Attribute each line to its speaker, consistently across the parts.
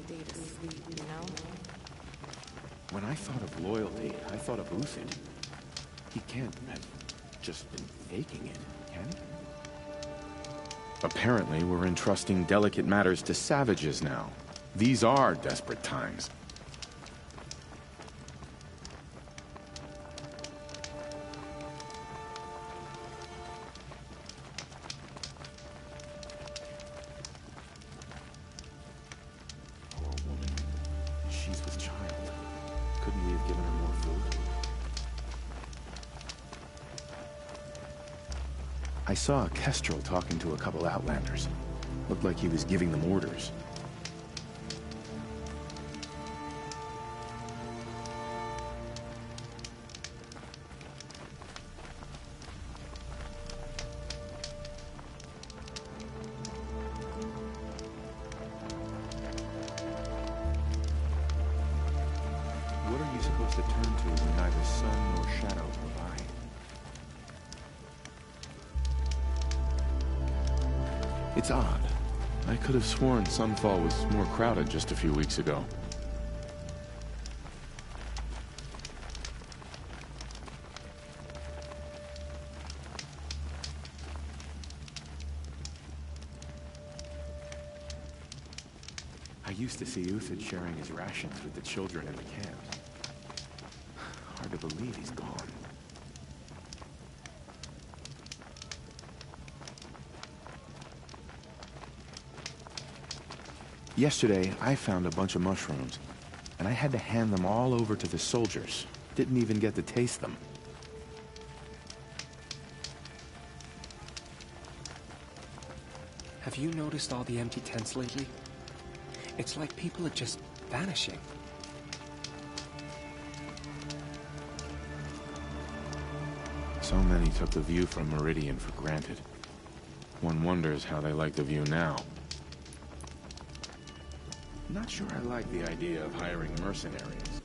Speaker 1: stay asleep, you know?
Speaker 2: When I thought of loyalty, I thought of Uthid. He can't have just been faking it, can he? Apparently, we're entrusting delicate matters to savages now. These are desperate times. Poor woman. She's with child. Couldn't we have given her more food? I saw a kestrel talking to a couple outlanders. Looked like he was giving them orders. What are you supposed to turn to when neither sun nor shadow provide? It's odd. I could have sworn Sunfall was more crowded just a few weeks ago. I used to see Uthid sharing his rations with the children in the camp. Hard to believe he's gone. Yesterday, I found a bunch of mushrooms, and I had to hand them all over to the soldiers. Didn't even get to taste them.
Speaker 3: Have you noticed all the empty tents lately? It's like people are just vanishing.
Speaker 2: So many took the view from Meridian for granted. One wonders how they like the view now. Not sure I like the idea of hiring mercenaries.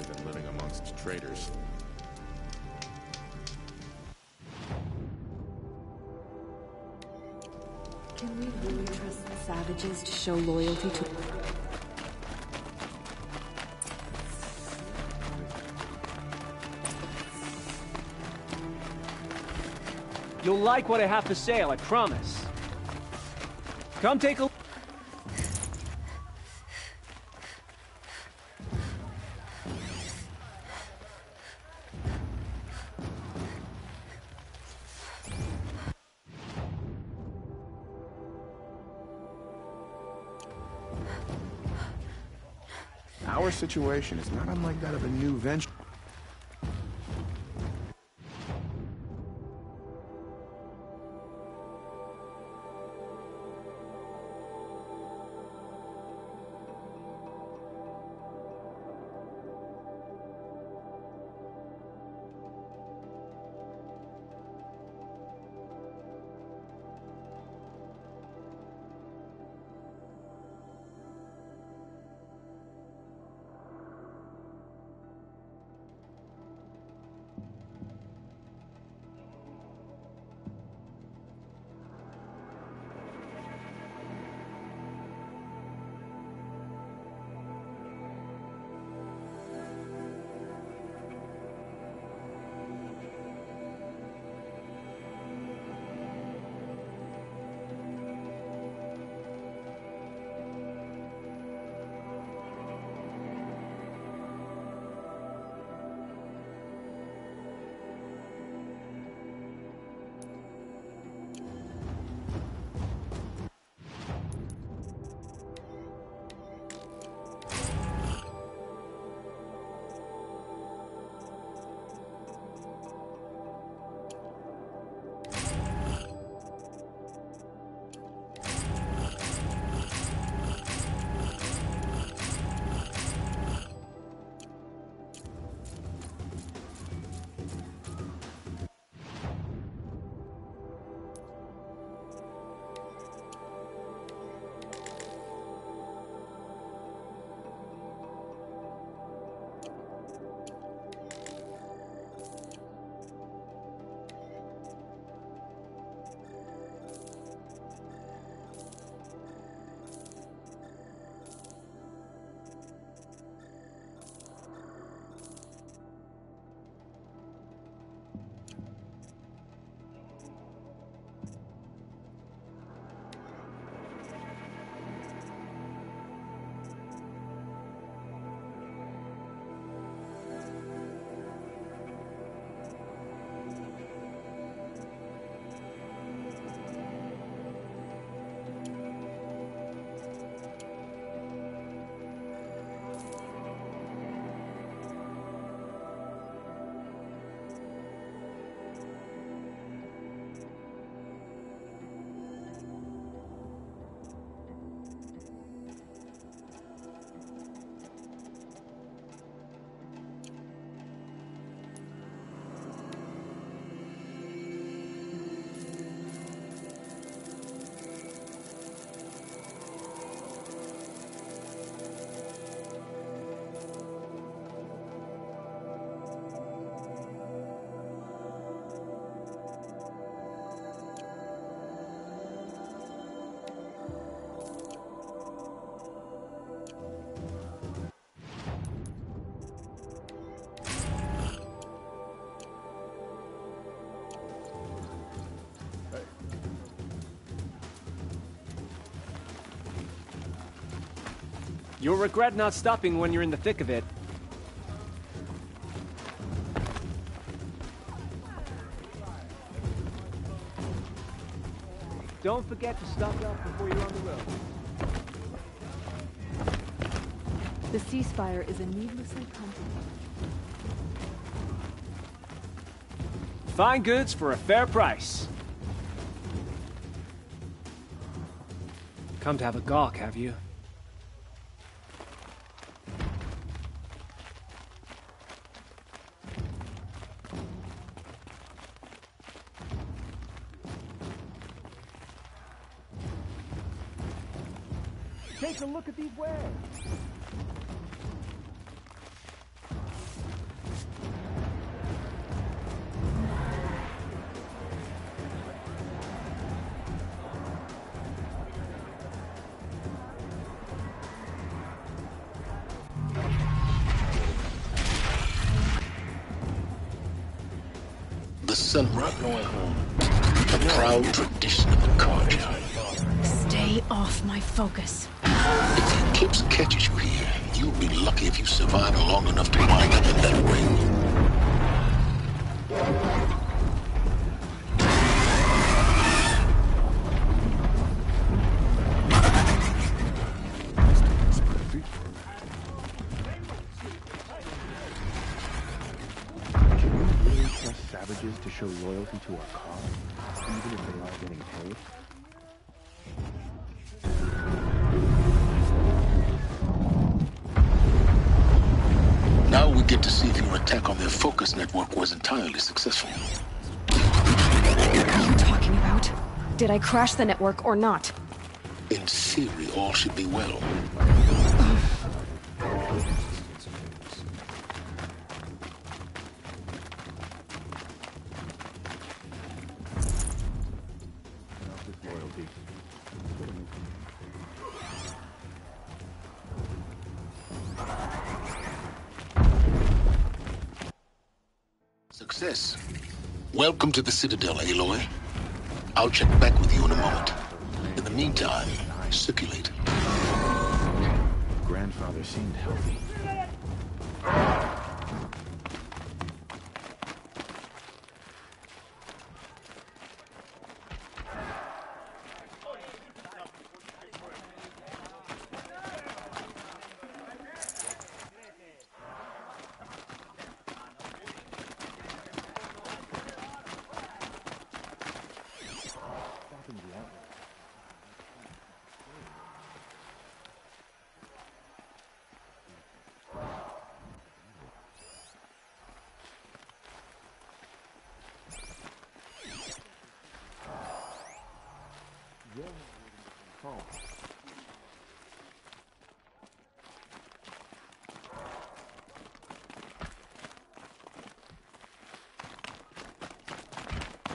Speaker 2: than living amongst traitors.
Speaker 1: Can we really trust the savages to show loyalty to...
Speaker 4: You'll like what I have to say, I promise. Come take a...
Speaker 2: Our situation is not unlike that of a new venture.
Speaker 4: You'll regret not stopping when you're in the thick of it. Don't forget to stock up before you're on the road.
Speaker 1: The ceasefire is a needlessly complicated.
Speaker 4: Fine goods for a fair price. Come to have a gawk, have you? Take a look at these wares.
Speaker 5: son not going home. A proud tradition of the Carja.
Speaker 1: Stay off my focus.
Speaker 5: If the Eclipse catches you here, you'll be lucky if you survive long enough to wind up in that ring.
Speaker 2: Savages to show loyalty to our cause, even if they are getting paid?
Speaker 5: Now we get to see if your attack on their focus network was entirely successful.
Speaker 1: What are you talking about? Did I crash the network or not?
Speaker 5: In theory, all should be well. Success. Welcome to the Citadel, Aloy. I'll check back with you in a moment. In the meantime, circulate.
Speaker 2: Grandfather seemed healthy.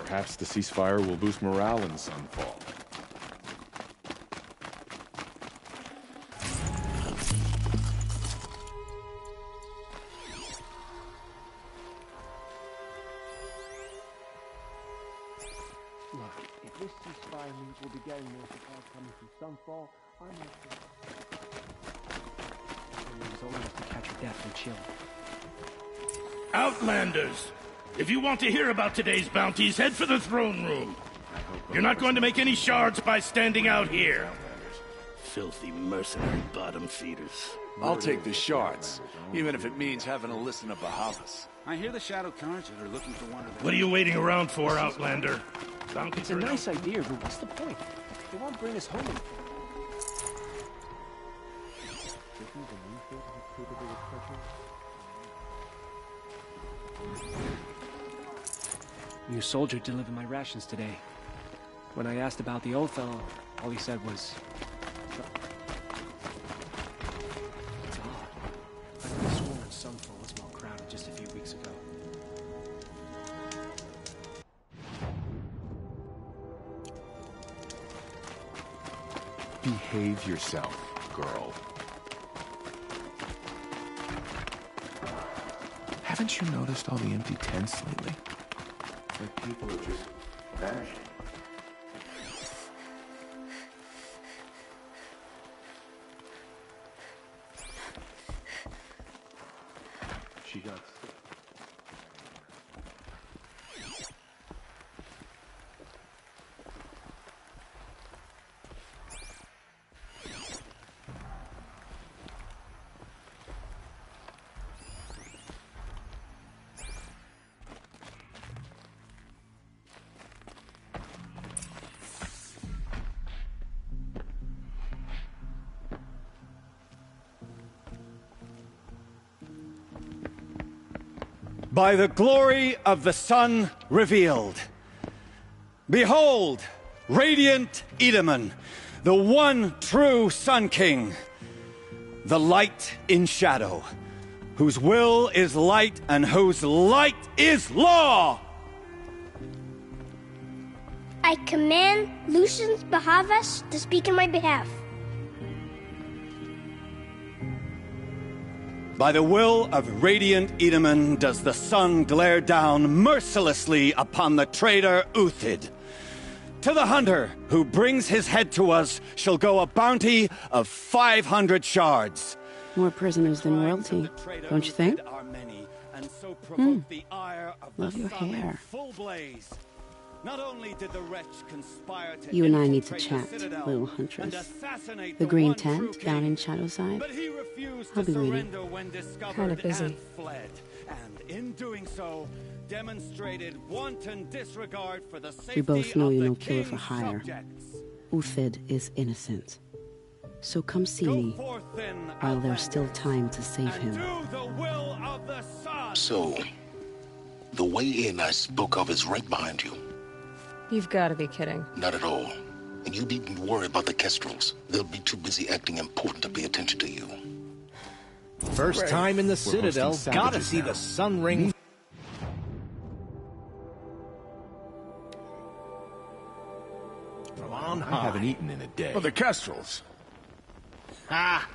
Speaker 2: Perhaps the ceasefire will boost morale in Sunfall.
Speaker 4: Look, if this ceasefire means we'll be getting more supplies coming from Sunfall, I'm not sure. It was only enough to catch your death and chill.
Speaker 6: Outlanders! If you want to hear about today's bounties, head for the throne room. You're not going to make any shards by standing out here. Filthy mercenary bottom feeders.
Speaker 7: I'll take the shards, even if it means having to listen to Bahavas.
Speaker 8: I hear the Shadow Carja are looking for one of them.
Speaker 6: What are you waiting around for, Outlander?
Speaker 4: It's a nice idea, but what's the point? They won't bring us home. New soldier delivered my rations today. When I asked about the old fellow, all he said was... It's odd. I could have sworn Sunfall was more crowded just a few weeks ago.
Speaker 2: Behave yourself, girl. Haven't you noticed all the empty tents lately? Like people are just vanishing. She got sick.
Speaker 9: By the glory of the sun revealed. Behold, radiant Edaman, the one true Sun King, the light in shadow, whose will is light and whose light is law!
Speaker 10: I command Lucius Bahavas to speak in my behalf.
Speaker 9: By the will of radiant Edaman does the sun glare down mercilessly upon the traitor Uthid. To the hunter who brings his head to us shall go a bounty of 500 shards.
Speaker 11: More prisoners than royalty, don't you think? Love your hair.
Speaker 9: Not only did the wretch conspire to
Speaker 11: You and I need to chat, little huntress. The green tent down in Shadowside. I'll be waiting.
Speaker 1: Kinda busy.
Speaker 9: And in doing so, demonstrated wanton disregard for the safety
Speaker 11: We both know
Speaker 9: of
Speaker 11: you're
Speaker 9: the
Speaker 11: no killer for
Speaker 9: king's
Speaker 11: hire.
Speaker 9: subjects.
Speaker 11: Uthid is innocent. So come see me while there's still time to save him.
Speaker 5: So, the way in I spoke of is right behind you.
Speaker 1: You've got to be kidding.
Speaker 5: Not at all. And you needn't worry about the Kestrels. They'll be too busy acting important to pay attention to you.
Speaker 12: First time in the Citadel. Gotta see the sun ring. From on high.
Speaker 2: I haven't eaten in a day.
Speaker 7: Well, the Kestrels.
Speaker 12: Ha!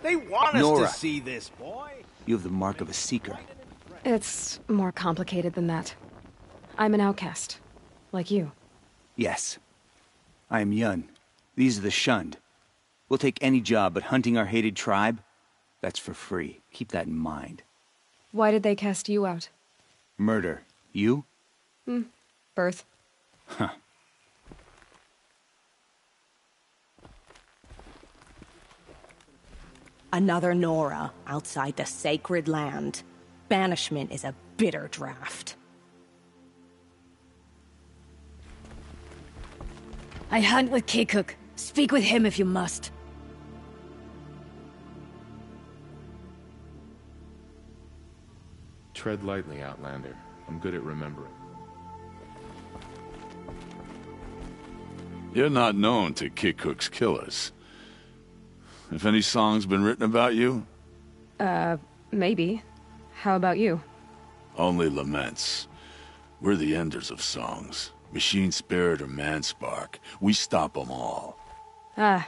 Speaker 12: They want us
Speaker 13: Nora.
Speaker 12: to see this, boy.
Speaker 13: You have the mark of a seeker.
Speaker 1: It's more complicated than that. I'm an outcast. Like you.
Speaker 13: Yes. I am Yun. These are the shunned. We'll take any job, but hunting our hated tribe, that's for free. Keep that in mind.
Speaker 1: Why did they cast you out?
Speaker 13: Murder. You?
Speaker 1: Birth.
Speaker 13: Huh.
Speaker 14: Another Nora outside the sacred land. Banishment is a bitter draft.
Speaker 15: I hunt with Kikuk. Speak with him if you must.
Speaker 2: Tread lightly, Outlander. I'm good at remembering.
Speaker 7: You're not known to Kikuk's killers. Have any songs been written about you?
Speaker 1: Maybe. How about you?
Speaker 7: Only laments. We're the enders of songs. Machine spirit or man spark. We stop them all.
Speaker 1: Ah,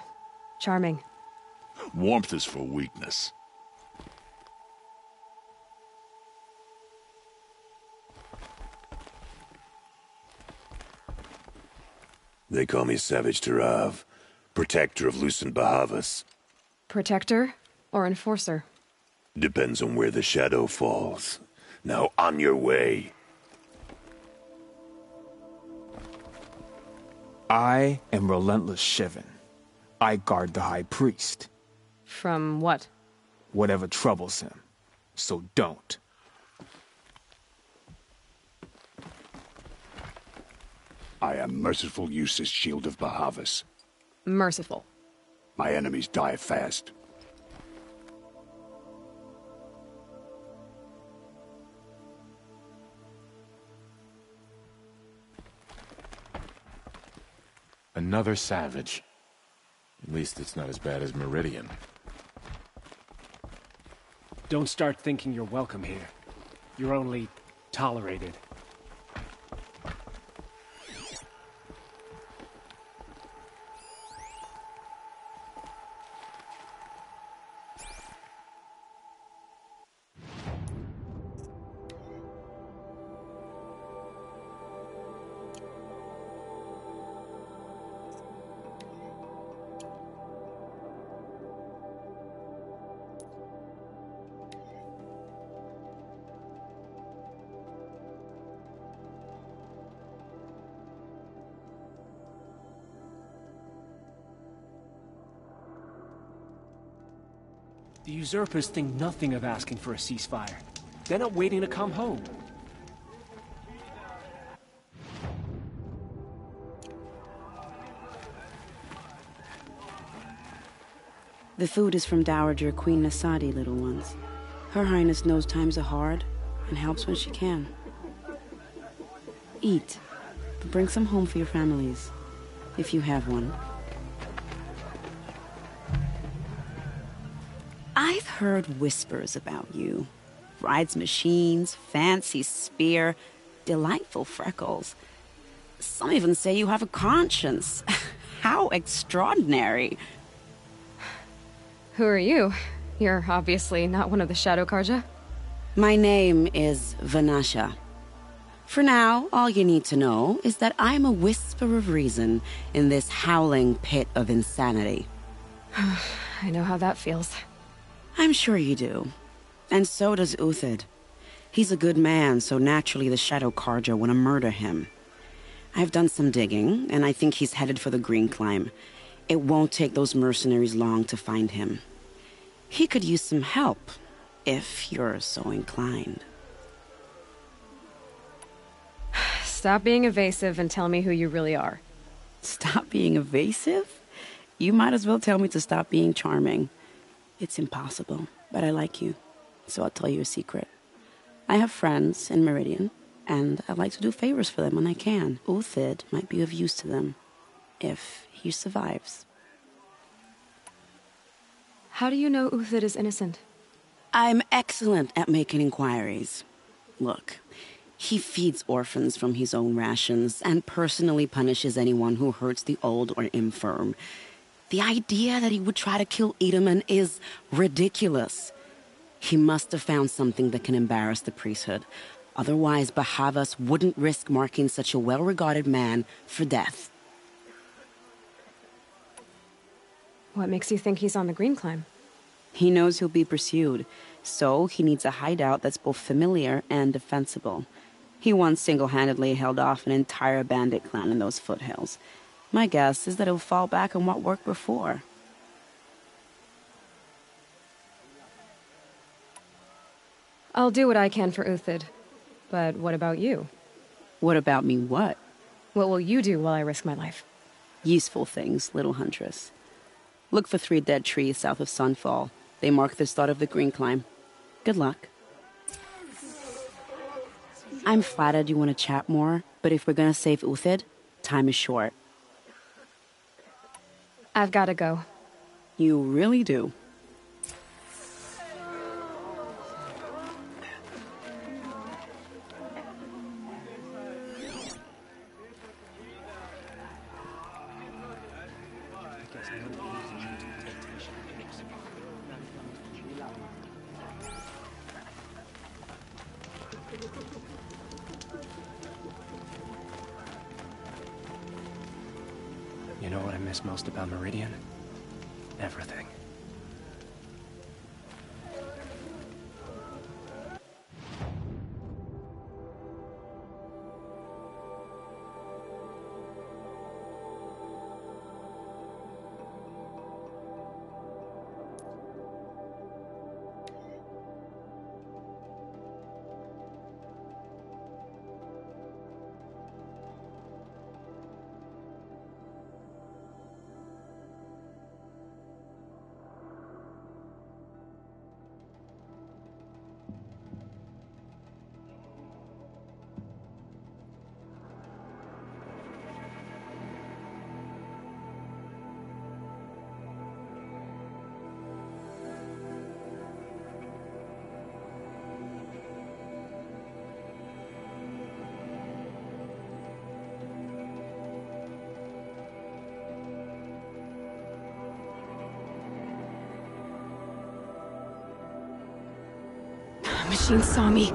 Speaker 1: charming.
Speaker 7: Warmth is for weakness.
Speaker 16: They call me Savage Tarav, protector of Lucent Bahavas.
Speaker 1: Protector or enforcer?
Speaker 16: Depends on where the shadow falls. Now on your way.
Speaker 12: I am Relentless Shivan. I guard the High Priest.
Speaker 1: From what?
Speaker 12: Whatever troubles him. So don't.
Speaker 16: I am Merciful Eustace, Shield of Bahavas.
Speaker 1: Merciful.
Speaker 16: My enemies die fast.
Speaker 2: Another savage. At least it's not as bad as Meridian.
Speaker 3: Don't start thinking you're welcome here. You're only tolerated. The usurpers think nothing of asking for a ceasefire. They're not waiting to come home.
Speaker 11: The food is from Dowager Queen Nasadi, little ones. Her Highness knows times are hard and helps when she can. Eat, but bring some home for your families, if you have one. I've heard whispers about you. Rides machines, fancy spear, delightful freckles. Some even say you have a conscience. How extraordinary.
Speaker 1: Who are you? You're obviously not one of the Shadow Karja.
Speaker 11: My name is Vanasha. For now, all you need to know is that I'm a whisper of reason in this howling pit of insanity.
Speaker 1: I know how that feels.
Speaker 11: I'm sure you do. And so does Uthid. He's a good man, so naturally the Shadow Karja want to murder him. I've done some digging, and I think he's headed for the Green Climb. It won't take those mercenaries long to find him. He could use some help, if you're so inclined.
Speaker 1: Stop being evasive and tell me who you really are.
Speaker 11: Stop being evasive? You might as well tell me to stop being charming. It's impossible, but I like you, so I'll tell you a secret. I have friends in Meridian, and I like to do favors for them when I can. Uthid might be of use to them, if he survives.
Speaker 1: How do you know Uthid is innocent?
Speaker 11: I'm excellent at making inquiries. Look, he feeds orphans from his own rations and personally punishes anyone who hurts the old or infirm. The idea that he would try to kill Edelman is ridiculous. He must have found something that can embarrass the priesthood. Otherwise, Bahavas wouldn't risk marking such a well-regarded man for death.
Speaker 1: What makes you think he's on the Green Climb?
Speaker 11: He knows he'll be pursued, so he needs a hideout that's both familiar and defensible. He once single-handedly held off an entire bandit clan in those foothills. My guess is that he'll fall back on what worked before.
Speaker 1: I'll do what I can for Uthid. But what about you?
Speaker 11: What about me what?
Speaker 1: What will you do while I risk my life?
Speaker 11: Useful things, little huntress. Look for 3 dead trees south of Sunfall. They mark the start of the Green Climb. Good luck. I'm flattered you want to chat more, but if we're gonna save Uthid, time is short.
Speaker 1: I've gotta go.
Speaker 11: You really do.
Speaker 3: You know what I miss most about Meridian? Everything.
Speaker 1: Machine saw me.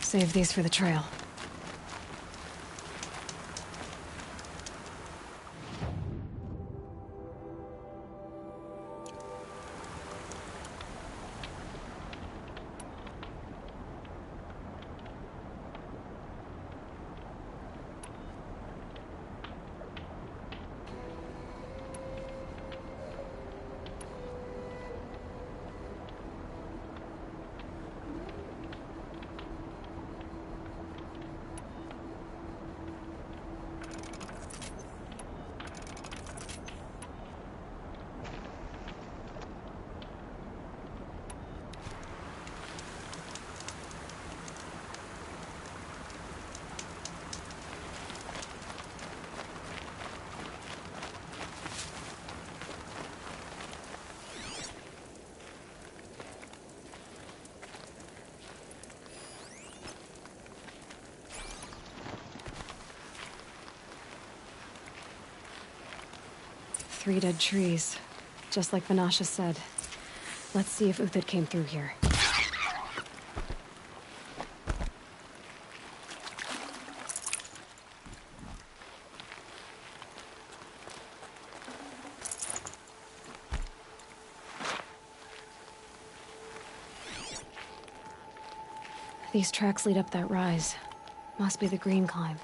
Speaker 1: Save these for the trail. Three dead trees, just like Vanasha said. Let's see if Uthid came through here. These tracks lead up that rise. Must be the green climb.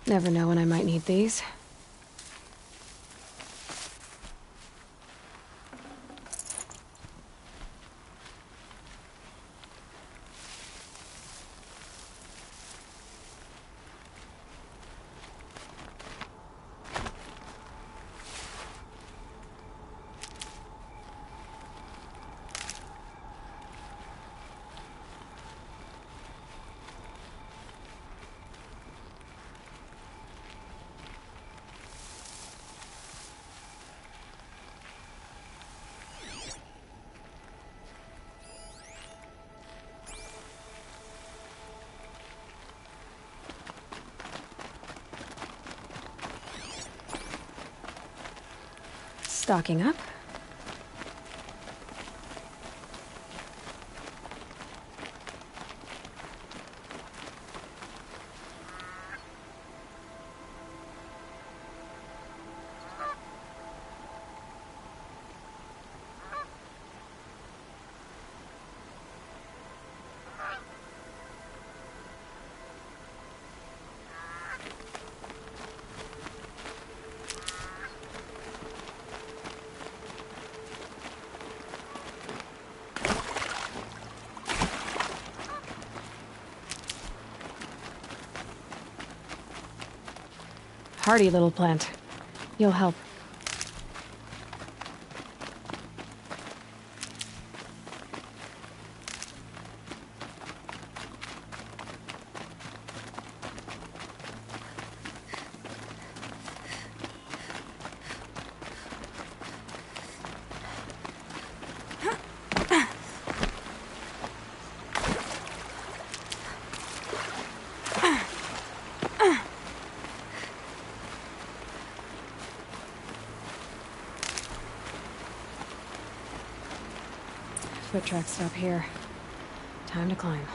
Speaker 1: Never know when I might need these. Stocking up. Hardy little plant. You'll help. foot tracks stop here. Time to climb.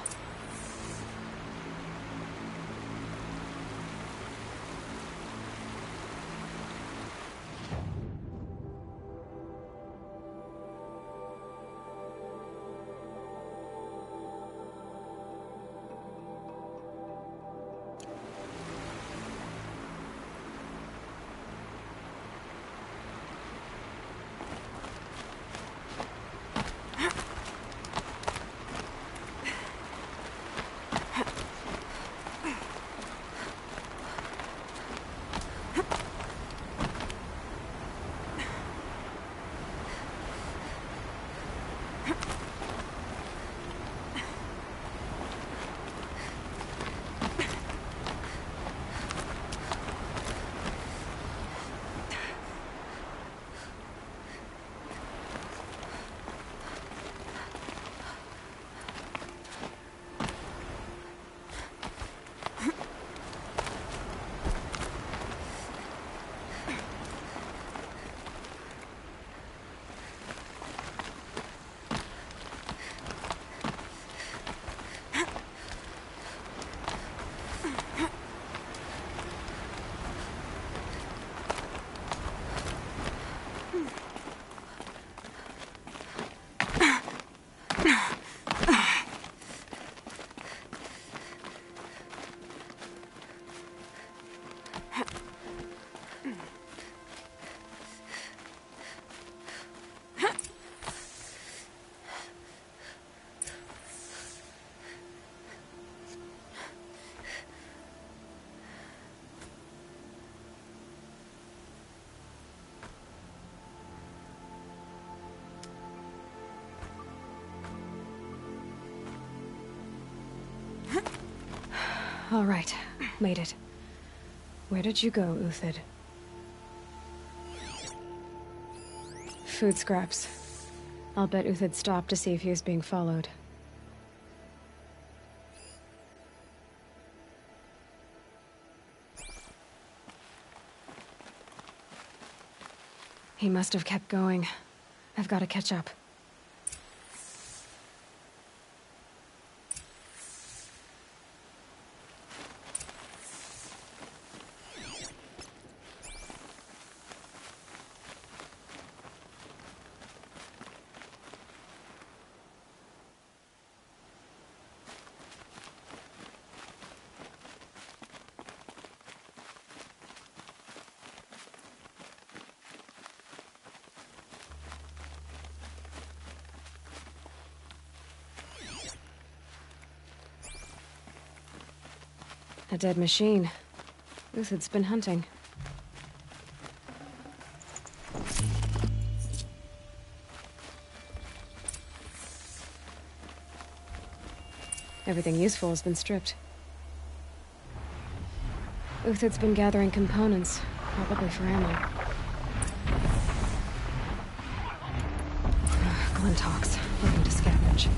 Speaker 1: All right, made it. Where did you go, Uthid? Food scraps. I'll bet Uthid stopped to see if he was being followed. He must have kept going. I've got to catch up. A dead machine. Uthid's been hunting. Everything useful has been stripped. Uthid's been gathering components, probably for ammo. Glintox, looking to scavenge.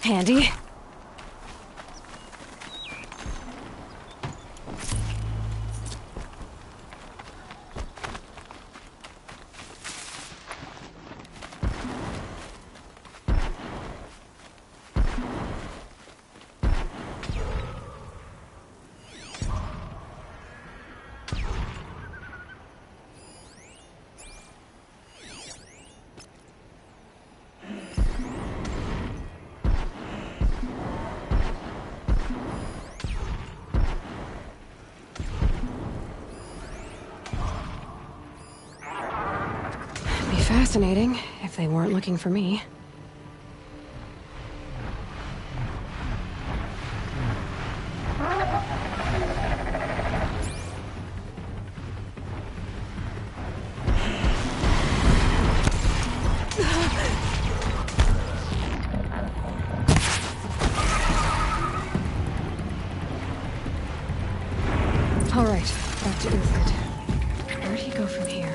Speaker 1: Handy. Fascinating, if they weren't looking for me. All right, back to Uthid. Where'd he go from here?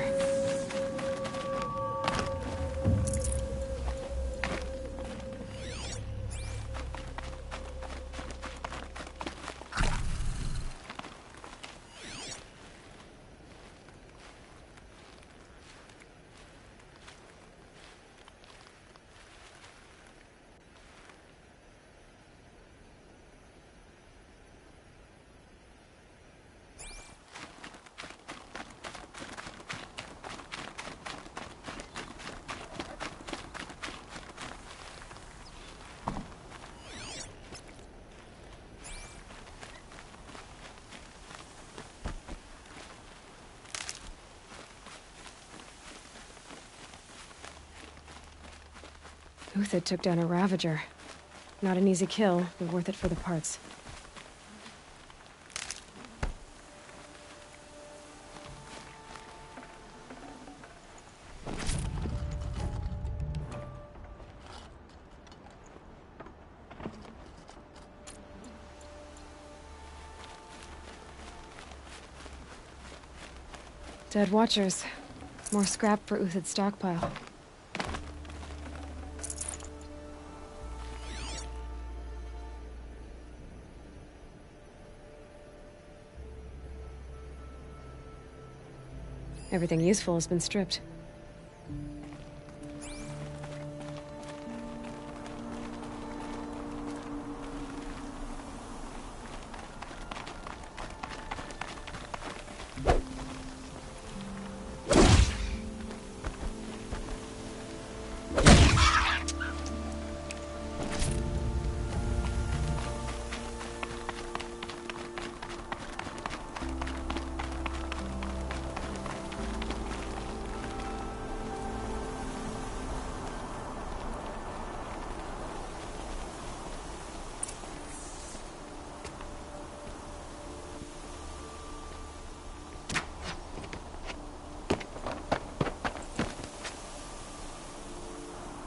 Speaker 1: Uthid took down a Ravager. Not an easy kill, but worth it for the parts. Dead Watchers. More scrap for Uthid's stockpile. Everything useful has been stripped.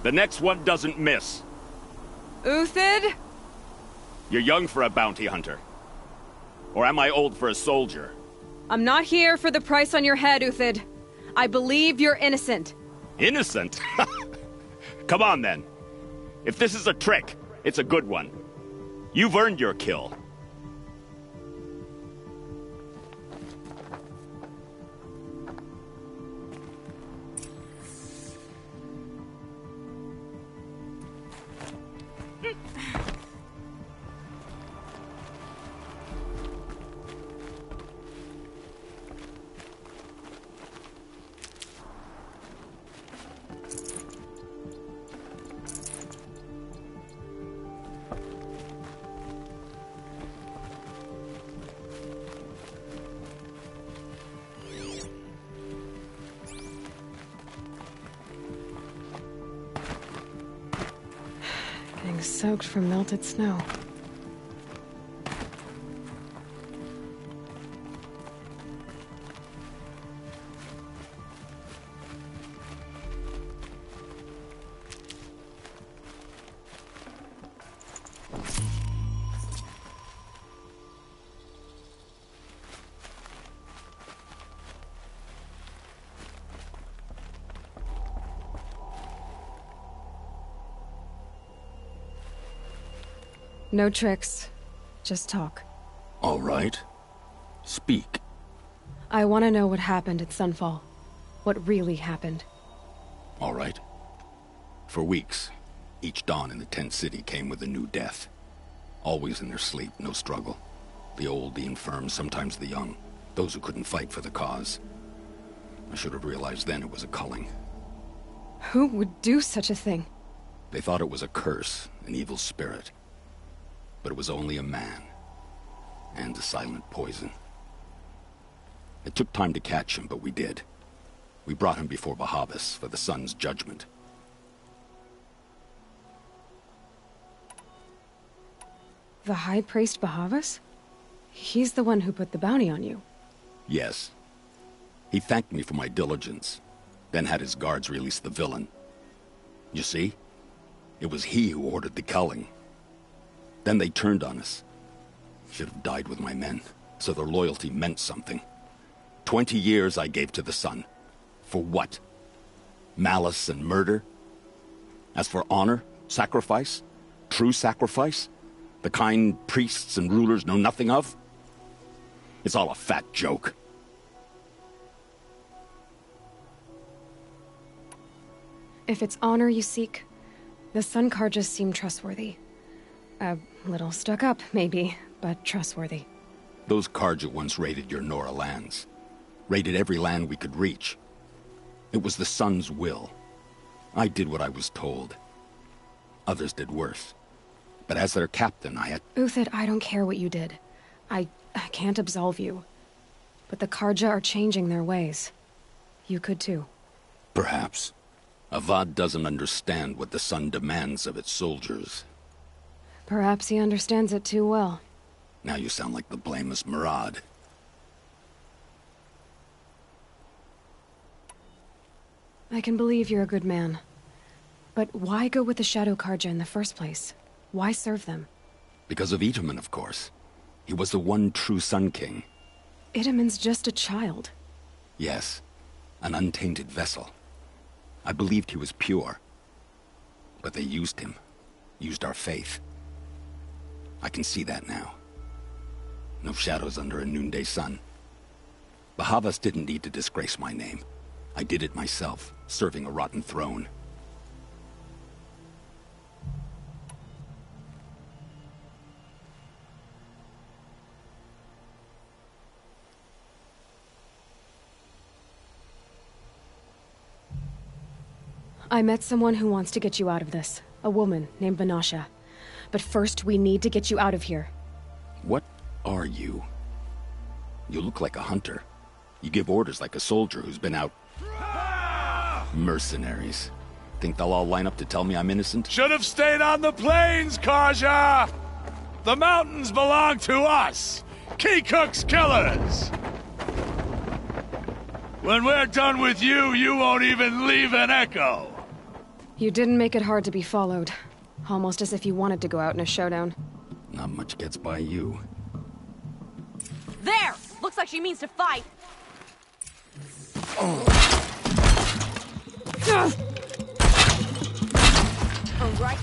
Speaker 17: The next one doesn't miss.
Speaker 1: Uthid?
Speaker 17: You're young for a bounty hunter. Or am I old for a soldier?
Speaker 1: I'm not here for the price on your head, Uthid. I believe you're innocent.
Speaker 17: Innocent? Come on, then. If this is a trick, it's a good one. You've earned your kill.
Speaker 1: Getting soaked from melted snow. No tricks. Just talk.
Speaker 18: All right. Speak.
Speaker 1: I want to know what happened at Sunfall. What really happened.
Speaker 18: All right. For weeks, each dawn in the tent city came with a new death. Always in their sleep, no struggle. The old, the infirm, sometimes the young. Those who couldn't fight for the cause. I should have realized then it was a culling.
Speaker 1: Who would do such a thing?
Speaker 18: They thought it was a curse, an evil spirit. But it was only a man. And a silent poison. It took time to catch him, but we did. We brought him before Bahavas for the sun's judgment.
Speaker 1: The High Priest Bahavas? He's the one who put the bounty on you.
Speaker 18: Yes. He thanked me for my diligence, then had his guards release the villain. You see? It was he who ordered the culling. Then they turned on us. Should have died with my men, so their loyalty meant something. 20 years I gave to the sun. For what? Malice and murder? As for honor, sacrifice, true sacrifice, the kind priests and rulers know nothing of? It's all a fat joke.
Speaker 1: If it's honor you seek, the Sun Karjas seem trustworthy. A little stuck up, maybe, but trustworthy.
Speaker 18: Those Karja once raided your Nora lands. Raided every land we could reach. It was the Sun's will. I did what I was told. Others did worse. But as their captain, I had...
Speaker 1: Uthid, I don't care what you did. I can't absolve you. But the Karja are changing their ways. You could too.
Speaker 18: Perhaps. Avad doesn't understand what the Sun demands of its soldiers.
Speaker 1: Perhaps he understands it too well.
Speaker 18: Now you sound like the blameless Murad.
Speaker 1: I can believe you're a good man. But why go with the Shadow Karja in the first place? Why serve them?
Speaker 18: Because of Itaman, of course. He was the one true Sun King.
Speaker 1: Itaman's just a child.
Speaker 18: Yes, an untainted vessel. I believed he was pure. But they used him. Used our faith. I can see that now. No shadows under a noonday sun. Bahavas didn't need to disgrace my name. I did it myself, serving a rotten throne.
Speaker 1: I met someone who wants to get you out of this. A woman named Vanasha. But first, we need to get you out of here.
Speaker 18: What are you? You look like a hunter. You give orders like a soldier who's been out... Mercenaries. Think they'll all line up to tell me I'm innocent?
Speaker 7: Should have stayed on the plains, Karja! The mountains belong to us! Kikuk's killers! When we're done with you, you won't even leave an echo!
Speaker 1: You didn't make it hard to be followed. Almost as if you wanted to go out in a showdown.
Speaker 18: Not much gets by you.
Speaker 15: There! Looks like she means to fight. All right.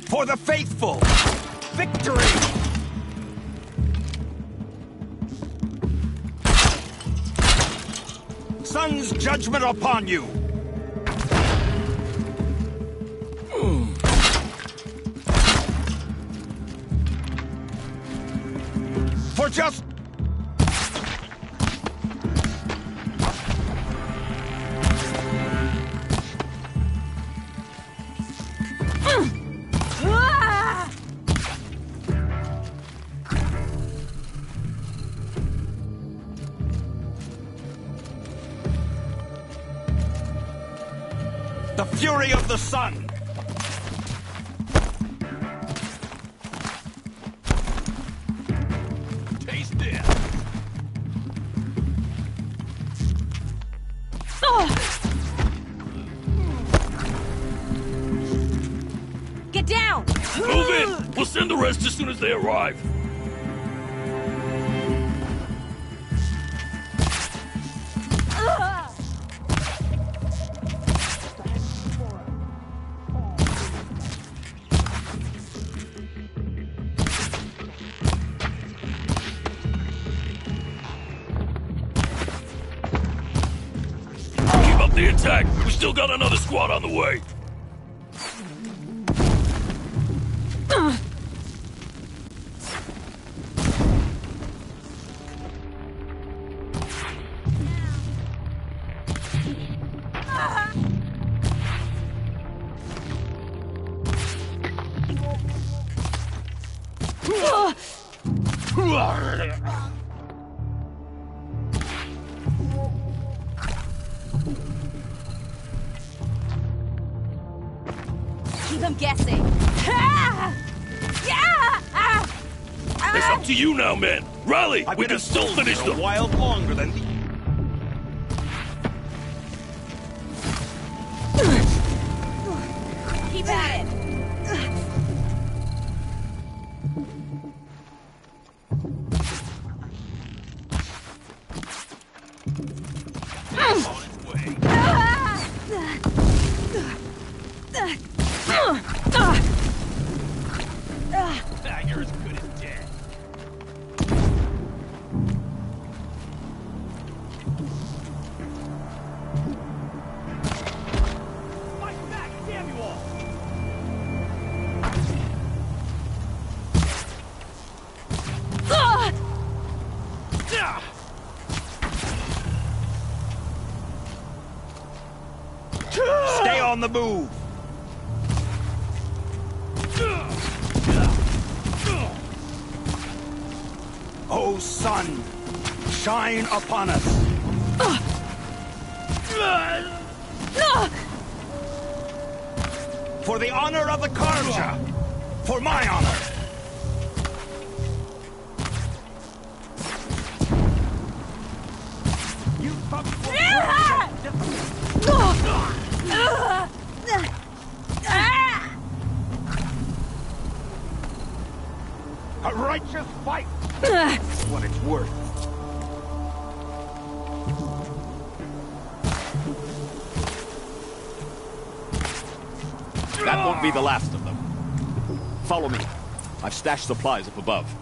Speaker 9: For the faithful! Victory! Sun's judgment upon you! For just... The fury of the sun! Taste it!
Speaker 6: We'll send the rest as soon as they arrive. Keep up the attack. We still got another squad on the way.
Speaker 19: Keep them guessing.
Speaker 6: It's up to you now, man. Rally! We can still finish them.
Speaker 9: A while longer than the...
Speaker 19: Keep at it.
Speaker 9: You're as good as dead. Fight back, damn you all! Stay on the move! O sun, shine upon us! For the honor of the Karja! For my honor! You A righteous fight! That's what it's worth.
Speaker 17: That won't be the last of them. Follow me. I've stashed supplies up above.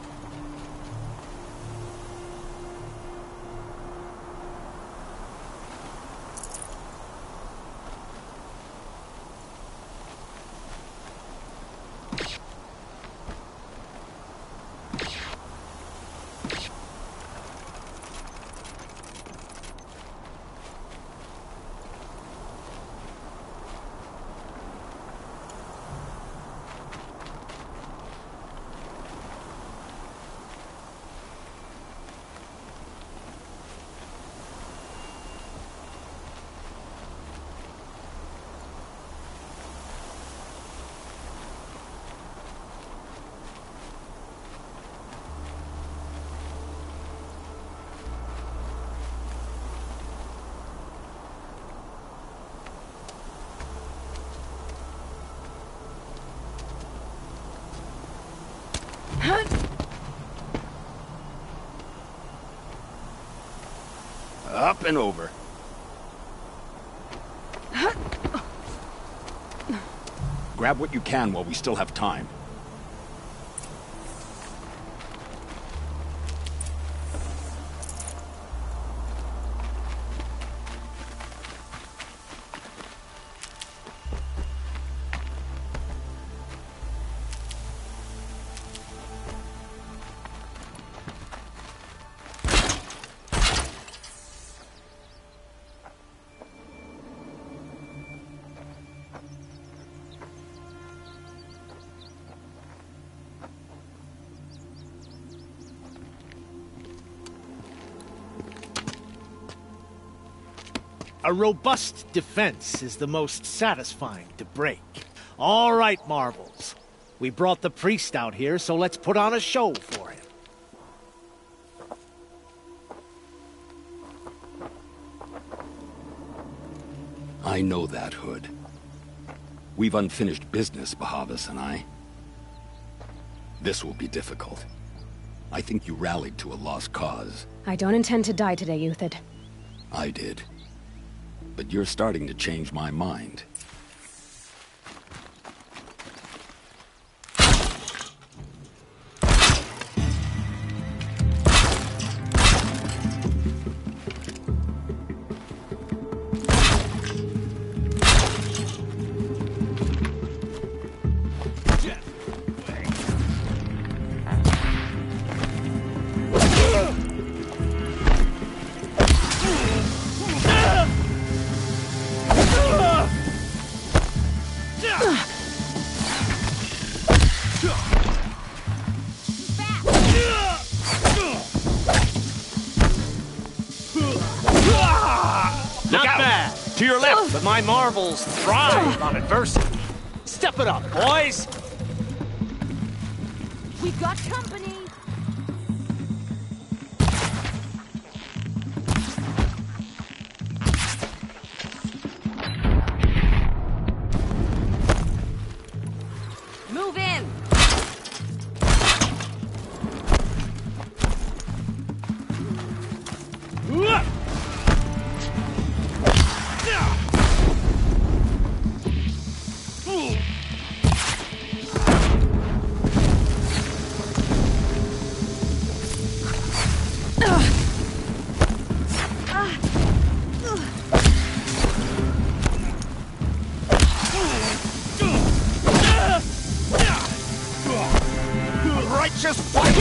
Speaker 17: Up and over. Grab what you can while we still have time.
Speaker 20: A robust defense is the most satisfying to break. All right, Marbles. We brought the priest out here, so let's put on a show for him.
Speaker 18: I know that, Hood. We've unfinished business, Bahavas and I. This will be difficult. I think you rallied to a lost cause.
Speaker 1: I don't intend to die today, Euthyd.
Speaker 18: I did. But you're starting to change my mind.
Speaker 20: To your left, but my marvels thrive on adversity. Step it up, boys!
Speaker 19: We've got company! Move in!
Speaker 20: Righteous fight!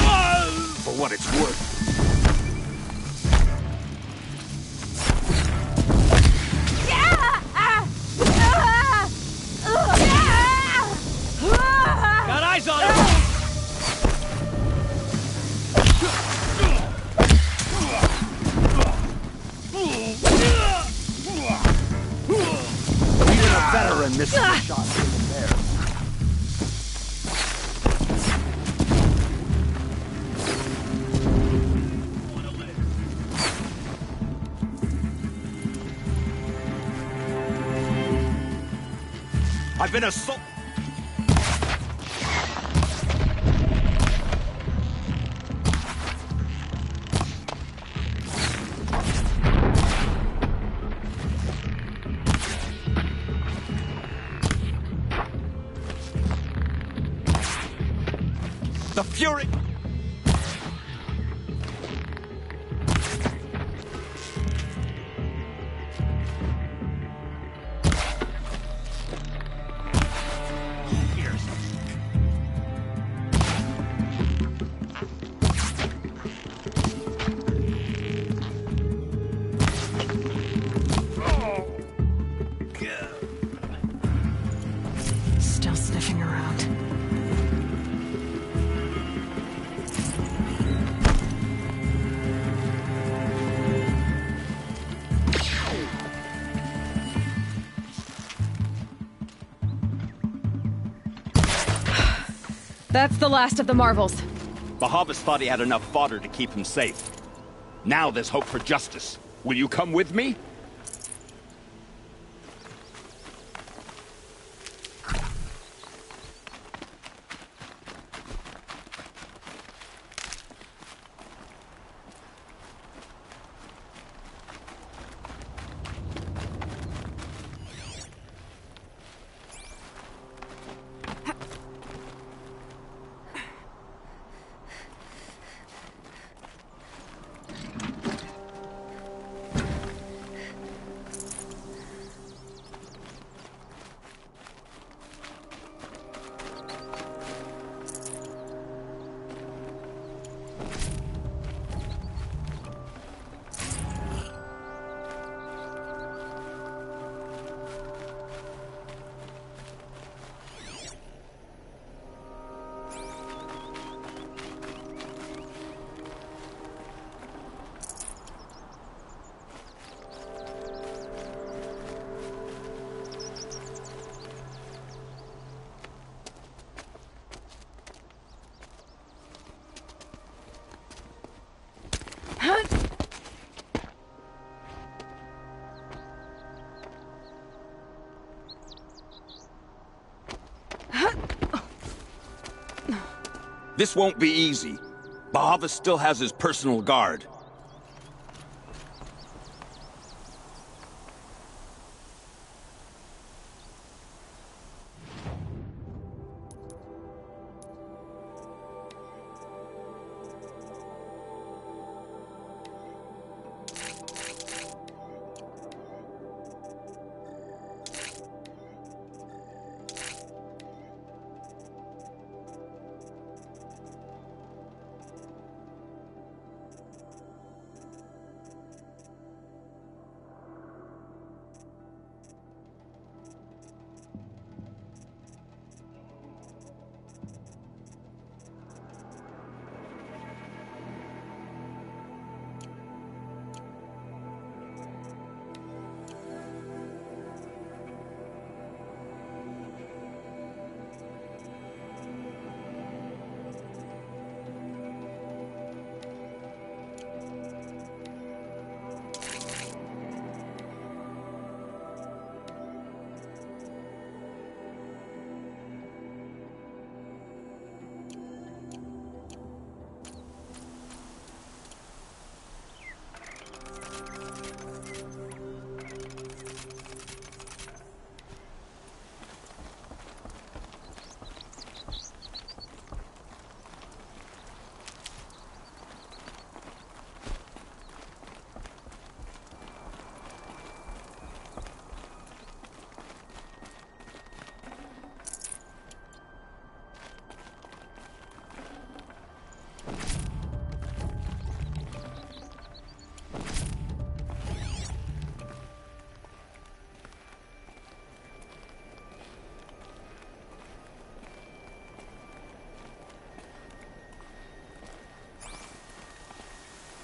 Speaker 20: For what it's worth. Got eyes on him! Even a veteran misses a shot from there. I've been assaulted. The fury.
Speaker 1: Still sniffing around. That's the last of the marvels.
Speaker 17: Bahavas thought he had enough fodder to keep him safe. Now there's hope for justice. Will you come with me?
Speaker 18: This won't be easy. Bahavas still has his personal guard.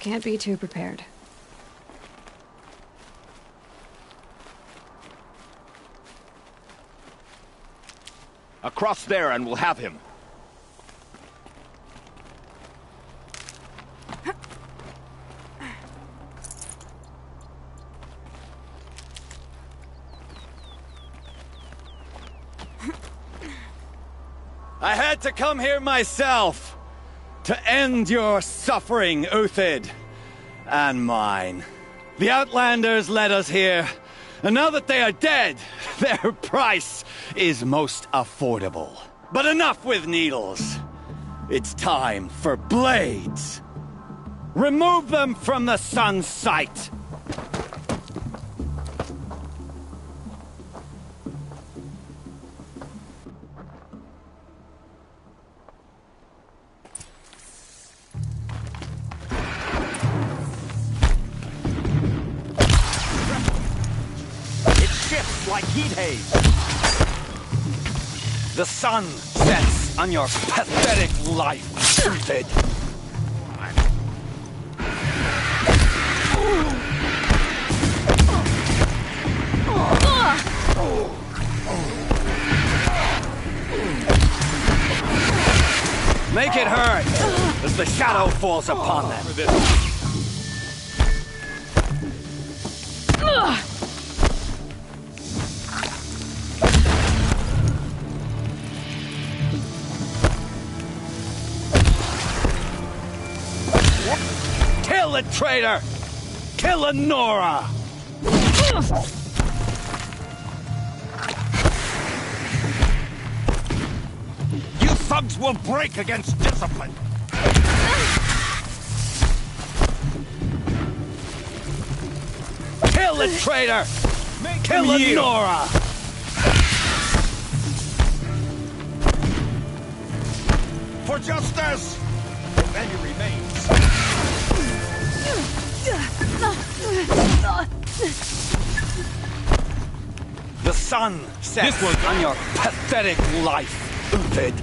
Speaker 1: Can't be too prepared.
Speaker 17: Across there and we'll have him.
Speaker 9: I had to come here myself to end your suffering, Uthid, and mine. The Outlanders led us here, and now that they are dead, their price is most affordable. But enough with needles. It's time for blades. Remove them from the sun's sight.
Speaker 17: Like heat haze.
Speaker 9: The sun sets on your pathetic life, Uthid. Make it hurt as the shadow falls upon them. Kill the traitor! Kill Lenora!
Speaker 17: You thugs will break against discipline!
Speaker 9: Kill the traitor! Kill Lenora!
Speaker 17: For justice! If any remains.
Speaker 9: The sun sets on your pathetic life, Uthid.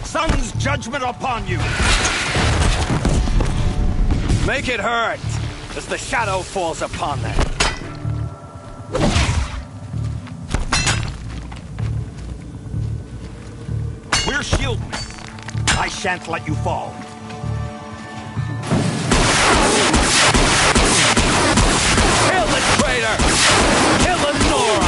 Speaker 17: Sun's judgment upon you!
Speaker 9: Make it hurt as the shadow falls upon them.
Speaker 17: We're shieldmen. I shan't let you fall.
Speaker 9: Kill the Spider! Eleonora!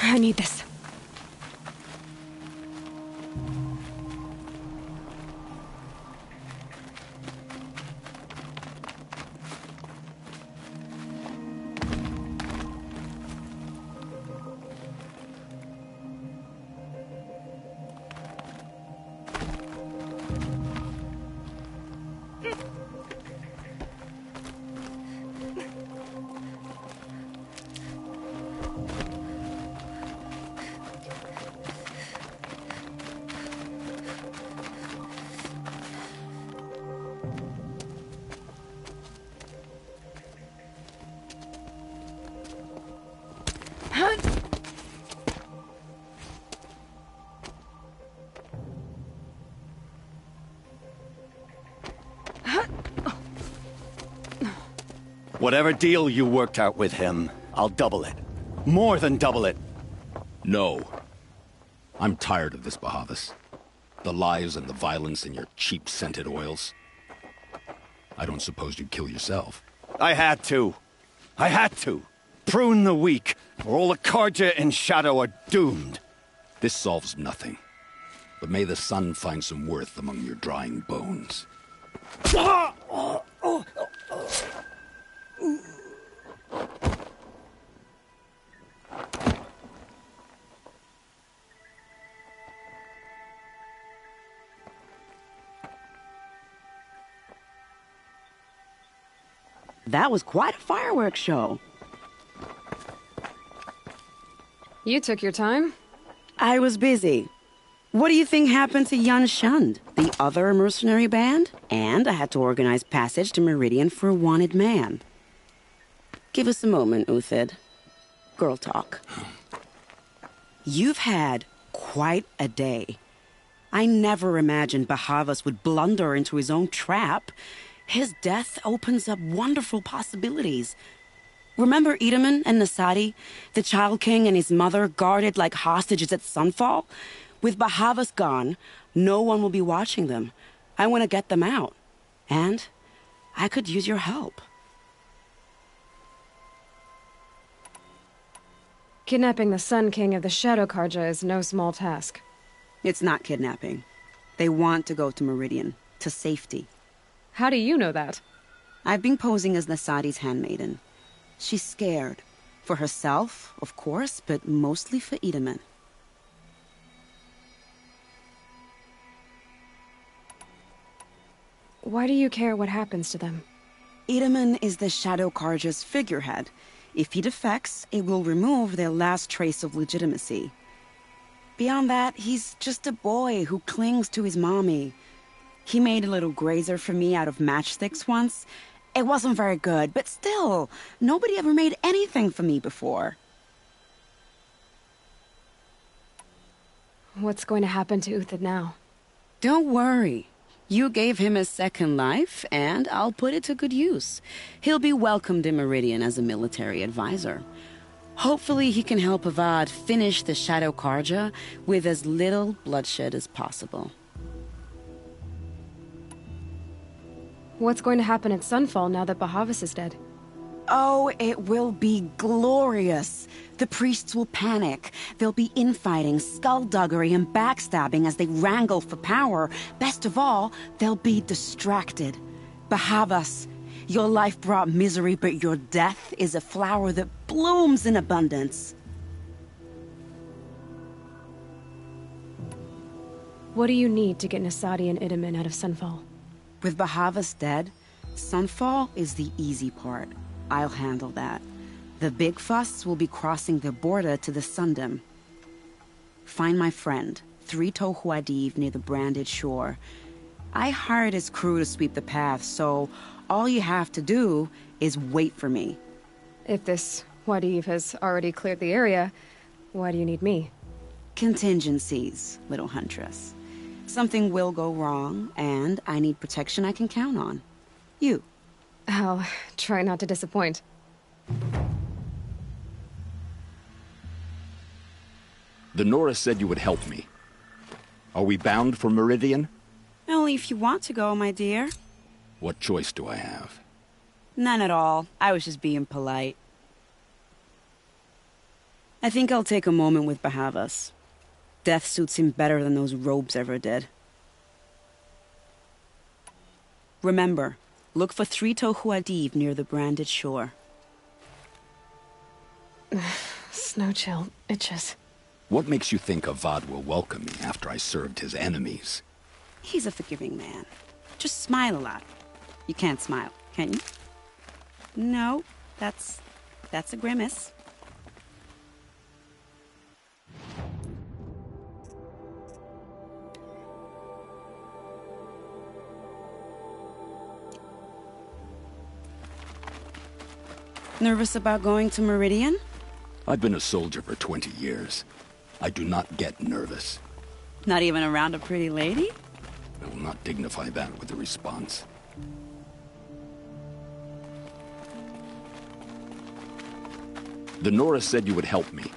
Speaker 1: I need this.
Speaker 9: Whatever deal you worked out with him, I'll double it. More than double it.
Speaker 18: No. I'm tired of this, Bahavas. The lies and the violence and your cheap scented oils. I don't suppose you'd kill yourself.
Speaker 9: I had to. I had to. Prune the weak, or all the Karja in Shadow are doomed.
Speaker 18: This solves nothing. But may the sun find some worth among your drying bones.
Speaker 11: That was quite a fireworks show.
Speaker 1: You took your time.
Speaker 11: I was busy. What do you think happened to Yun Shund, the other mercenary band? And I had to organize passage to Meridian for a wanted man. Give us a moment, Uthid. Girl talk. You've had quite a day. I never imagined Bahavas would blunder into his own trap. His death opens up wonderful possibilities. Remember Edaman and Nasadi, the Child King and his mother guarded like hostages at Sunfall? With Bahavas gone, no one will be watching them. I want to get them out. And I could use your help.
Speaker 1: Kidnapping the Sun King of the Shadow Karja is no small task.
Speaker 11: It's not kidnapping. They want to go to Meridian, to safety.
Speaker 1: How do you know that?
Speaker 11: I've been posing as Nasadi's handmaiden. She's scared. For herself, of course, but mostly for Edaman.
Speaker 1: Why do you care what happens to them?
Speaker 11: Edaman is the Shadow Karja's figurehead. If he defects, it will remove their last trace of legitimacy. Beyond that, he's just a boy who clings to his mommy. He made a little grazer for me out of matchsticks once. It wasn't very good, but still, nobody ever made anything for me before.
Speaker 1: What's going to happen to Uthid now?
Speaker 11: Don't worry. You gave him a second life, and I'll put it to good use. He'll be welcomed in Meridian as a military advisor. Hopefully he can help Avad finish the Shadow Karja with as little bloodshed as possible.
Speaker 1: What's going to happen at Sunfall now that Bahavas is dead?
Speaker 11: Oh, it will be glorious. The priests will panic. There'll be infighting, skullduggery, and backstabbing as they wrangle for power. Best of all, they'll be distracted. Bahavas, your life brought misery, but your death is a flower that blooms in abundance.
Speaker 1: What do you need to get Nasadi and Edaman out of Sunfall?
Speaker 11: With Bahavas dead, Sunfall is the easy part. I'll handle that. The big fuss will be crossing the border to the Sundom. Find my friend, 3 Tohuadiv near the branded shore. I hired his crew to sweep the path, so all you have to do is wait for me.
Speaker 1: If this Wadiv has already cleared the area, Why do you need me?
Speaker 11: Contingencies, little huntress. Something will go wrong, and I need protection I can count on. You.
Speaker 1: I'll try not to disappoint.
Speaker 18: The Nora said you would help me. Are we bound for Meridian?
Speaker 11: Only if you want to go, my dear.
Speaker 18: What choice do I have?
Speaker 11: None at all. I was just being polite. I think I'll take a moment with Bahavas. Death suits him better than those robes ever did. Remember, look for 3 Tohuadiv near the branded shore.
Speaker 1: Snow chill itches.
Speaker 18: What makes you think Avad will welcome me after I served his enemies?
Speaker 11: He's a forgiving man. Just smile a lot. You can't smile, can you? No, that's a grimace. Nervous about going to Meridian?
Speaker 18: I've been a soldier for 20 years. I do not get nervous.
Speaker 11: Not even around a pretty lady?
Speaker 18: I will not dignify that with a response. The Nora said you would help me.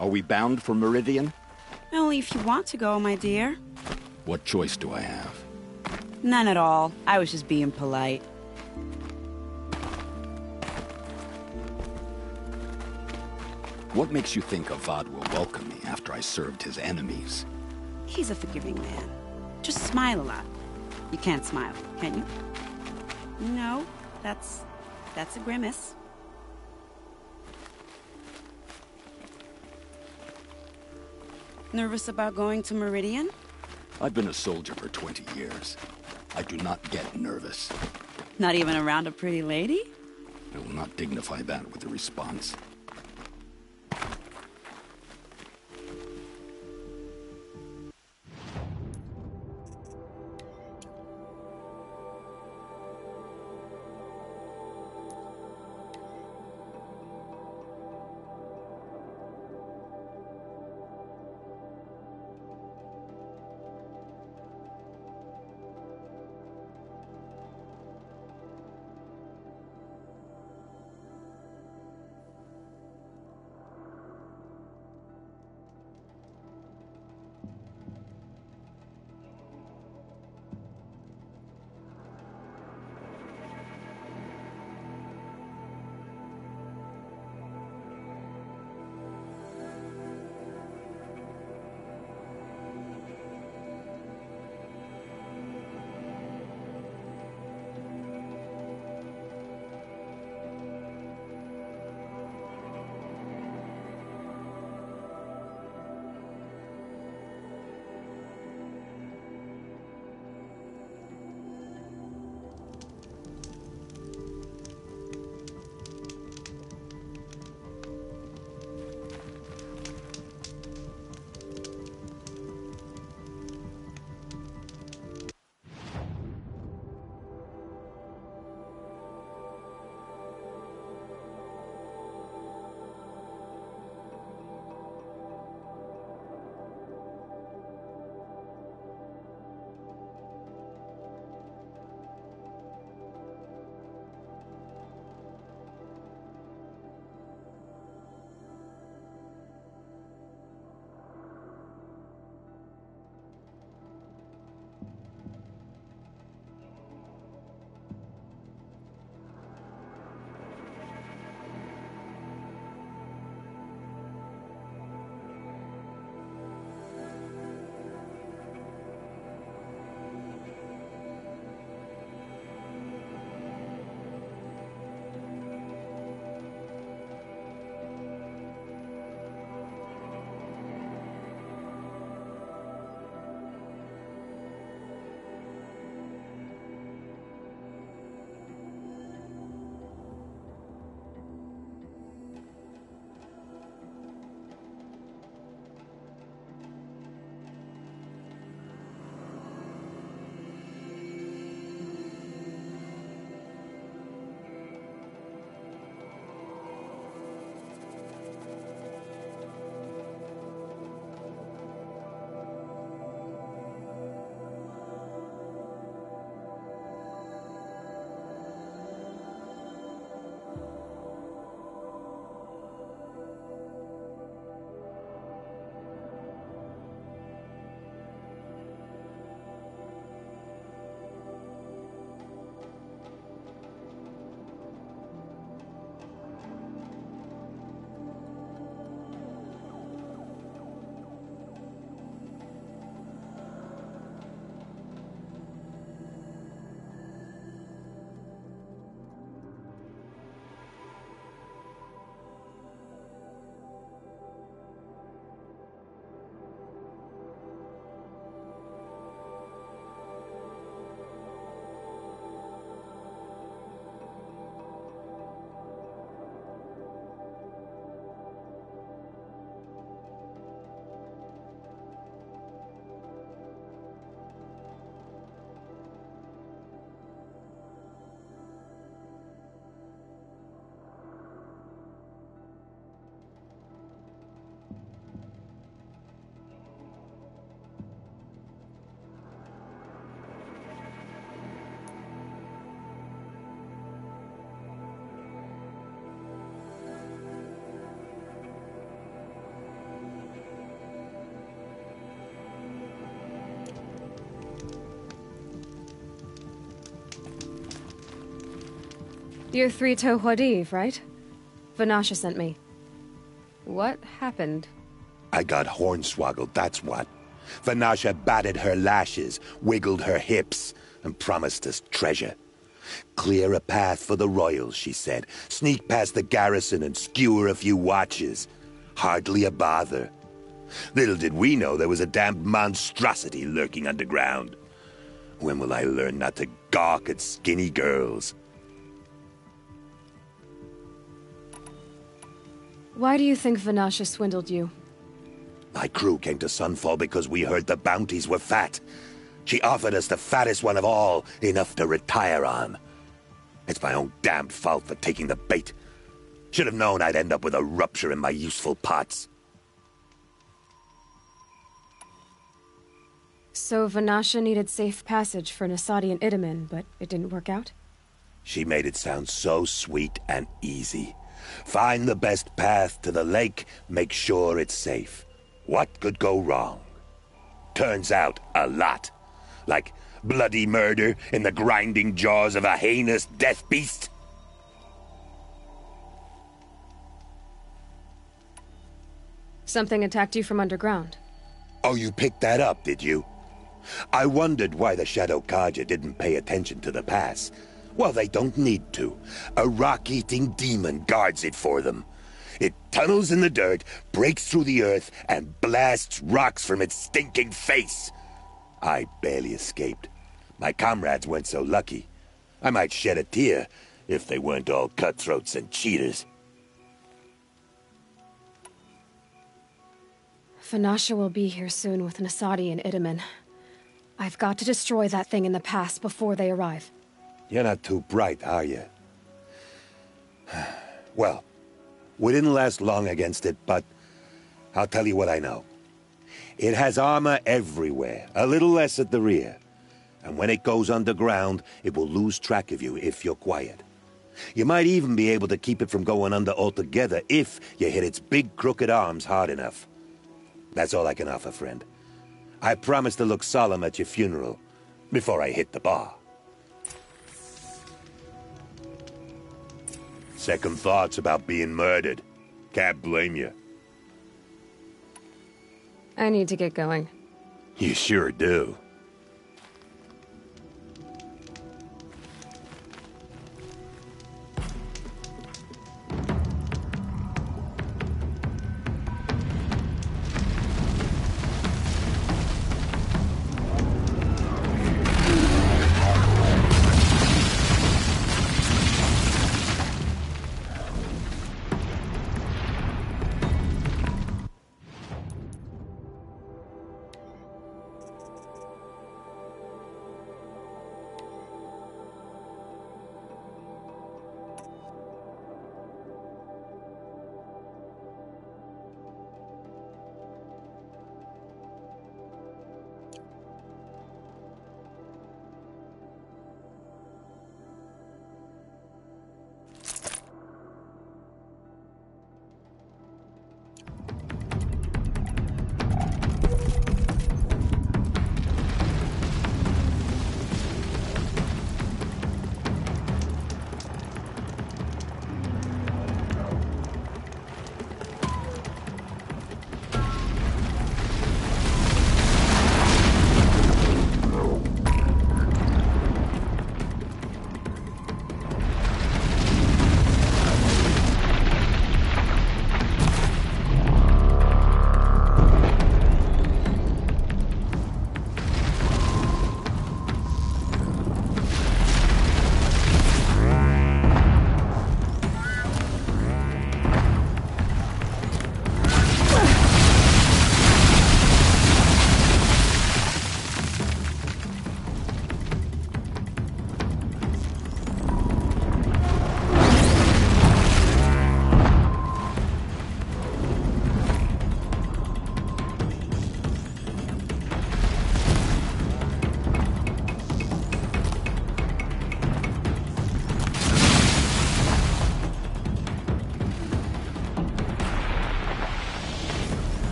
Speaker 18: Are we bound for Meridian?
Speaker 11: Only if you want to go, my dear.
Speaker 18: What choice do I have?
Speaker 11: None at all. I was just being polite.
Speaker 18: What makes you think Avad will welcome me after I served his enemies?
Speaker 11: He's a forgiving man. Just smile a lot. You can't smile, can you? No, that's a grimace. Nervous about going to Meridian?
Speaker 18: I've been a soldier for 20 years. I do not get nervous.
Speaker 11: Not even around a pretty lady?
Speaker 18: I will not dignify that with a response.
Speaker 1: You're Three-Toe Huadiv, right? Vanasha sent me. What happened?
Speaker 16: I got hornswoggled, that's what. Vanasha batted her lashes, wiggled her hips, and promised us treasure. Clear a path for the royals, she said. Sneak past the garrison and skewer a few watches. Hardly a bother. Little did we know there was a damned monstrosity lurking underground. When will I learn not to gawk at skinny girls?
Speaker 1: Why do you think Vanasha swindled you?
Speaker 16: My crew came to Sunfall because we heard the bounties were fat. She offered us the fattest one of all, enough to retire on. It's my own damned fault for taking the bait. Should have known I'd end up with a rupture in my useful parts.
Speaker 1: So Vanasha needed safe passage for Nasadi and Itamen, but it didn't work out?
Speaker 16: She made it sound so sweet and easy. Find the best path to the lake, make sure it's safe. What could go wrong? Turns out, a lot. Like bloody murder in the grinding jaws of a heinous death beast.
Speaker 1: Something attacked you from underground.
Speaker 16: Oh, you picked that up, did you? I wondered why the Shadow Kaja didn't pay attention to the pass. Well, they don't need to. A rock-eating demon guards it for them. It tunnels in the dirt, breaks through the earth, and blasts rocks from its stinking face. I barely escaped. My comrades weren't so lucky. I might shed a tear if they weren't all cutthroats and cheaters.
Speaker 1: Vanasha will be here soon with Nasadi and Itamen. I've got to destroy that thing in the pass before they arrive.
Speaker 16: You're not too bright, are you? Well, we didn't last long against it, but I'll tell you what I know. It has armor everywhere, a little less at the rear. And when it goes underground, it will lose track of you if you're quiet. You might even be able to keep it from going under altogether if you hit its big crooked arms hard enough. That's all I can offer, friend. I promise to look solemn at your funeral before I hit the bar. Second thoughts about being murdered. Can't blame you.
Speaker 1: I need to get going.
Speaker 16: You sure do.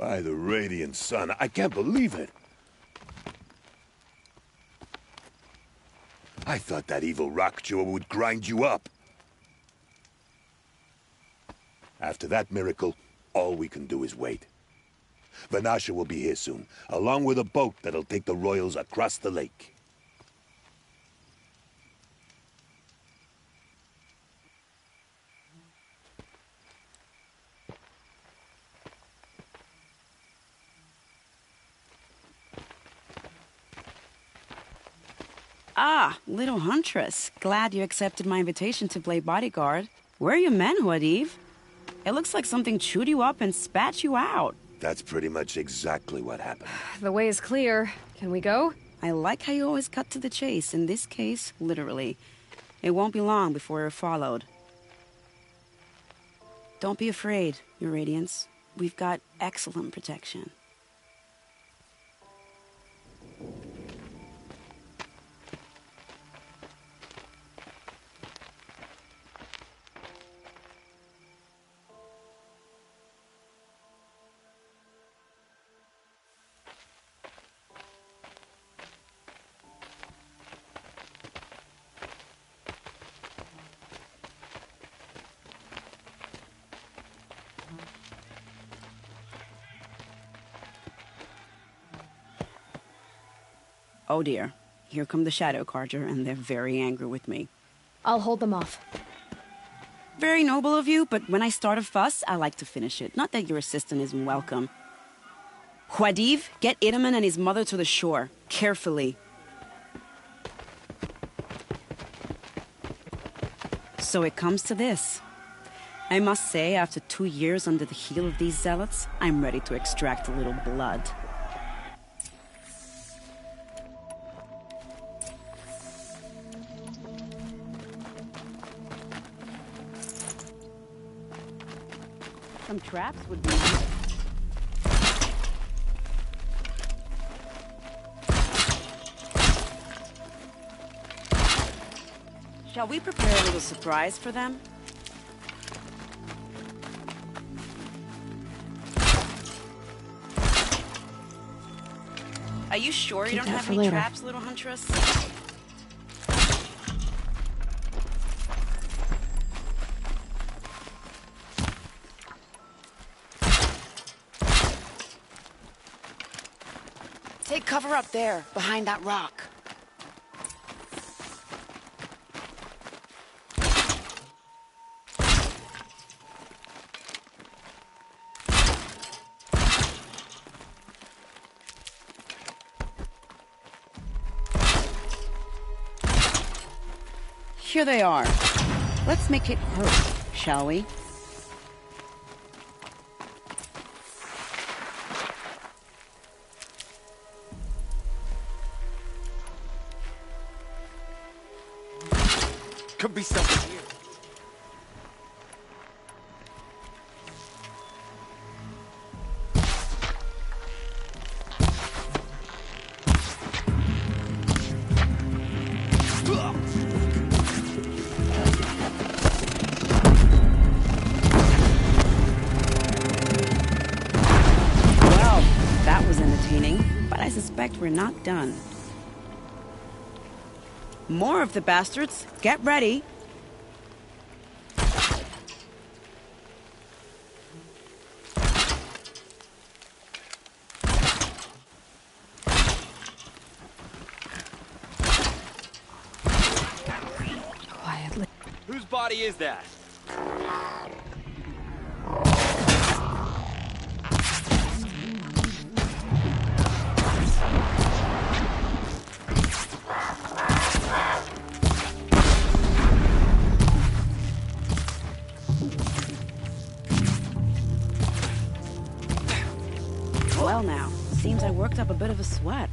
Speaker 16: By the radiant sun, I can't believe it. I thought that evil rock jaw would grind you up. After that miracle, all we can do is wait. Vanasha will be here soon, along with a boat that'll take the royals across the lake.
Speaker 11: Ah, little huntress. Glad you accepted my invitation to play bodyguard. Where are your men, Huadiv? It looks like something chewed you up and spat you out.
Speaker 16: That's pretty much exactly what happened.
Speaker 1: The way is clear. Can we go?
Speaker 11: I like how you always cut to the chase. In this case, literally. It won't be long before we're followed. Don't be afraid, Your Radiance. We've got excellent protection. Oh dear, here come the Shadow Carja, and they're very angry with me.
Speaker 1: I'll hold them off.
Speaker 11: Very noble of you, but when I start a fuss, I like to finish it. Not that your assistant isn't welcome. Huadiv, get Itaman and his mother to the shore. Carefully. So it comes to this. I must say, after 2 years under the heel of these zealots, I'm ready to extract a little blood. Some traps would be... Shall we prepare a little surprise for them? Are you sure you don't have any traps, little huntress?
Speaker 19: Take cover up there, behind that rock.
Speaker 11: Here they are. Let's make it hurt, shall we?
Speaker 9: Could be something here.
Speaker 11: Well, that was entertaining, but I suspect we're not done. More of the bastards. Get ready.
Speaker 1: Quietly.
Speaker 12: Whose body is that?
Speaker 11: Well now, seems I worked up a bit of a sweat.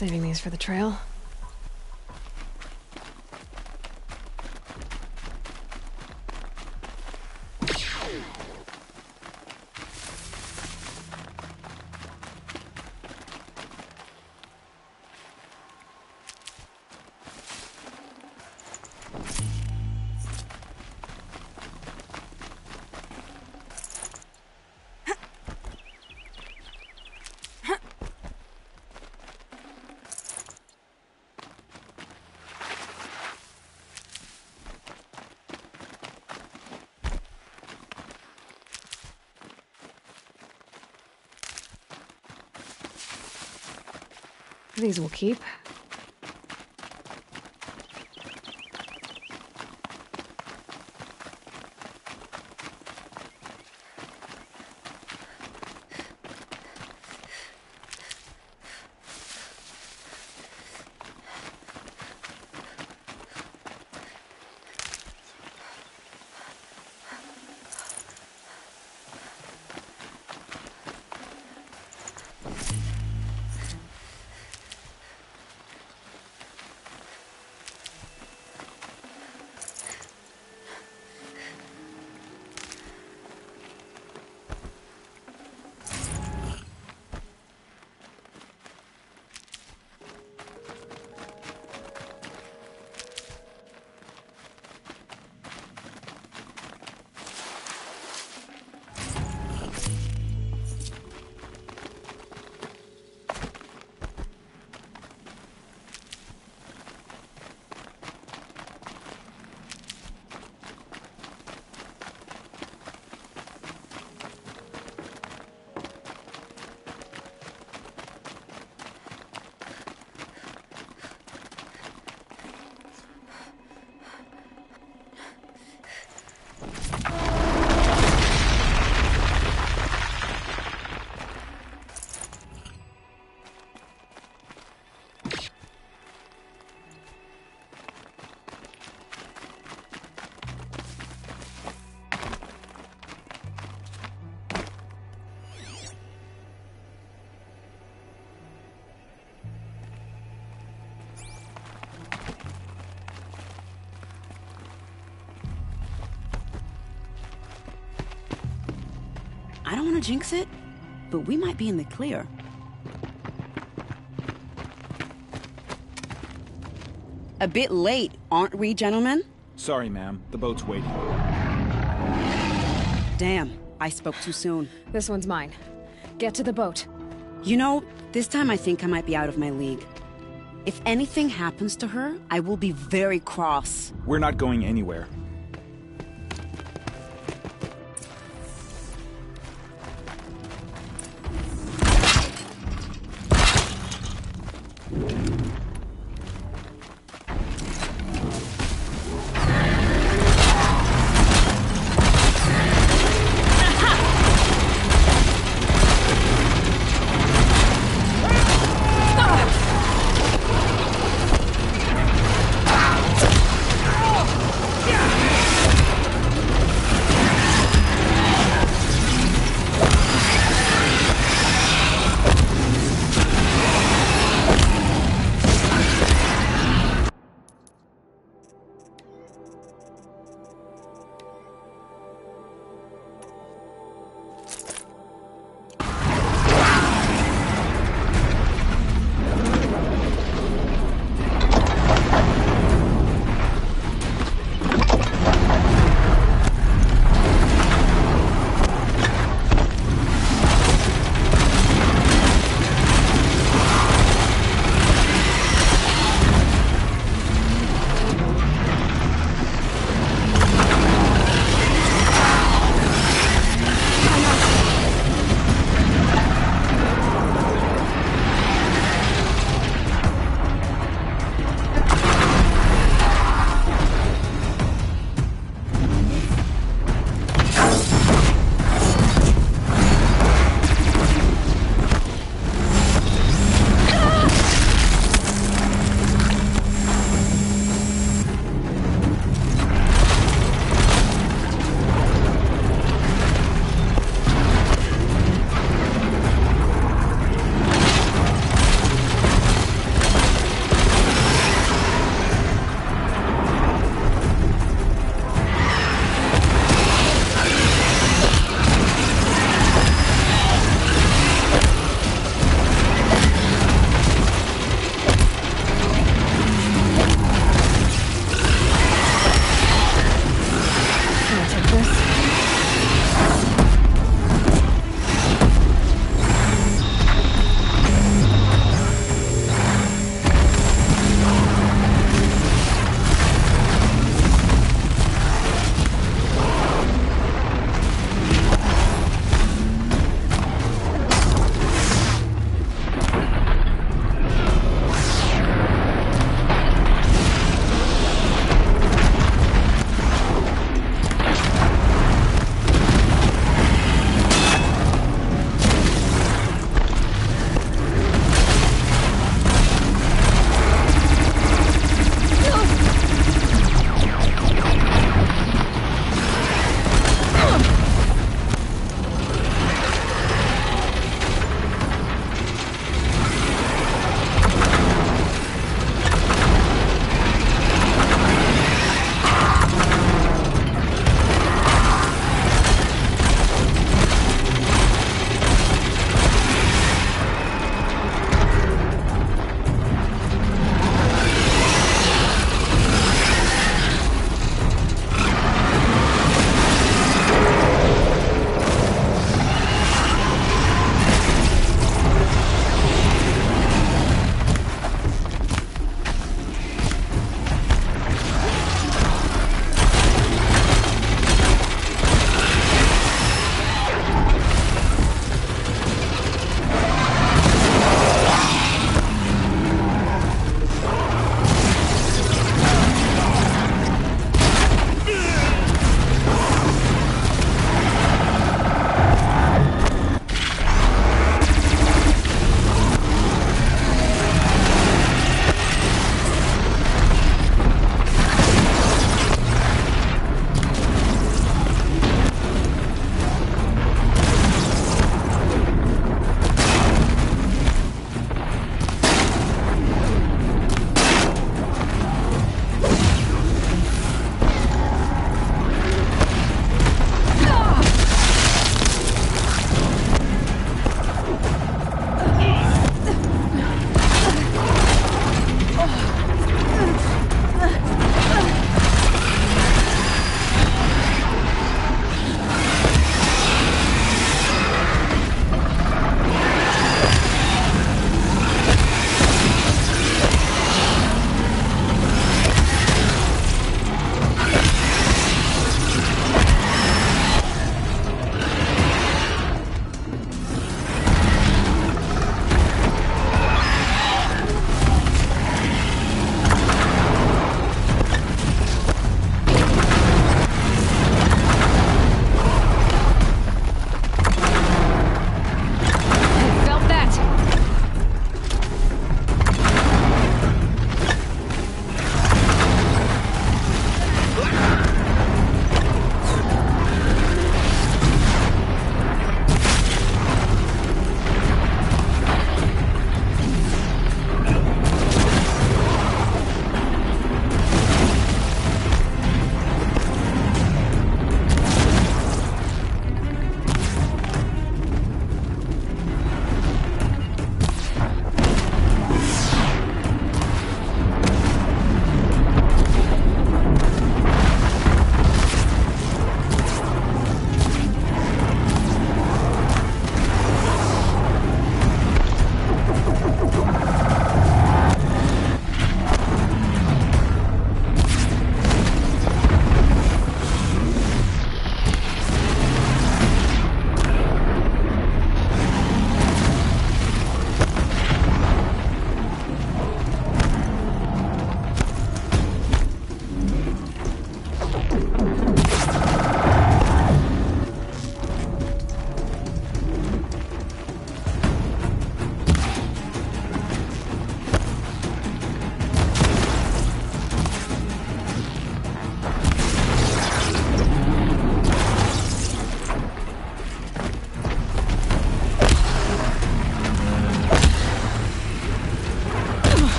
Speaker 1: Saving these for the trail. These will keep.
Speaker 11: I don't want to jinx it, but we might be in the clear. A bit late, aren't we, gentlemen?
Speaker 12: Sorry, ma'am. The boat's waiting.
Speaker 11: Damn, I spoke too soon.
Speaker 1: This one's mine. Get to the boat.
Speaker 11: You know, this time I think I might be out of my league. If anything happens to her, I will be very cross.
Speaker 12: We're not going anywhere.
Speaker 21: Yeah!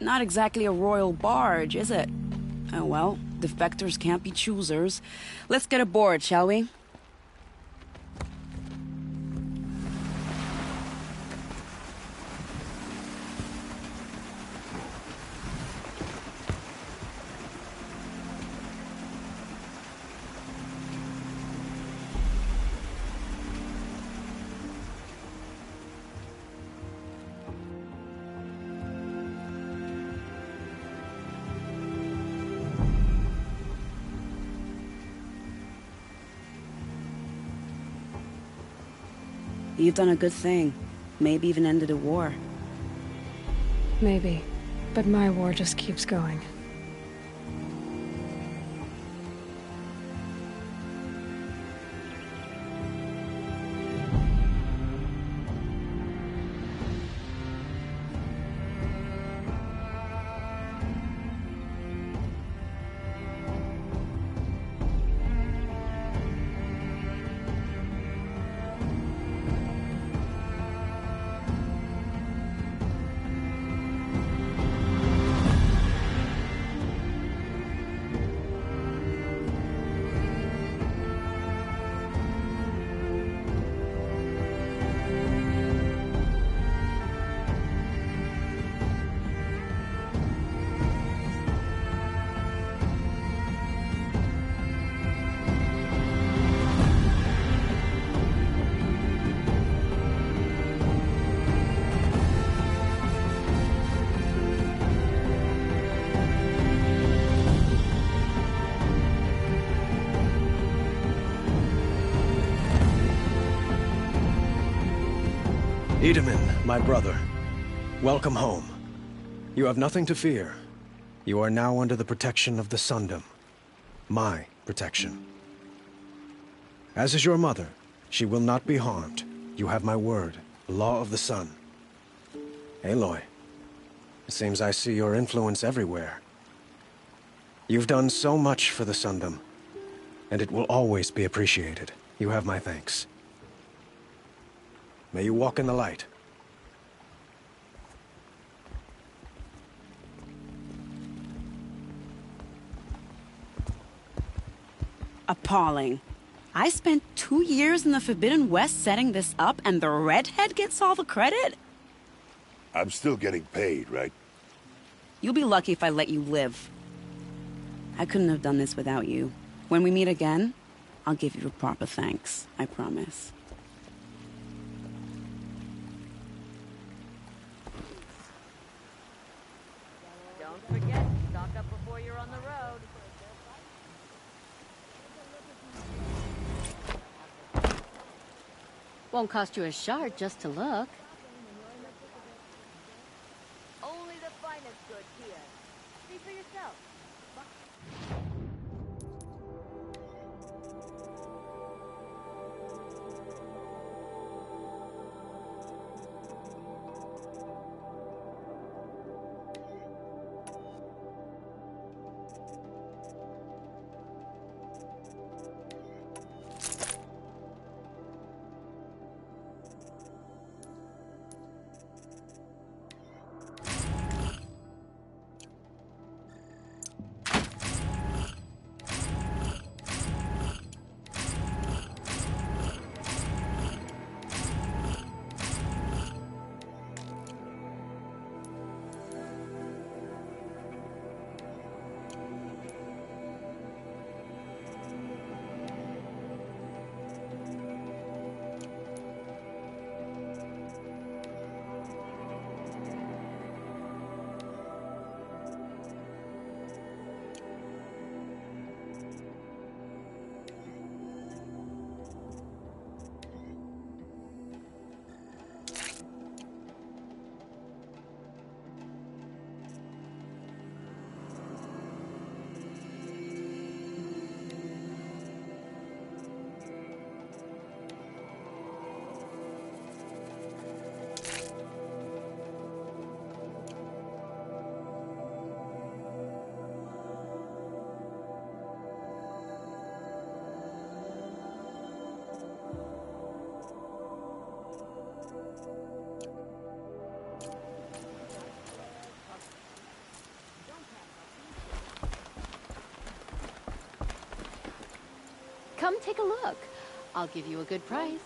Speaker 11: Not exactly a royal barge, is it? Oh well, defectors can't be choosers. Let's get aboard, shall we? You've done a good thing. Maybe even ended a war.
Speaker 1: Maybe. But my war just keeps going.
Speaker 21: Itamen, my brother, welcome home. You have nothing to fear. You are now under the protection of the Sundom. My protection. As is your mother, she will not be harmed. You have my word, the law of the sun. Aloy, it seems I see your influence everywhere. You've done so much for the Sundom, and it will always be appreciated. You have my thanks. May you walk in the light.
Speaker 11: Appalling. I spent 2 years in the Forbidden West setting this up, and the redhead gets all the credit?
Speaker 16: I'm still getting paid, right?
Speaker 11: You'll be lucky if I let you live. I couldn't have done this without you. When we meet again, I'll give you a proper thanks, I promise.
Speaker 22: Don't forget, stock up before you're on the road. Won't cost you a shard just to look. Only the finest goods here. See for yourself.
Speaker 4: Come take a look. I'll give you a good price.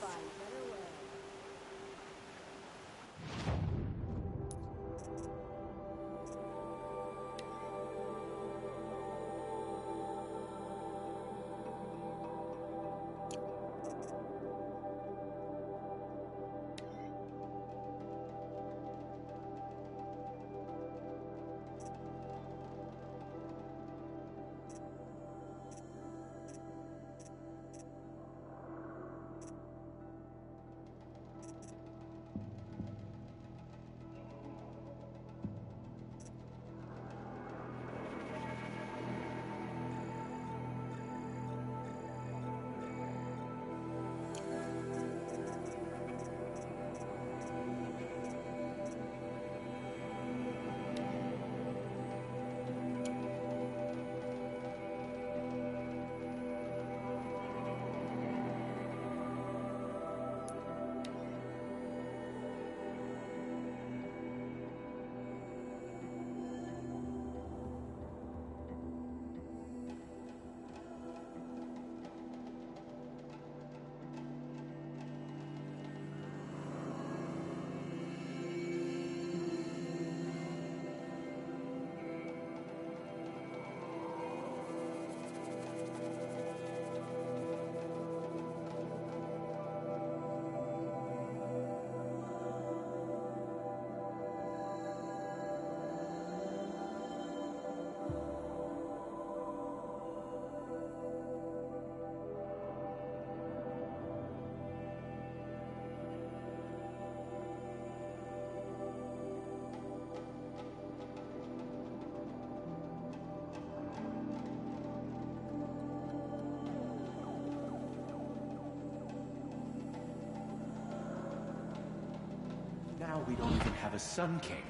Speaker 2: Now we don't even have a Sun King.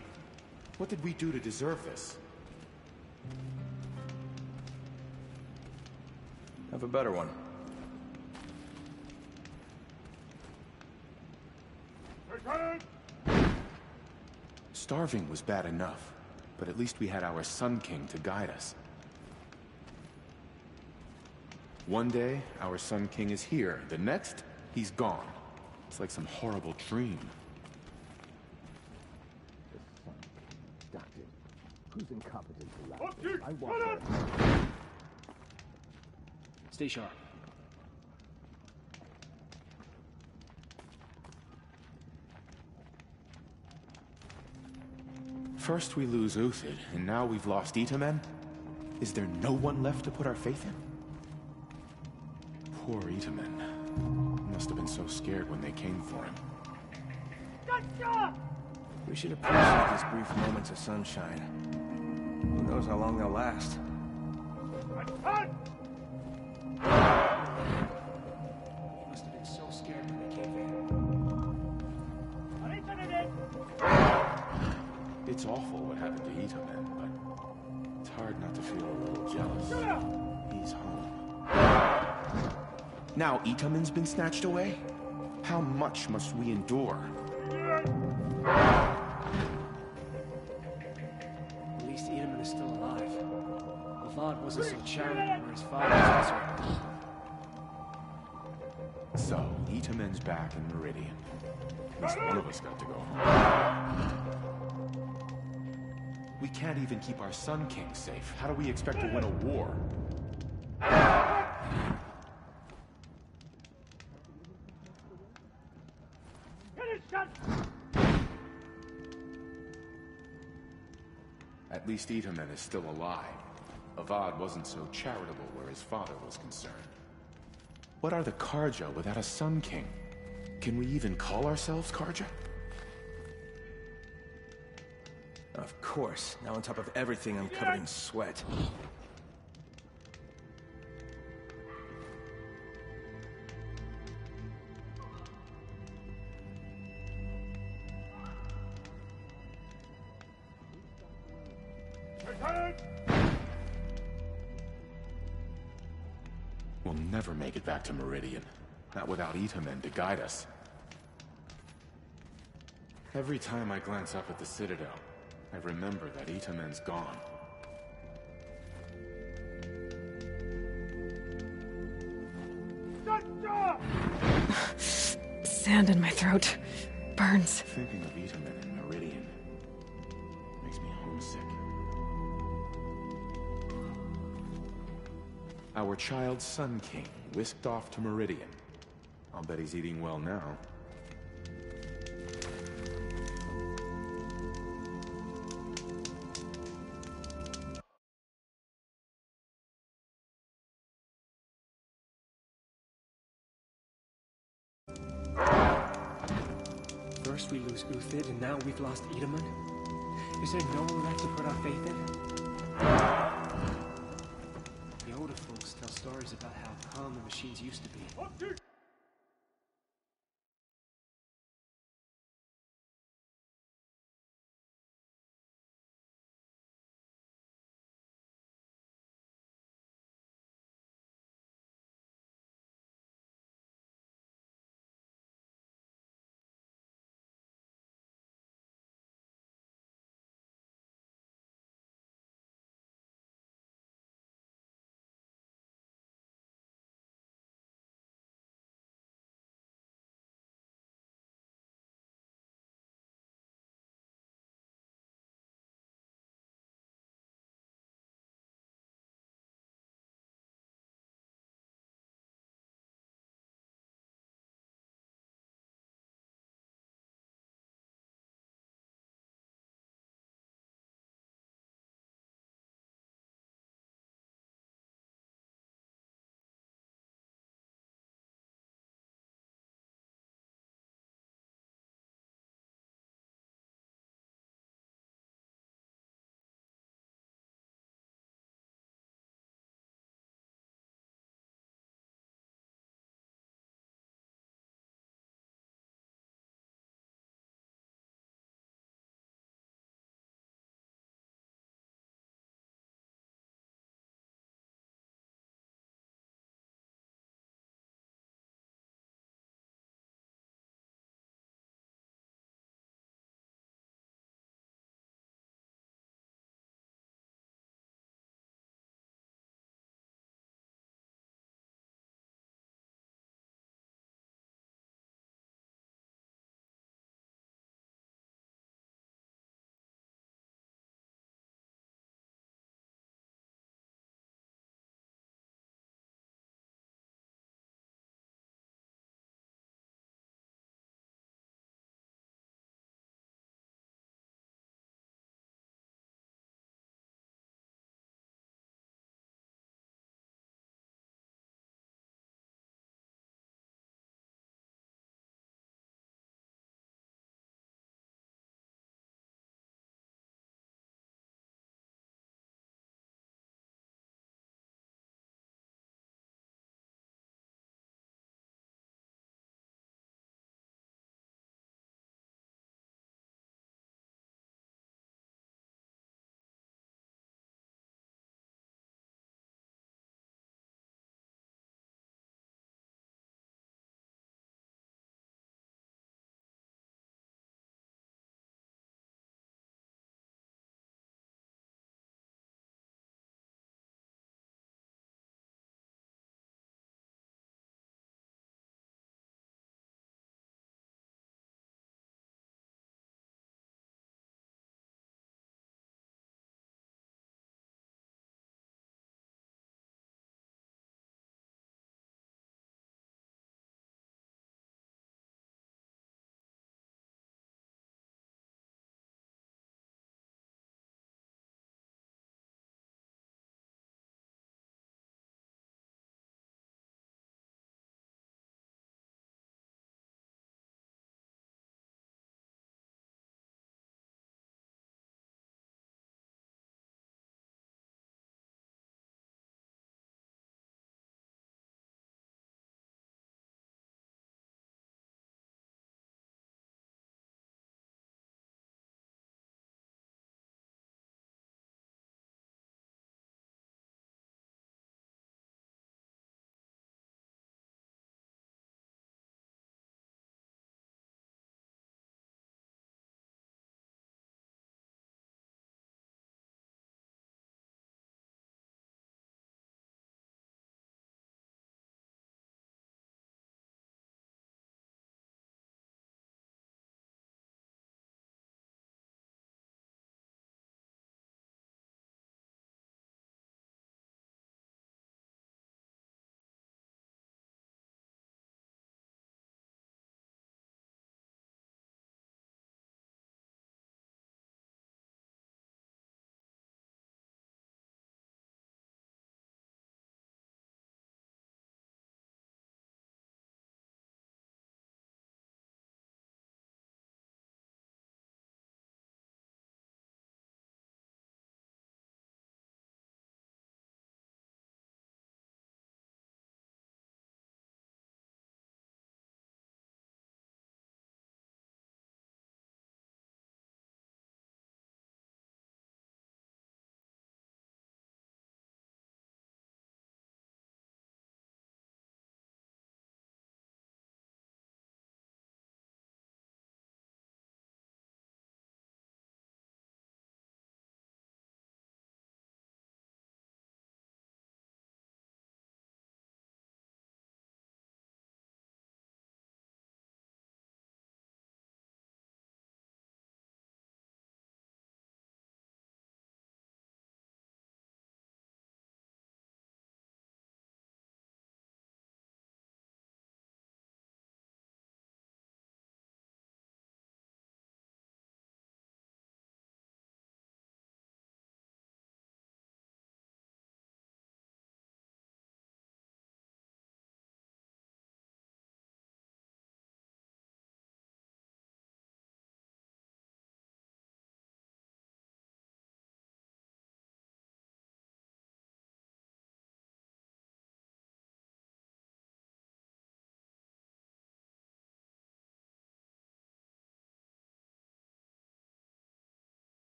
Speaker 2: What did we do to deserve this?
Speaker 21: Have a better one.
Speaker 2: Starving was bad enough, but at least we had our Sun King to guide us. One day, our Sun King is here. The next, he's gone. It's like some horrible dream.
Speaker 3: Who's incompetent to lie? I want her. Stay sharp.
Speaker 2: First we lose Uthid, and now we've lost Itamen? Is there no one left to put our faith in? Poor Itamen. Must have been so scared when they came for him.
Speaker 21: We should appreciate these brief moments of sunshine. Who knows how long they'll last?
Speaker 3: He must have been so scared when they came for him.
Speaker 2: It's awful what happened to Itamen, but it's hard not to feel a little jealous. He's home. Now Itamen's been snatched away? How much must we endure?
Speaker 3: At least Itamen is still alive. Avad wasn't so charitable where his father was concerned.
Speaker 2: So, Itamen's back in Meridian. At least one of us got to go home. We can't even keep our Sun King safe. How do we expect to win a war? At least Itamen is still alive. Avad wasn't so charitable where his father was concerned. What are the Karja without a Sun King? Can we even call ourselves Karja?
Speaker 21: Of course. Now on top of everything, I'm covered in sweat.
Speaker 2: We'll never make it back to Meridian. Not without Itamen to guide us. Every time I glance up at the Citadel, I remember that Itamen's gone.
Speaker 1: Sand in my throat. Burns.
Speaker 2: Thinking of Itamen and Meridian makes me homesick. Our child Sun King whisked off to Meridian. I'll bet he's eating well now.
Speaker 3: First we lose Uthid, and now we've lost Itamen? Is there no one left to put our faith in? The older folks tell stories about how calm the machines used to be.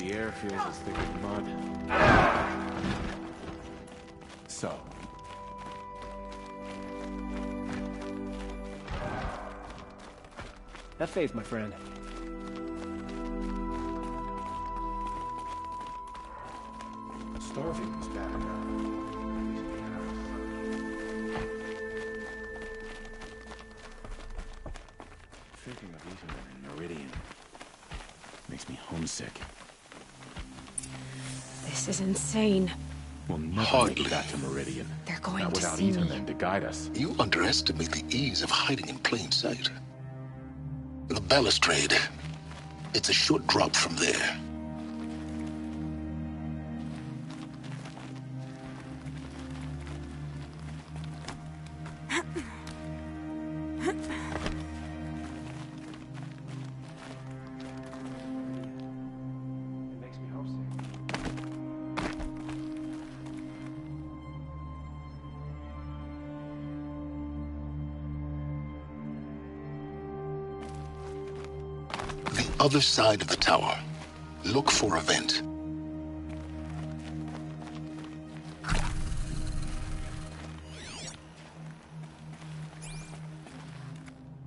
Speaker 2: The air feels as thick as mud. So,
Speaker 3: Have faith, my friend.
Speaker 2: starving is bad enough. Thinking of eating in Meridian makes me homesick.
Speaker 1: This is insane.
Speaker 2: We'll never
Speaker 18: Hardly.
Speaker 2: make it back to Meridian.
Speaker 1: They're going
Speaker 2: Not
Speaker 1: to
Speaker 2: without
Speaker 1: see
Speaker 2: Ethan
Speaker 1: me.
Speaker 2: men to guide us.
Speaker 5: You underestimate the ease of hiding in plain sight. The balustrade. It's a short drop from there.
Speaker 3: It makes me homesick.
Speaker 5: The other side of the tower. Look for a vent.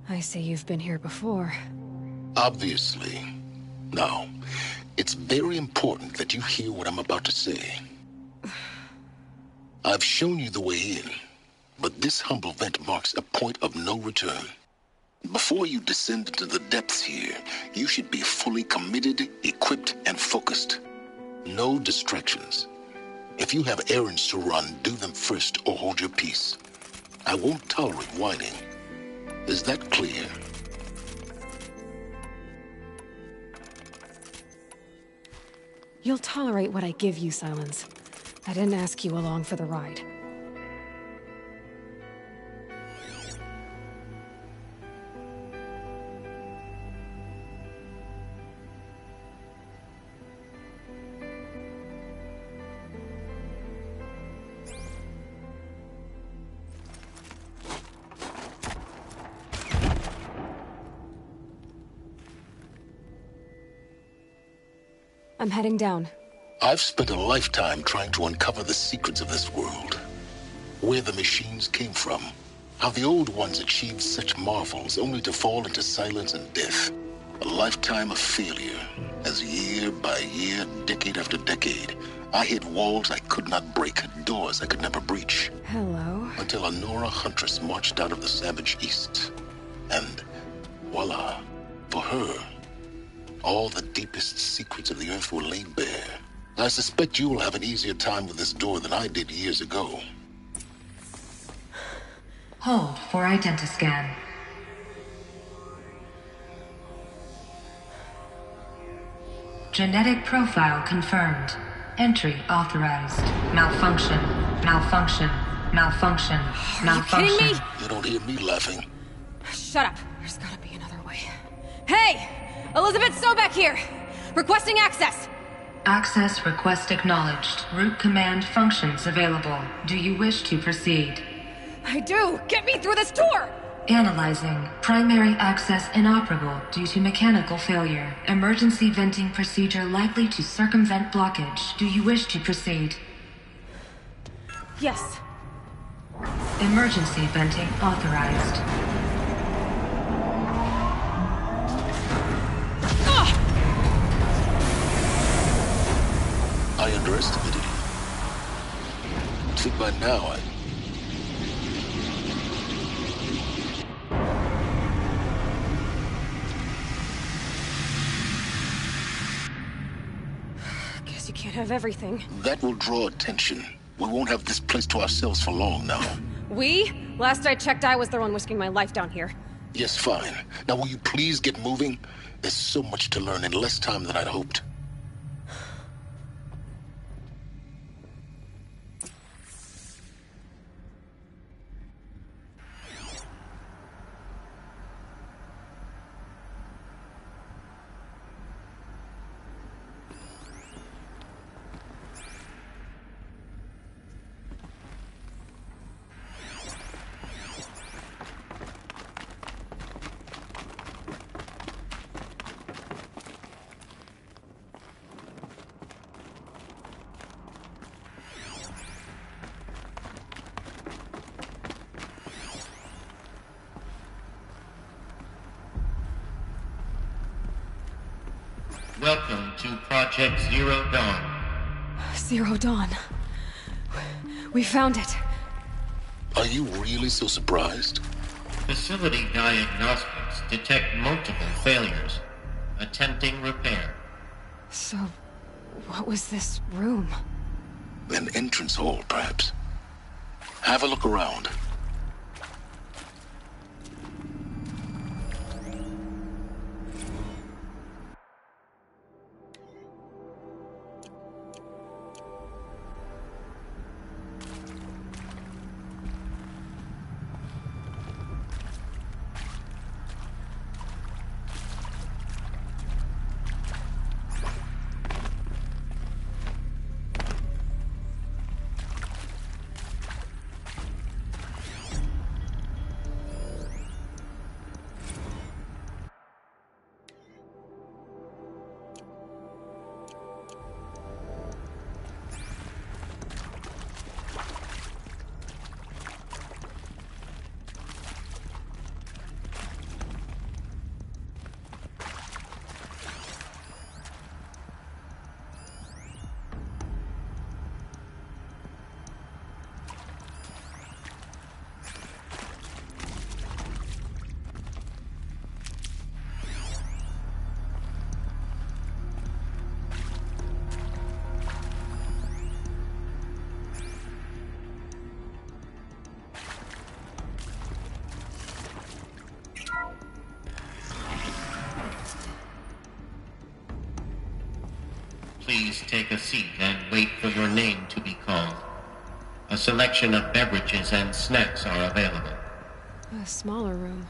Speaker 1: I see you've been here before.
Speaker 5: Obviously. Now, it's very important that you hear what I'm about to say. I've shown you the way in, but this humble vent marks a point of no return. Before you descend into the depths here, you should be fully committed, equipped, and focused. No distractions. If you have errands to run, do them first or hold your peace. I won't tolerate whining. Is that clear?
Speaker 1: You'll tolerate what I give you, Silence. I didn't ask you along for the ride. I'm heading down.
Speaker 5: I've spent a lifetime trying to uncover the secrets of this world. Where the machines came from. How the old ones achieved such marvels only to fall into silence and death. A lifetime of failure, as year by year, decade after decade, I hit walls I could not break, doors I could never breach.
Speaker 1: Hello.
Speaker 5: Until a Nora huntress marched out of the savage east. And voila, for her, all the deepest secrets of the earth were laid bare. I suspect you will have an easier time with this door than I did years ago.
Speaker 8: Hold for identiscan. Genetic profile confirmed. Entry authorized. Malfunction. Malfunction. Malfunction. Malfunction.
Speaker 1: You kidding me?
Speaker 5: You don't hear me laughing.
Speaker 1: Shut up. There's gotta be another way. Hey! Elizabeth Sobeck here! Requesting access!
Speaker 8: Access request acknowledged. Root command functions available. Do you wish to proceed?
Speaker 1: I do! Get me through this door!
Speaker 8: Analyzing. Primary access inoperable due to mechanical failure. Emergency venting procedure likely to circumvent blockage. Do you wish to proceed?
Speaker 1: Yes.
Speaker 8: Emergency venting authorized.
Speaker 5: I underestimated you. Think by now
Speaker 1: Guess you can't have everything.
Speaker 5: that will draw attention. We won't have this place to ourselves for long now.
Speaker 1: We? Last I checked, I was the one risking my life down here.
Speaker 5: Yes, fine. Now will you please get moving? There's so much to learn in less time than I'd hoped.
Speaker 10: Welcome to Project Zero Dawn.
Speaker 1: Zero Dawn. We found it.
Speaker 5: Are you really so surprised?
Speaker 10: Facility diagnostics detect multiple failures. Attempting repair.
Speaker 1: So, what was this room?
Speaker 5: An entrance hall, perhaps. Have a look around.
Speaker 10: Please take a seat and wait for your name to be called. A selection of beverages and snacks are available.
Speaker 1: A smaller room.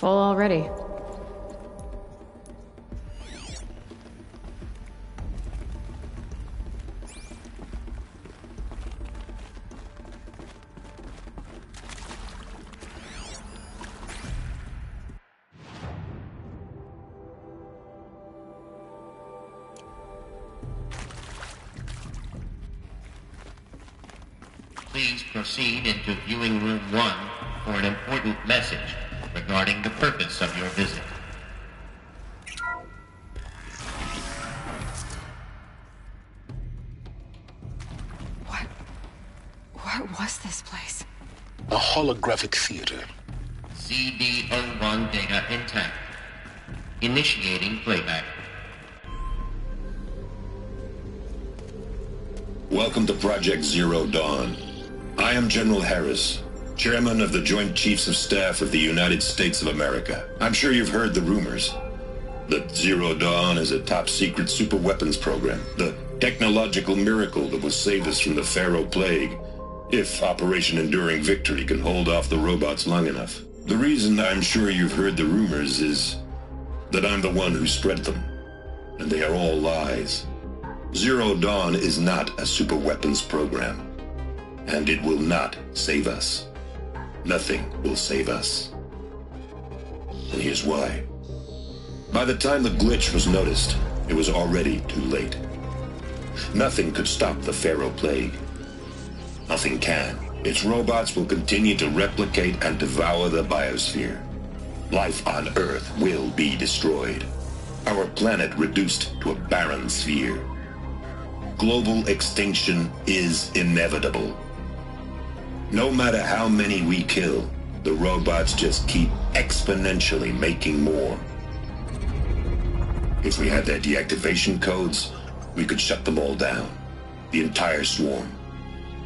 Speaker 1: Full already.
Speaker 10: Please proceed into viewing room 1 for an important message regarding the purpose of your visit.
Speaker 1: What was this place?
Speaker 5: A holographic theater.
Speaker 10: CD01 data intact. Initiating playback.
Speaker 13: Welcome to Project Zero Dawn. I am General Harris, Chairman of the Joint Chiefs of Staff of the United States of America. I'm sure you've heard the rumors that Zero Dawn is a top-secret super-weapons program, the technological miracle that will save us from the Pharaoh Plague, if Operation Enduring Victory can hold off the robots long enough. The reason I'm sure you've heard the rumors is that I'm the one who spread them, and they are all lies. Zero Dawn is not a super-weapons program, and it will not save us. Nothing will save us. And here's why. By the time the glitch was noticed, it was already too late. Nothing could stop the Pharaoh Plague. Nothing can. Its robots will continue to replicate and devour the biosphere. Life on Earth will be destroyed. Our planet reduced to a barren sphere. Global extinction is inevitable. No matter how many we kill, the robots just keep exponentially making more. If we had their deactivation codes, we could shut them all down. The entire swarm.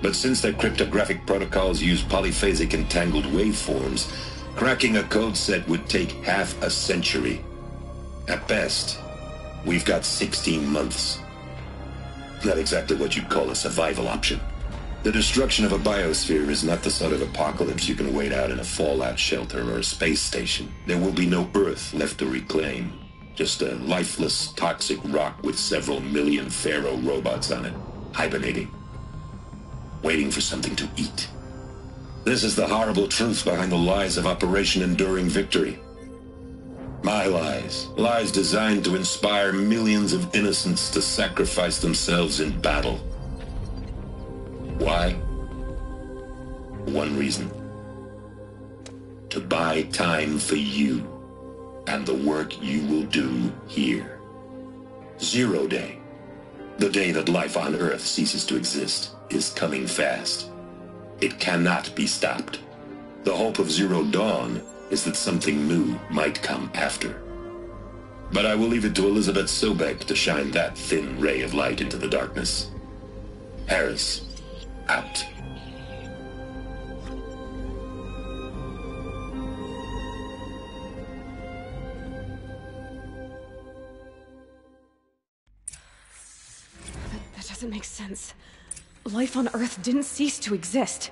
Speaker 13: But since their cryptographic protocols use polyphasic entangled waveforms, cracking a code set would take half a century. At best, we've got 16 months. Not exactly what you'd call a survival option. The destruction of a biosphere is not the sort of apocalypse you can wait out in a fallout shelter or a space station. There will be no Earth left to reclaim. Just a lifeless, toxic rock with several million Pharaoh robots on it, hibernating, waiting for something to eat. This is the horrible truth behind the lies of Operation Enduring Victory. My lies. Lies designed to inspire millions of innocents to sacrifice themselves in battle. Why? One reason. To buy time for you and the work you will do here. 0 Day, the day that life on Earth ceases to exist, is coming fast. It cannot be stopped. The hope of Zero Dawn is that something new might come after. But I will leave it to Elizabeth Sobek to shine that thin ray of light into the darkness. Harris, out.
Speaker 1: That doesn't make sense. Life on Earth didn't cease to exist.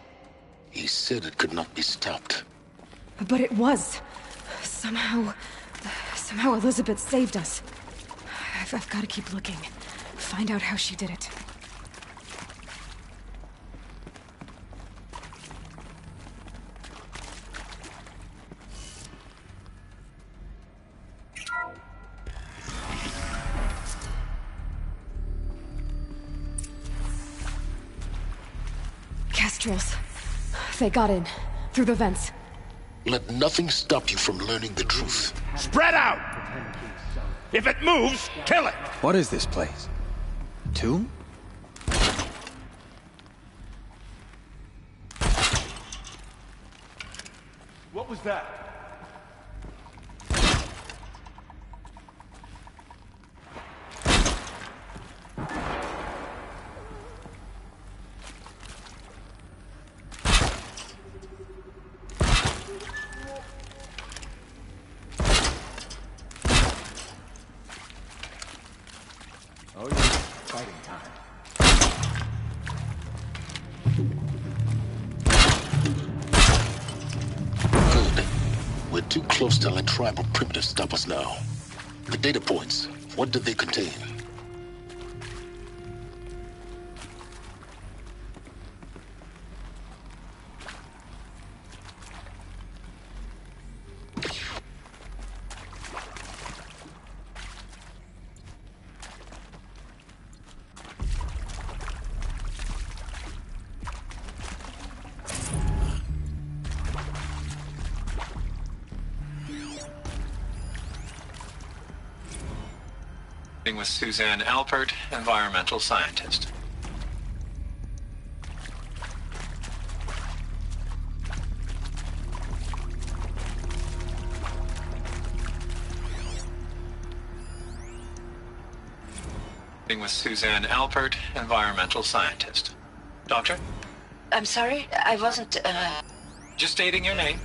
Speaker 5: He said it could not be stopped.
Speaker 1: But it was. Somehow Elizabeth saved us. I've got to keep looking. Find out how she did it. Kestrels. They got in. Through the vents.
Speaker 5: Let nothing stop you from learning the truth.
Speaker 6: Spread out! If it moves, kill it!
Speaker 21: What is this place? Tomb?
Speaker 2: What was that? Oh yeah, fighting time.
Speaker 5: Good. We're too close to let tribal primitives stop us now. The data points, what did they contain?
Speaker 7: With Suzanne Alpert, environmental scientist. With Suzanne Alpert, environmental scientist. Doctor?
Speaker 14: I'm sorry, I wasn't,
Speaker 7: Just stating your name.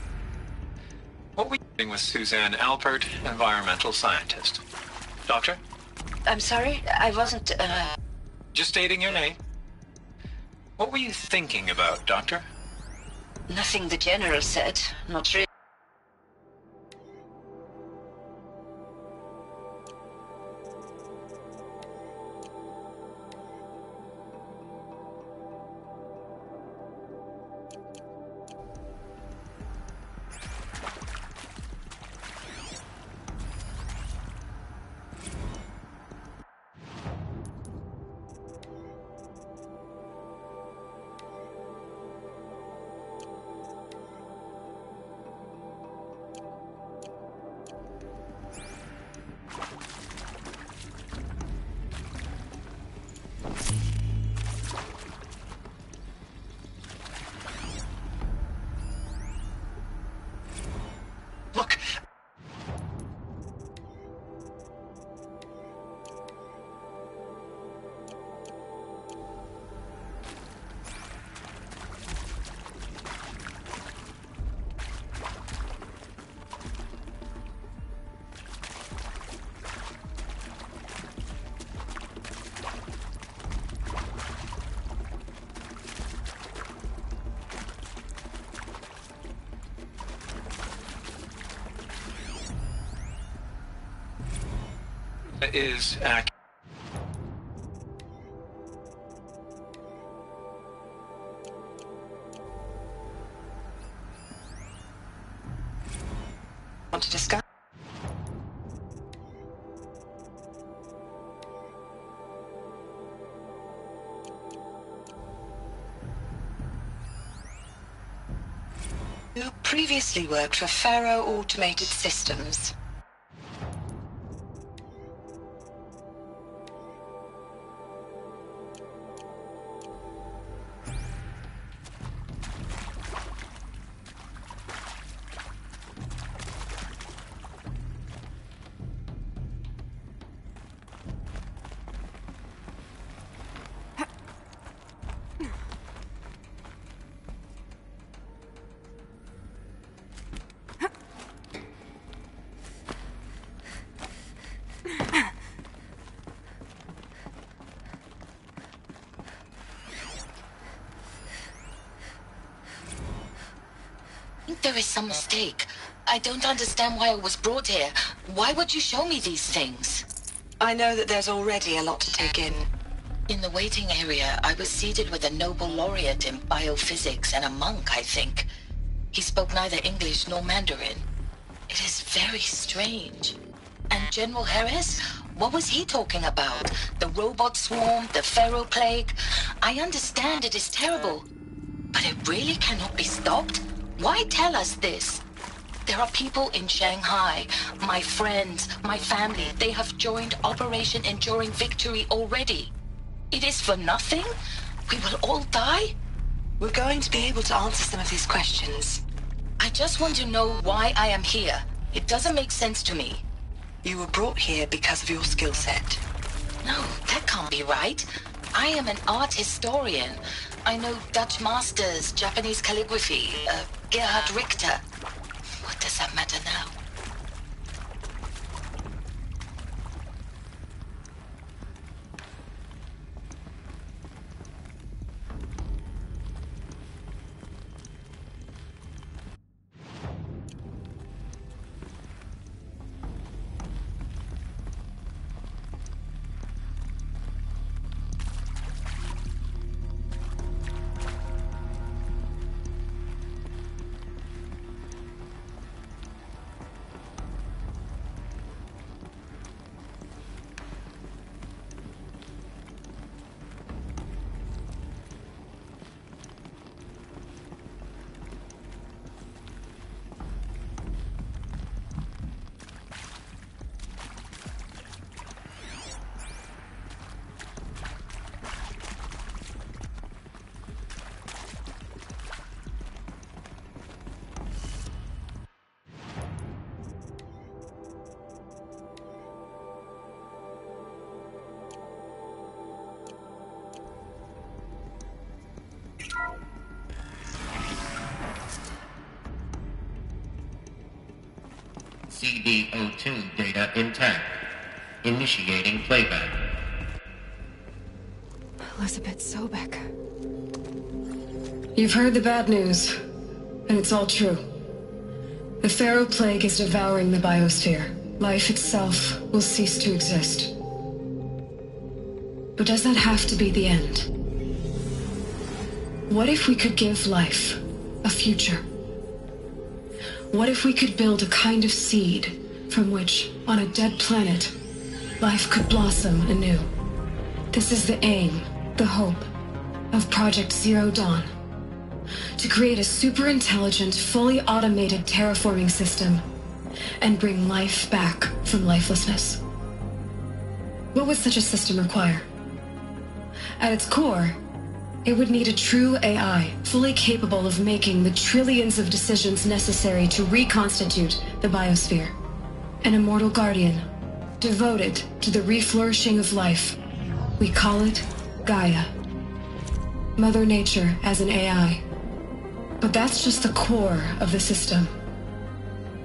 Speaker 7: What were you doing with Suzanne Alpert, environmental scientist? Doctor?
Speaker 14: I'm sorry, I wasn't,
Speaker 7: Just stating your name. What were you thinking about, Doctor?
Speaker 14: Nothing the General said. Not really.
Speaker 7: is accurate.
Speaker 14: Want to discuss? You previously worked for Faro Automated Systems. There is some mistake. I don't understand why I was brought here. Why would you show me these things? I know that there's already a lot to take in. In the waiting area, I was seated with a Nobel laureate in biophysics and a monk, I think. He spoke neither English nor Mandarin. It is very strange. And General Harris? What was he talking about? The robot swarm, the Pharaoh plague? I understand it is terrible, but it really cannot be stopped? Why tell us this? There are people in Shanghai, my friends, my family. They have joined Operation Enduring Victory already. It is for nothing? We will all die? We're going to be able to answer some of these questions. I just want to know why I am here. It doesn't make sense to me. You were brought here because of your skill set. No, that can't be right. I am an art historian. I know Dutch masters, Japanese calligraphy, Gerhard Richter. What does that matter now?
Speaker 10: CD02 data intact. Initiating playback.
Speaker 1: Elizabeth Sobek.
Speaker 8: You've heard the bad news, and it's all true. The Pharaoh plague is devouring the biosphere. Life itself will cease to exist. But does that have to be the end? What if we could give life a future? What if we could build a kind of seed from which, on a dead planet, life could blossom anew? This is the aim, the hope, of Project Zero Dawn. To create a super-intelligent, fully automated terraforming system and bring life back from lifelessness. What would such a system require? At its core, it would need a true AI, fully capable of making the trillions of decisions necessary to reconstitute the biosphere. An immortal guardian, devoted to the reflourishing of life. We call it Gaia. Mother Nature as an AI. But that's just the core of the system.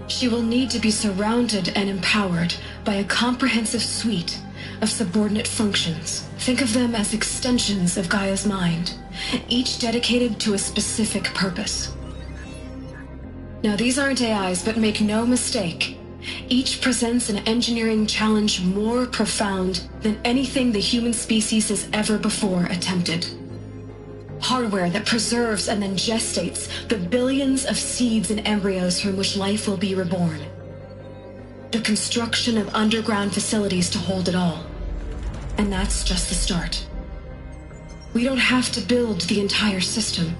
Speaker 8: She will need to be surrounded and empowered by a comprehensive suite of subordinate functions. Think of them as extensions of Gaia's mind, each dedicated to a specific purpose. Now, these aren't AIs, but make no mistake, Each presents an engineering challenge more profound than anything the human species has ever before attempted. Hardware that preserves and then gestates the billions of seeds and embryos from which life will be reborn. The construction of underground facilities to hold it all. And that's just the start. We don't have to build the entire system.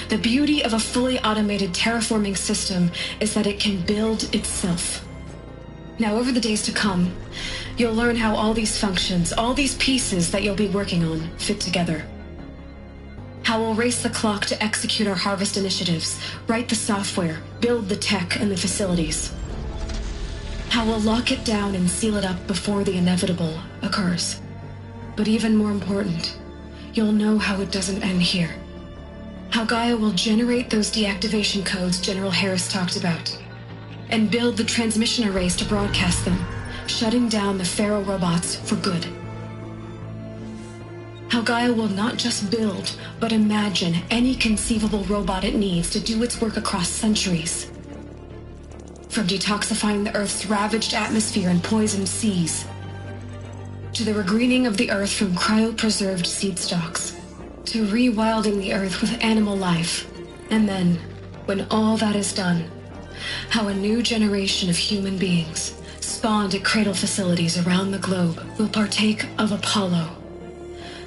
Speaker 8: The beauty of a fully automated terraforming system is that it can build itself. Now, over the days to come, you'll learn how all these functions, all these pieces that you'll be working on, fit together. How we'll race the clock to execute our harvest initiatives, write the software, build the tech and the facilities. How we'll lock it down and seal it up before the inevitable occurs. But even more important, you'll know how it doesn't end here. How Gaia will generate those deactivation codes General Harris talked about, and build the transmission arrays to broadcast them, shutting down the Pharaoh robots for good. How Gaia will not just build, but imagine any conceivable robot it needs to do its work across centuries. From detoxifying the Earth's ravaged atmosphere and poisoned seas, to the regreening of the Earth from cryopreserved seed stalks, to rewilding the Earth with animal life. And then, when all that is done, how a new generation of human beings, spawned at cradle facilities around the globe, will partake of Apollo,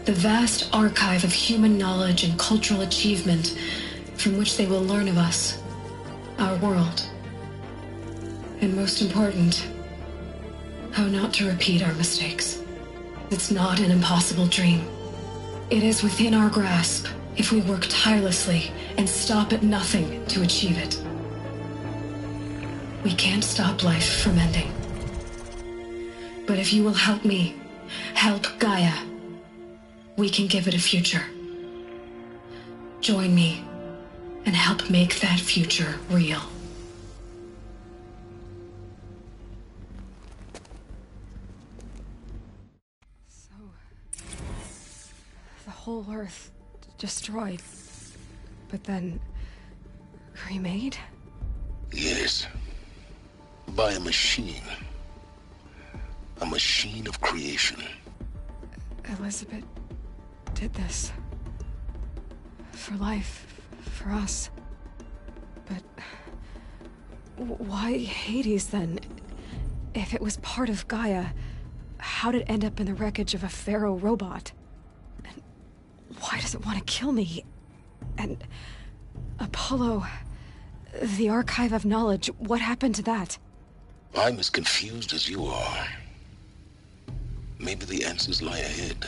Speaker 8: the vast archive of human knowledge and cultural achievement from which they will learn of us, our world. And most important, how not to repeat our mistakes. It's not an impossible dream. It is within our grasp if we work tirelessly and stop at nothing to achieve it. We can't stop life from ending. But if you will help me, help Gaia, we can give it a future. Join me and help make that future real.
Speaker 1: The whole Earth destroyed, but then remade?
Speaker 5: Yes. By a machine. A machine of creation.
Speaker 1: Elizabeth did this. For life, for us. But why Hades then? If it was part of Gaia, how'd it end up in the wreckage of a Pharaoh robot? And why does it want to kill me? And Apollo, the archive of knowledge, what happened to that?
Speaker 5: I'm as confused as you are. Maybe the answers lie ahead.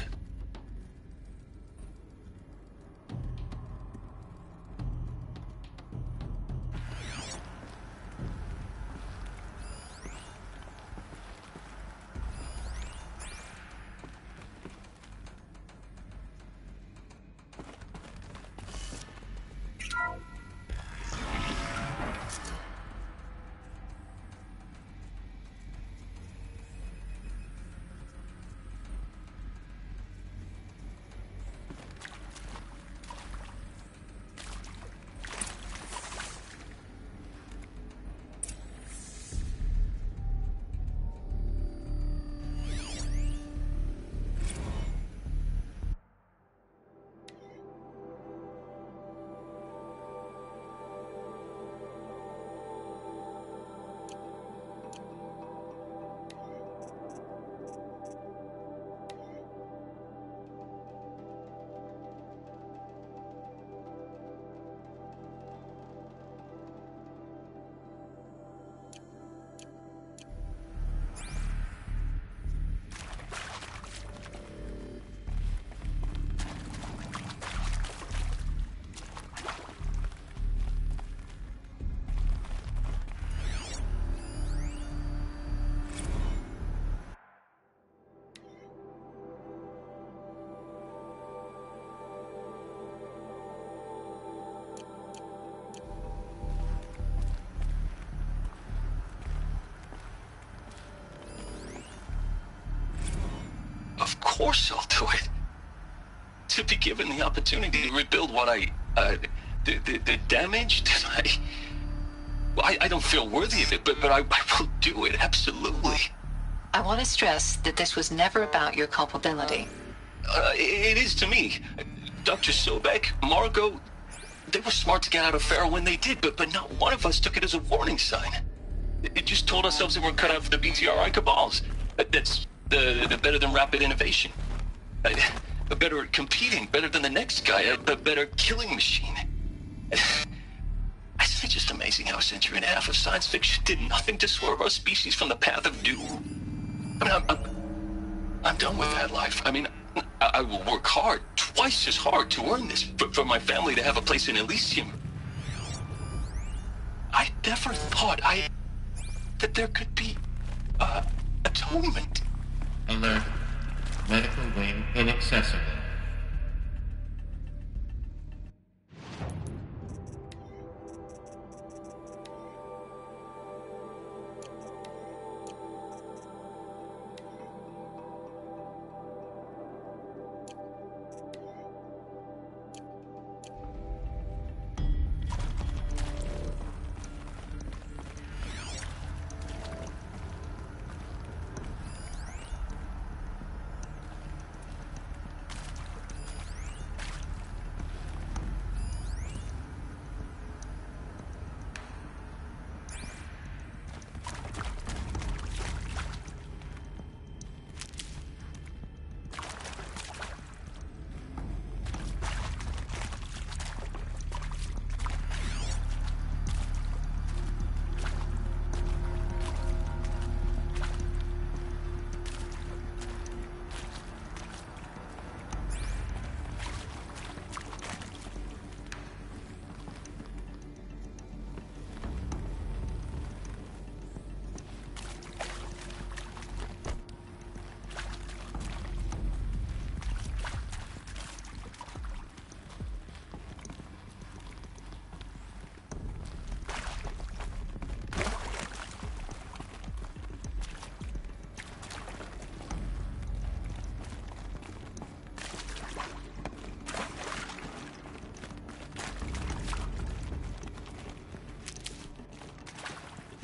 Speaker 15: Of course I'll do it. To be given the opportunity to rebuild what the damage that I don't feel worthy of it, but I will do it, absolutely.
Speaker 17: I want to stress that this was never about your culpability.
Speaker 15: It is to me. Dr. Sobek, Margot, they were smart to get out of Pharaoh when they did, but not one of us took it as a warning sign. It just told ourselves that we're cut out for the BTRI cabals. That's the better than rapid innovation. Better at competing, better than the next guy, a better killing machine. It's just amazing how a century and a half of science fiction did nothing to swerve our species from the path of doom. I mean, I'm done with that life. I mean, I will work hard, twice as hard to earn this, for my family to have a place in Elysium. I never thought that there could be, atonement.
Speaker 10: Alert. Medical wing inaccessible.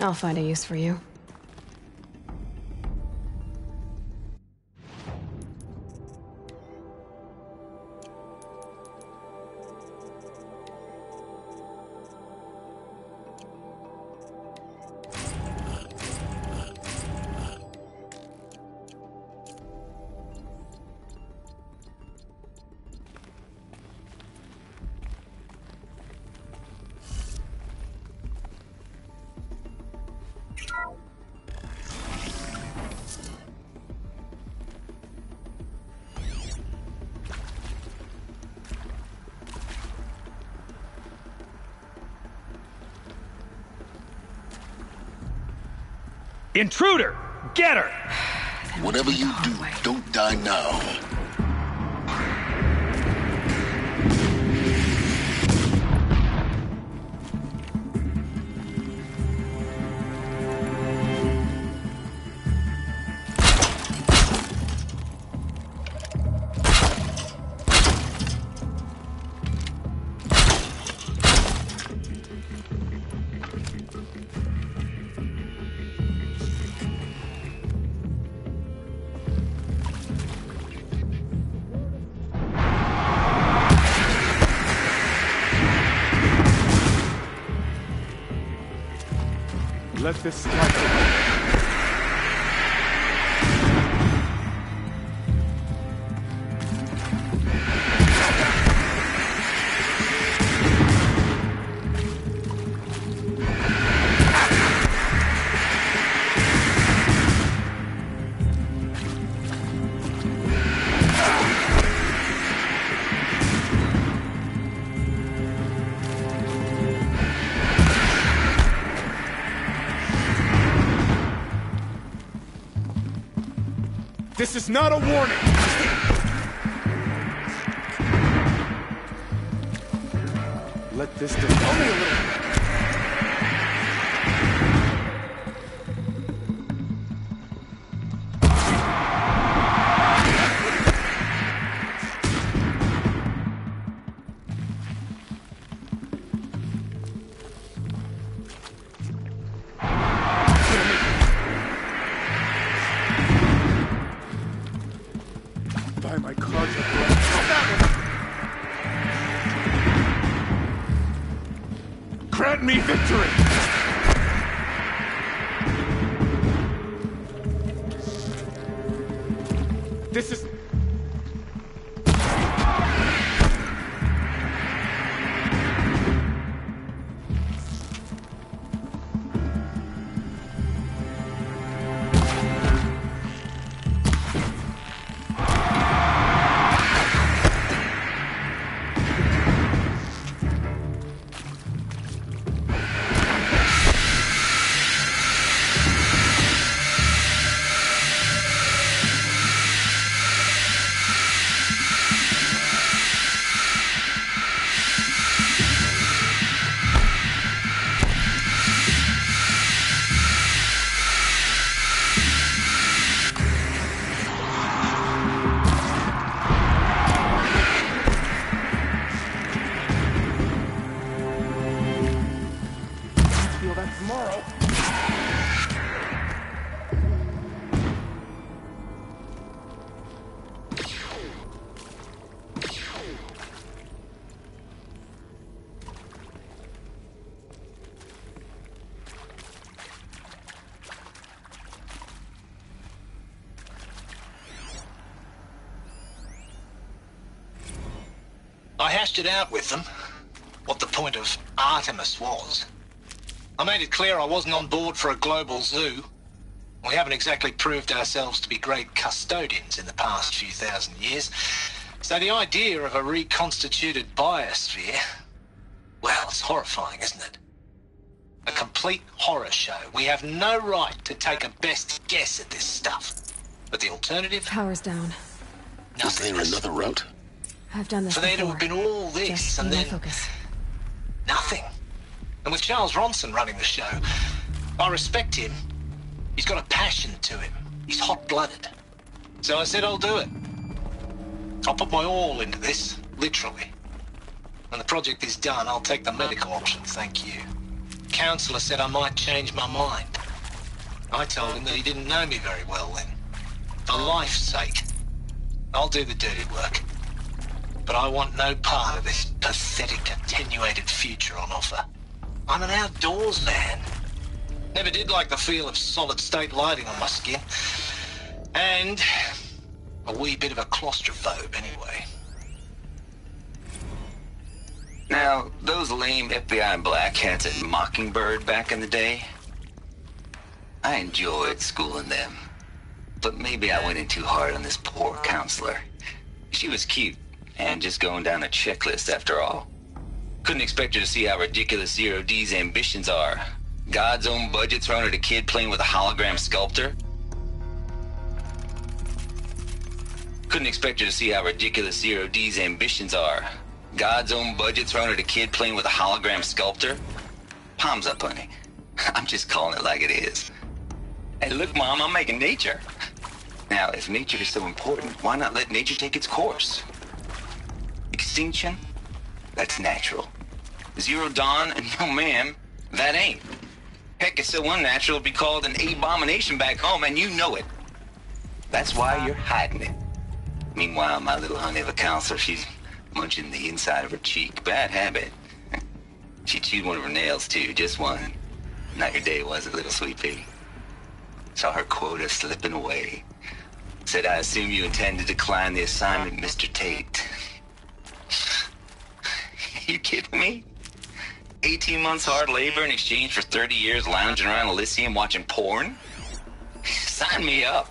Speaker 1: I'll find a use for you.
Speaker 3: Intruder! Get her!
Speaker 5: Whatever you do, don't die now.
Speaker 2: Let this start. This is not a warning! Let this only a little. grant me victory! This is...
Speaker 19: I hashed it out with them, what the point of Artemis was. I made it clear I wasn't on board for a global zoo. We haven't exactly proved ourselves to be great custodians in the past few thousand years. So the idea of a reconstituted biosphere, well, it's horrifying, isn't it? A complete horror show. We have no right to take a best guess at this stuff. But the alternative?
Speaker 1: Power's down.
Speaker 5: Is there another route?
Speaker 1: I've done this
Speaker 19: For there to have been all this,
Speaker 1: Just
Speaker 19: and
Speaker 1: be my
Speaker 19: then
Speaker 1: focus.
Speaker 19: nothing. And with Charles Ronson running the show, I respect him. He's got a passion to him. He's hot-blooded. So I said I'll do it. I'll put my all into this, literally. When the project is done, I'll take the medical option, thank you. Counselor said I might change my mind. I told him that he didn't know me very well then. For life's sake, I'll do the dirty work. But I want no part of this pathetic, attenuated future on offer. I'm an outdoors man. Never did like the feel of solid-state lighting on my skin. And a wee bit of a claustrophobe, anyway.
Speaker 20: Now, those lame FBI black hats at Mockingbird back in the day, I enjoyed schooling them. But maybe I went in too hard on this poor counselor. She was cute, and just going down a checklist after all. Couldn't expect her to see how ridiculous Zero D's ambitions are. God's own budget thrown at a kid playing with a hologram sculptor? Couldn't expect her to see how ridiculous Zero D's ambitions are. God's own budget thrown at a kid playing with a hologram sculptor? Palms up, honey. I'm just calling it like it is. Hey, look, Mom, I'm making nature. Now, if nature is so important, why not let nature take its course? Extinction? That's natural. Zero Dawn? No, ma'am, that ain't. Heck, it's so unnatural it'd be called an abomination back home, and you know it. That's why you're hiding it. Meanwhile, my little honey of a counselor, she's munching the inside of her cheek. Bad habit. She chewed one of her nails, too, just one. Not your day, was it, little sweet pea? Saw her quota slipping away. Said, I assume you intend to decline the assignment, Mr. Tate. You kidding me? 18 months hard labor in exchange for 30 years lounging around Elysium watching porn? Sign me up.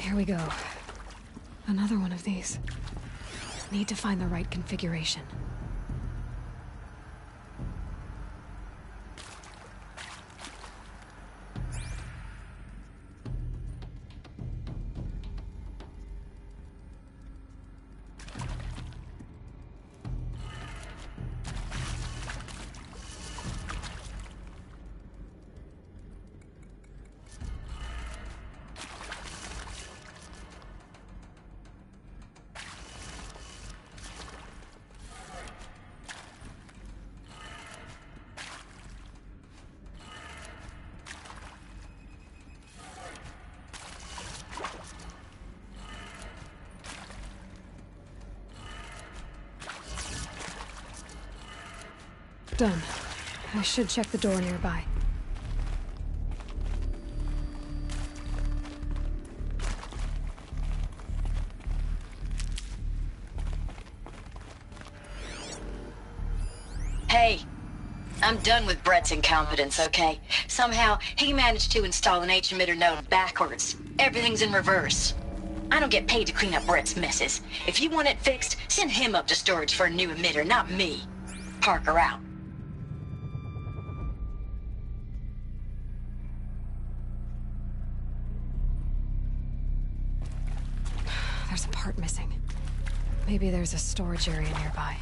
Speaker 1: Here we go. Another one of these. Need to find the right configuration. Done. I should check the door nearby.
Speaker 14: Hey, I'm done with Brett's incompetence, okay? Somehow, he managed to install an H-emitter node backwards. Everything's in reverse. I don't get paid to clean up Brett's messes. If you want it fixed, send him up to storage for a new emitter, not me. Parker out.
Speaker 1: There's a part missing. Maybe there's a storage area nearby.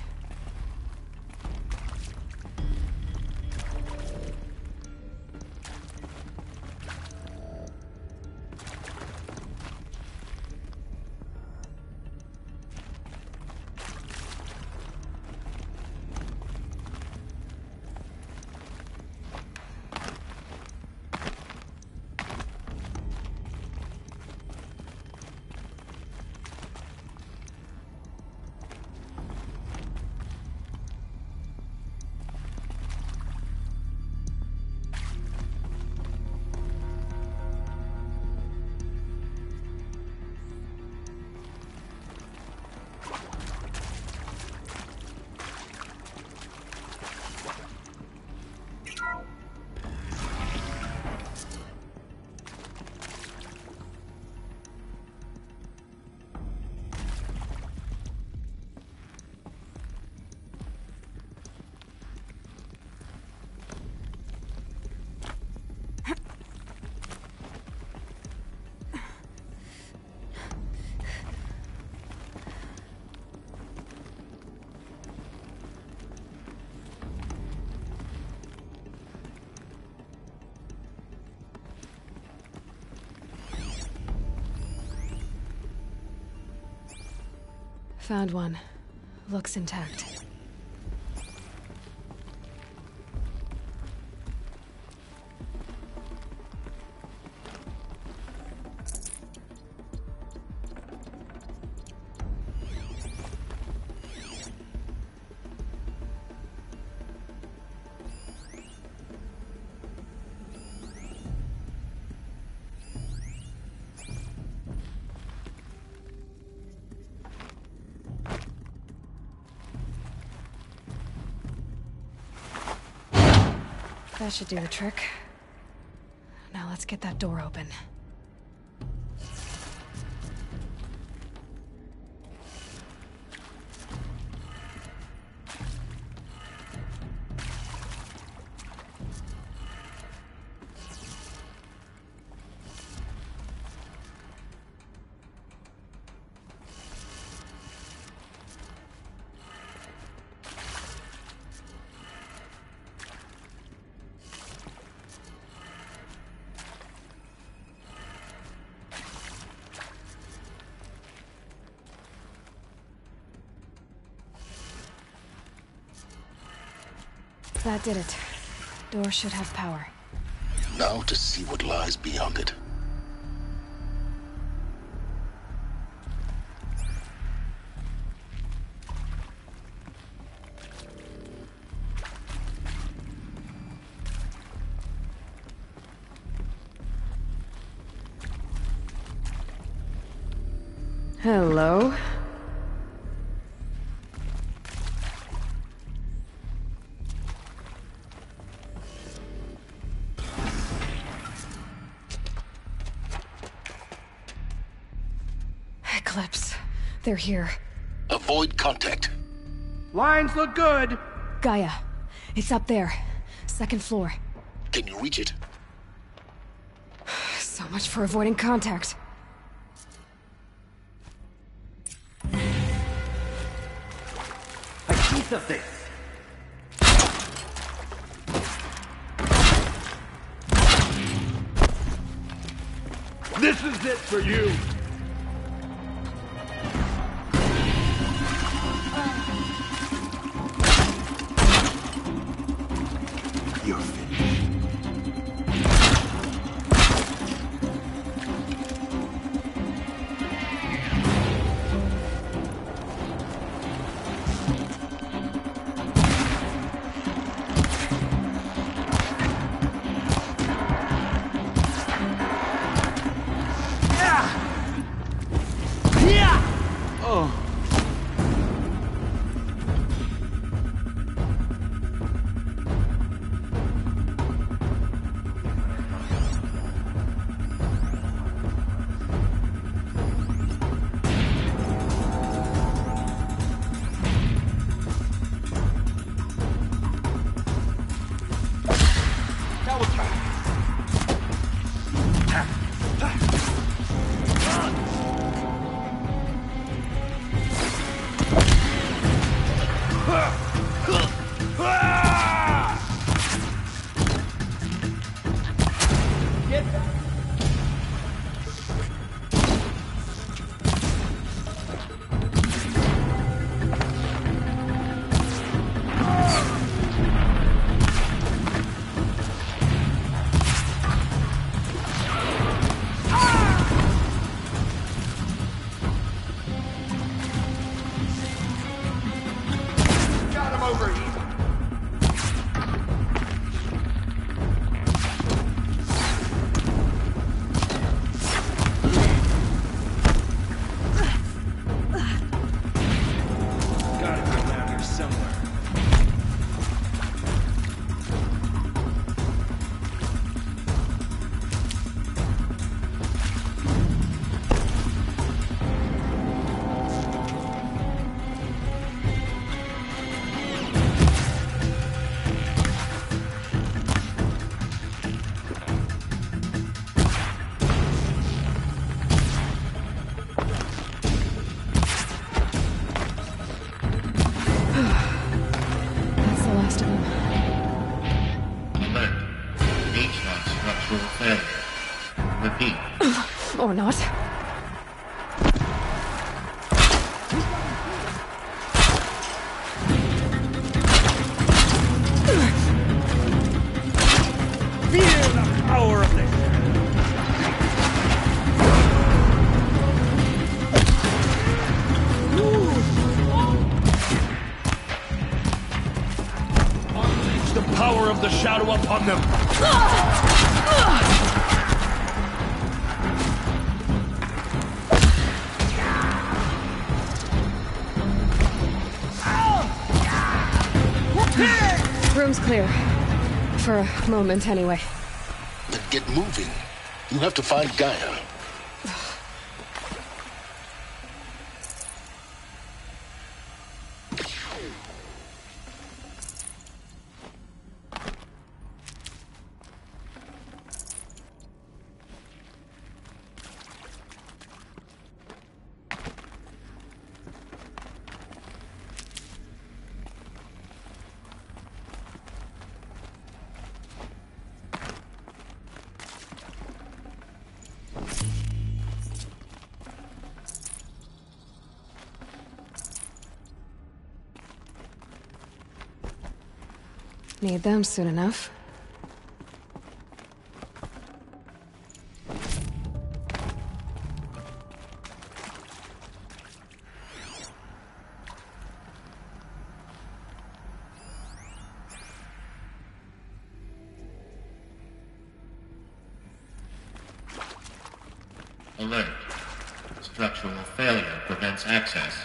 Speaker 1: Found one. Looks intact. That should do the trick. Now let's get that door open. That did it. Door should have power.
Speaker 5: Now to see what lies beyond it.
Speaker 1: Hello? Eclipse. They're here.
Speaker 5: Avoid contact.
Speaker 6: Lines look good.
Speaker 1: Gaia. It's up there. Second floor.
Speaker 5: Can you reach it?
Speaker 1: So much for avoiding contact.
Speaker 6: I see something. This is it for you.
Speaker 2: You're finished.
Speaker 1: Or not.
Speaker 9: Feel the power of this! Unleash the power of the shadow upon them!
Speaker 1: Room's clear. For a moment, anyway.
Speaker 5: Then get moving. You have to find Gaia.
Speaker 1: Need them soon enough.
Speaker 10: Alert. Structural failure prevents access.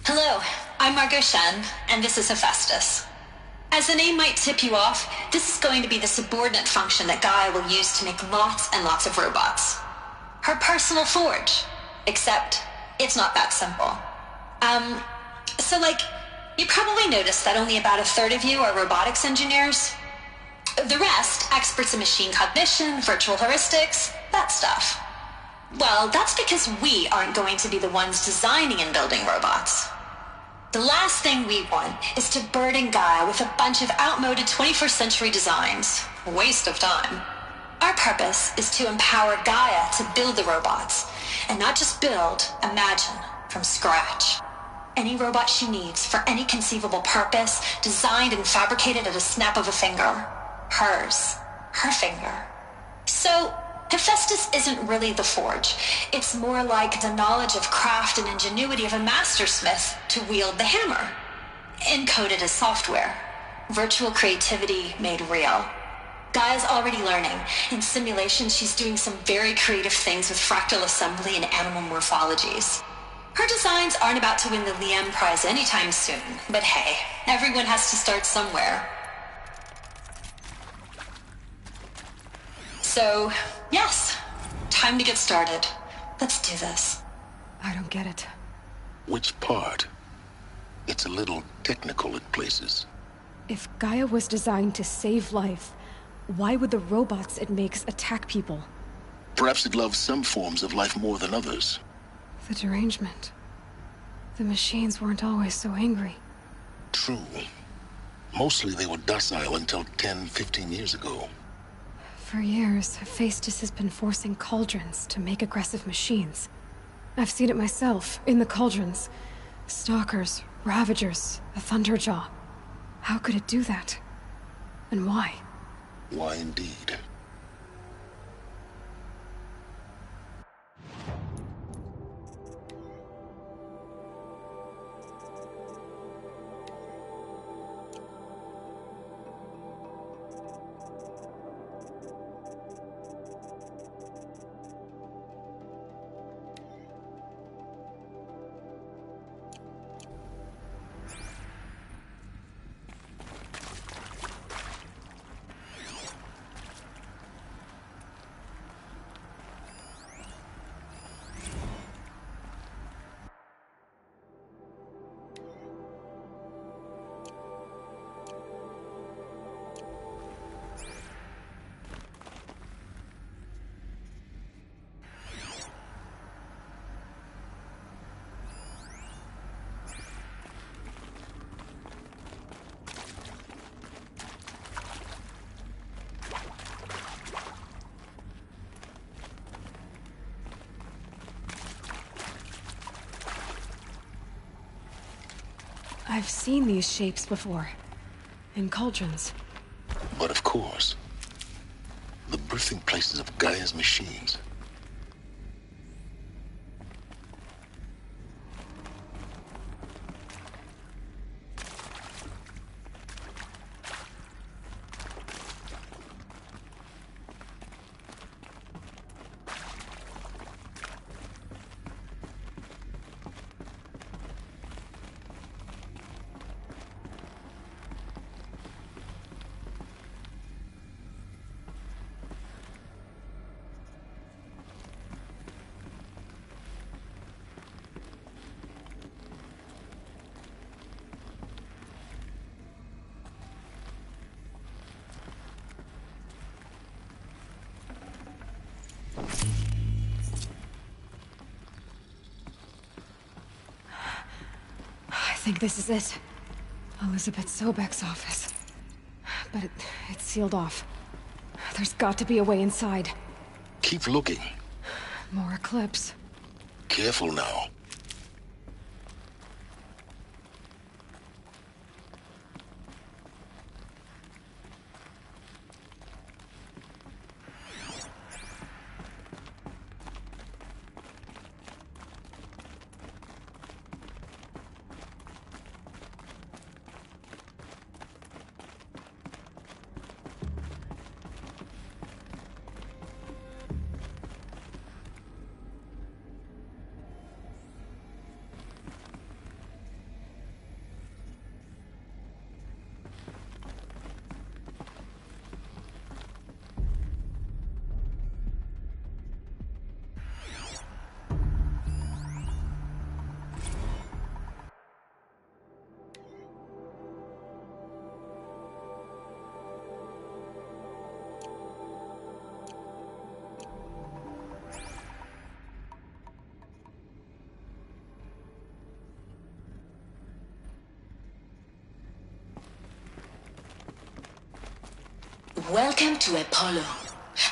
Speaker 17: Hello, I'm Margot Shen, and this is Hephaestus. As the name might tip you off, this is going to be the subordinate function that Gaia will use to make lots and lots of robots. Her personal forge. Except, it's not that simple. You probably noticed that only about a third of you are robotics engineers. The rest, experts in machine cognition, virtual heuristics, that stuff. Well, that's because we aren't going to be the ones designing and building robots. The last thing we want is to burden Gaia with a bunch of outmoded 21st century designs. Waste of time. Our purpose is to empower Gaia to build the robots, and not just build, imagine, from scratch. Any robot she needs for any conceivable purpose, designed and fabricated at a snap of a finger. Hers. Her finger. So, Hephaestus isn't really the forge. It's more like the knowledge of craft and ingenuity of a mastersmith to wield the hammer. Encoded as software. Virtual creativity made real. Gaia's already learning. In simulation, she's doing some very creative things with fractal assembly and animal morphologies. Her designs aren't about to win the Liam Prize anytime soon, but hey, everyone has to start somewhere. So, yes, time to get started. Let's do this.
Speaker 1: I don't get it.
Speaker 5: Which part? It's a little technical in places.
Speaker 1: If Gaia was designed to save life, why would the robots it makes attack people?
Speaker 5: Perhaps it loves some forms of life more than others.
Speaker 1: The derangement. The machines weren't always so angry.
Speaker 5: True. Mostly they were docile until 10, 15 years ago.
Speaker 1: For years, Hephaestus has been forcing cauldrons to make aggressive machines. I've seen it myself, in the cauldrons. Stalkers, Ravagers, a Thunderjaw. How could it do that? And why?
Speaker 5: Why indeed?
Speaker 1: I've seen these shapes before. In cauldrons.
Speaker 5: But of course, the birthing places of Gaia's machines.
Speaker 1: I think this is it. Elizabeth Sobek's office. But it's sealed off. There's got to be a way inside.
Speaker 5: Keep looking.
Speaker 1: More Eclipse.
Speaker 5: Careful now.
Speaker 14: Welcome to Apollo,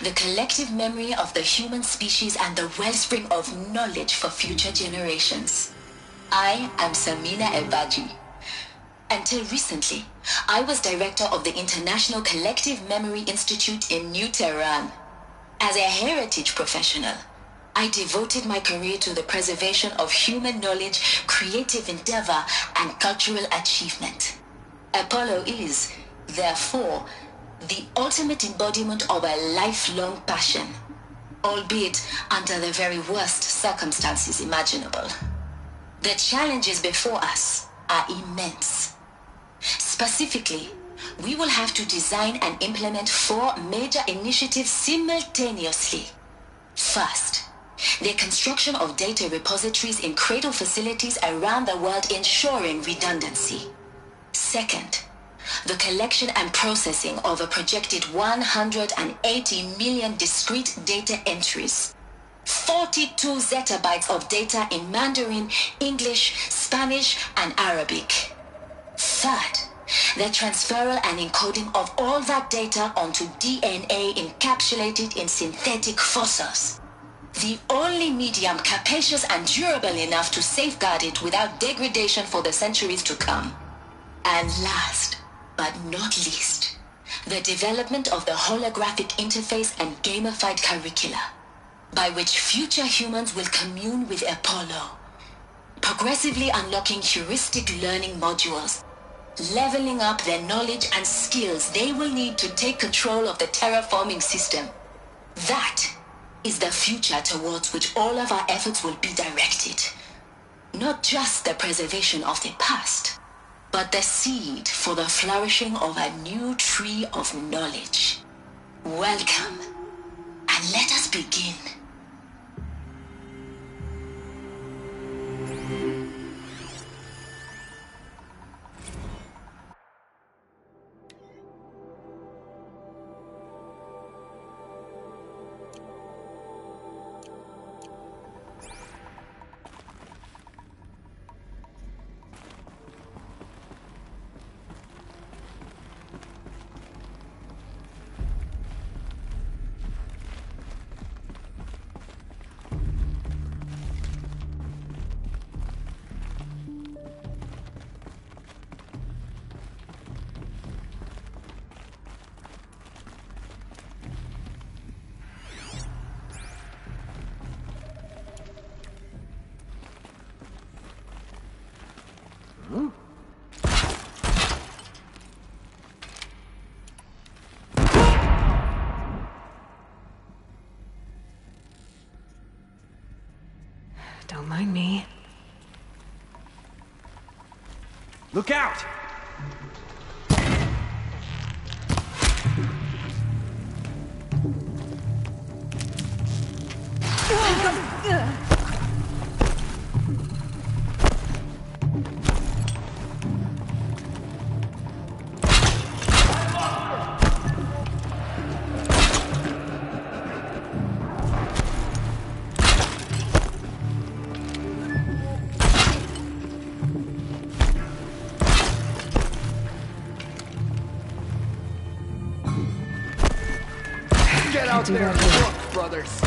Speaker 14: the collective memory of the human species and the wellspring of knowledge for future generations. I am Samina Elbaji. Until recently, I was director of the International Collective Memory Institute in New Tehran. As a heritage professional, I devoted my career to the preservation of human knowledge, creative endeavor, and cultural achievement. Apollo is, therefore, the ultimate embodiment of a lifelong passion, albeit under the very worst circumstances imaginable. The challenges before us are immense. Specifically, we will have to design and implement 4 major initiatives simultaneously. First, the construction of data repositories in cradle facilities around the world ensuring redundancy. Second, the collection and processing of a projected 180 million discrete data entries. 42 zettabytes of data in Mandarin, English, Spanish, and Arabic. Third, the transferal and encoding of all that data onto DNA encapsulated in synthetic fossils. The only medium capacious and durable enough to safeguard it without degradation for the centuries to come. And last, but not least, the development of the holographic interface and gamified curricula, by which future humans will commune with Apollo, progressively unlocking heuristic learning modules, leveling up their knowledge and skills they will need to take control of the terraforming system. That is the future towards which all of our efforts will be directed. Not just the preservation of the past, but the seed for the flourishing of a new tree of knowledge. Welcome, and let us begin.
Speaker 3: Look out!
Speaker 12: Get out there and look, brothers.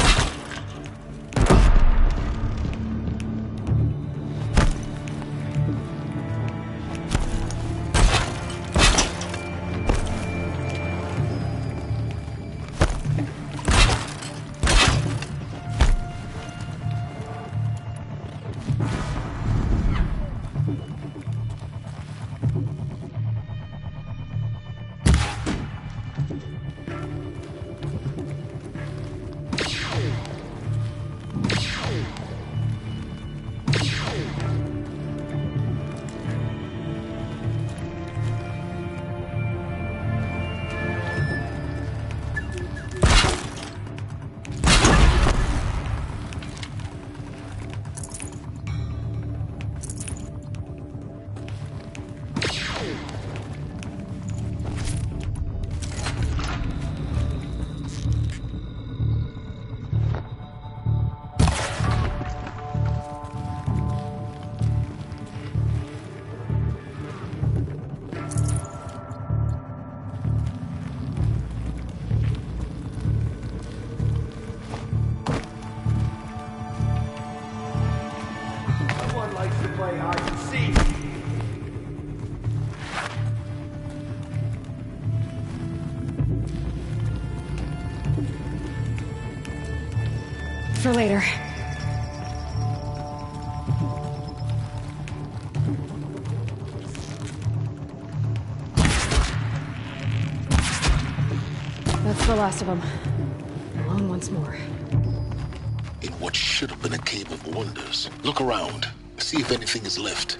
Speaker 12: Someone likes to play hide and seek.
Speaker 1: For later. That's the last of them. Alone once more.
Speaker 5: In what should have been a cave of wonders. Look around. See if anything is left.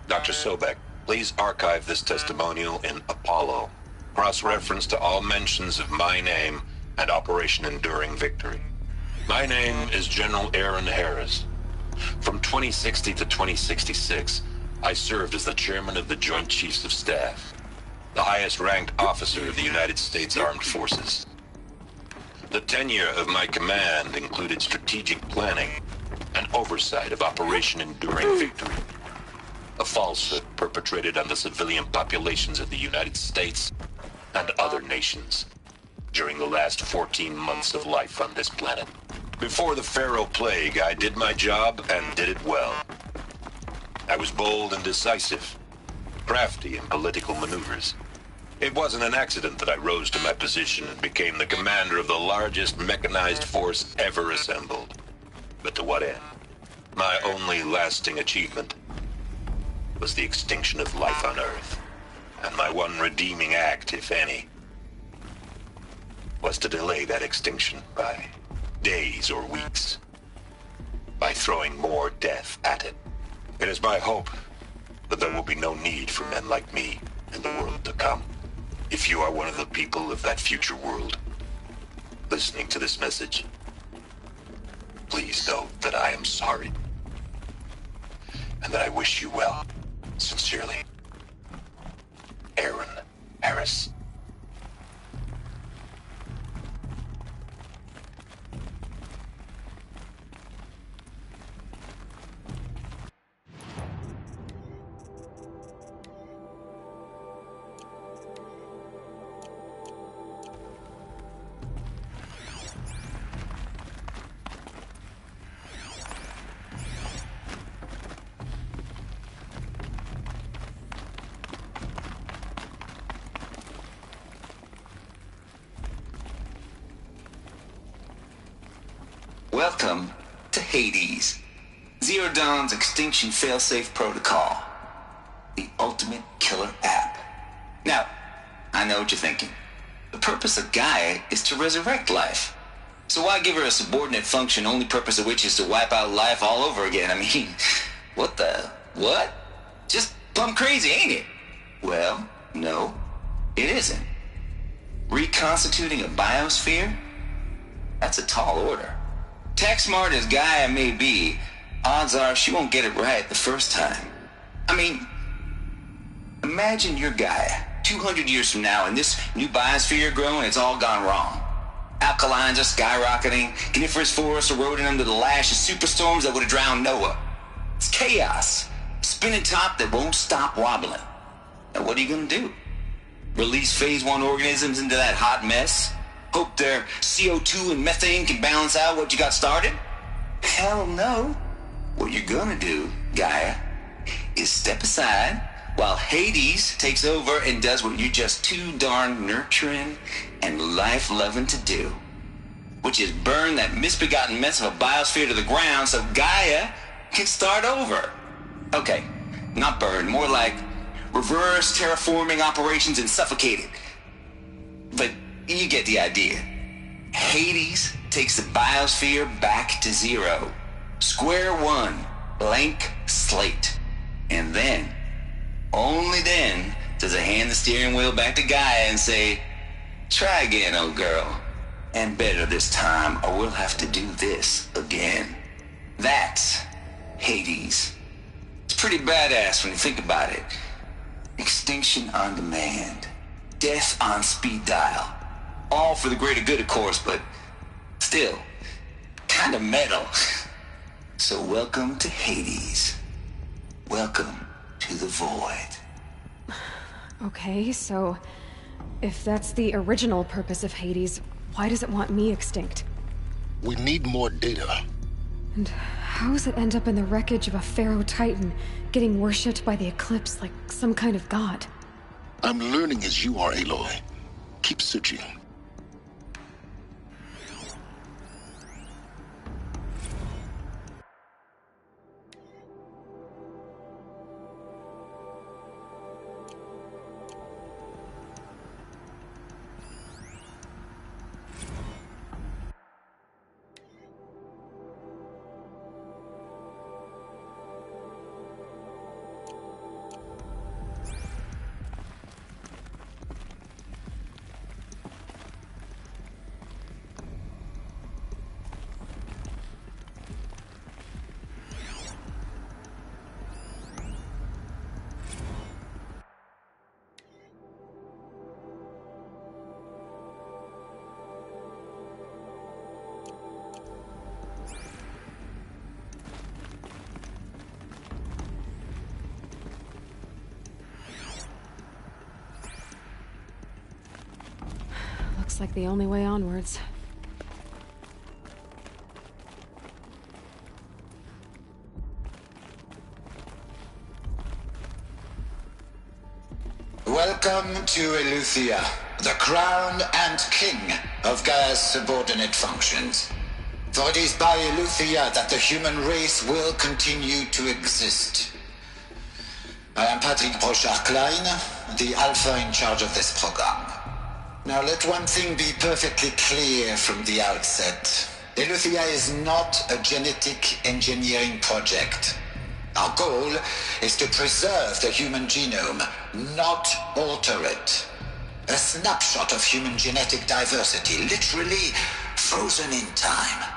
Speaker 13: Dr. Sobek, please archive this testimonial in Apollo. Cross-reference to all mentions of my name and Operation Enduring Victory. My name is General Aaron Harris. From 2060 to 2066, I served as the chairman of the Joint Chiefs of Staff, the highest-ranked officer of the United States Armed Forces. The tenure of my command included strategic planning and oversight of Operation Enduring Victory, a falsehood perpetrated on the civilian populations of the United States and other nations during the last 14 months of life on this planet. Before the Pharaoh Plague, I did my job and did it well. I was bold and decisive, crafty in political maneuvers. It wasn't an accident that I rose to my position and became the commander of the largest mechanized force ever assembled. But to what end? My only lasting achievement was the extinction of life on Earth. And my one redeeming act, if any, was to delay that extinction by days or weeks, by throwing more death at it. It is my hope that there will be no need for men like me in the world to come. If you are one of the people of that future world listening to this message, please know that I am sorry and that I wish you well. Sincerely, Aaron Harris.
Speaker 20: Welcome to Hades, Zero Dawn's extinction failsafe protocol. The ultimate killer app. Now, I know what you're thinking. The purpose of Gaia is to resurrect life. So why give her a subordinate function, only purpose of which is to wipe out life all over again? I mean, what? Just plumb crazy, ain't it? Well, no, it isn't. Reconstituting a biosphere? That's a tall order. Tech smart as Gaia may be, odds are she won't get it right the first time. I mean, imagine you're Gaia, 200 years from now, and this new biosphere you're growing, it's all gone wrong. Alkalines are skyrocketing, coniferous forests eroding under the lash of superstorms that would have drowned Noah. It's chaos, spinning top that won't stop wobbling. Now what are you gonna do? Release phase 1 organisms into that hot mess? Hope their CO2 and methane can balance out what you got started? Hell no. What you're gonna do, Gaia, is step aside while Hades takes over and does what you're just too darn nurturing and life-loving to do, which is burn that misbegotten mess of a biosphere to the ground so Gaia can start over. Okay, not burn, more like reverse terraforming operations and suffocate it. But you get the idea. Hades takes the biosphere back to zero. Square one, blank slate. And then, only then, does it hand the steering wheel back to Gaia and say, try again, old girl. And better this time, or we'll have to do this again. That's Hades. It's pretty badass when you think about it. Extinction on demand. Death on speed dial. All for the greater good, of course, but still, kind of metal. So welcome to Hades. Welcome to the void.
Speaker 1: Okay, so if that's the original purpose of Hades, why does it want me extinct?
Speaker 5: We need more data.
Speaker 1: And how does it end up in the wreckage of a Pharaoh Titan, getting worshipped by the Eclipse like some kind of god?
Speaker 5: I'm learning as you are, Aloy. Keep searching.
Speaker 1: Looks like the only way onwards.
Speaker 11: Welcome to Eleuthia, the crown and king of Gaia's subordinate functions. For it is by Eleuthia that the human race will continue to exist. I am Patrick Brochard-Klein, the Alpha in charge of this program. Now let one thing be perfectly clear from the outset. Eleuthia is not a genetic engineering project. Our goal is to preserve the human genome, not alter it. A snapshot of human genetic diversity, literally frozen in time.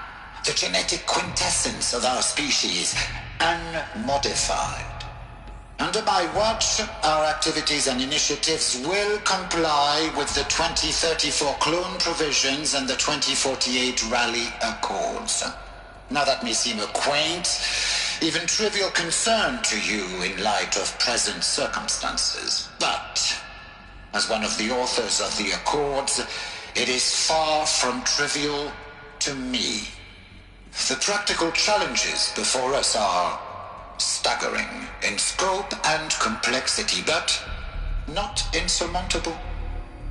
Speaker 11: The genetic quintessence of our species, unmodified. Under my watch, our activities and initiatives will comply with the 2034 clone provisions and the 2048 Rally Accords. Now that may seem a quaint, even trivial concern to you in light of present circumstances, but as one of the authors of the Accords, it is far from trivial to me. The practical challenges before us are staggering in scope and complexity, but not insurmountable.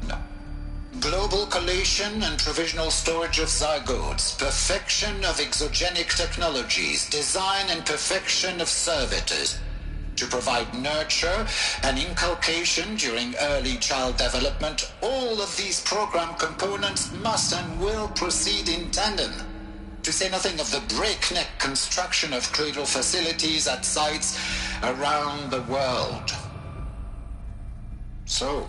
Speaker 11: No, global collation and provisional storage of zygotes, perfection of exogenic technologies, design and perfection of servitors, to provide nurture and inculcation during early child development. All of these program components must and will proceed in tandem, to say nothing of the breakneck construction of cradle facilities at sites around the world. So,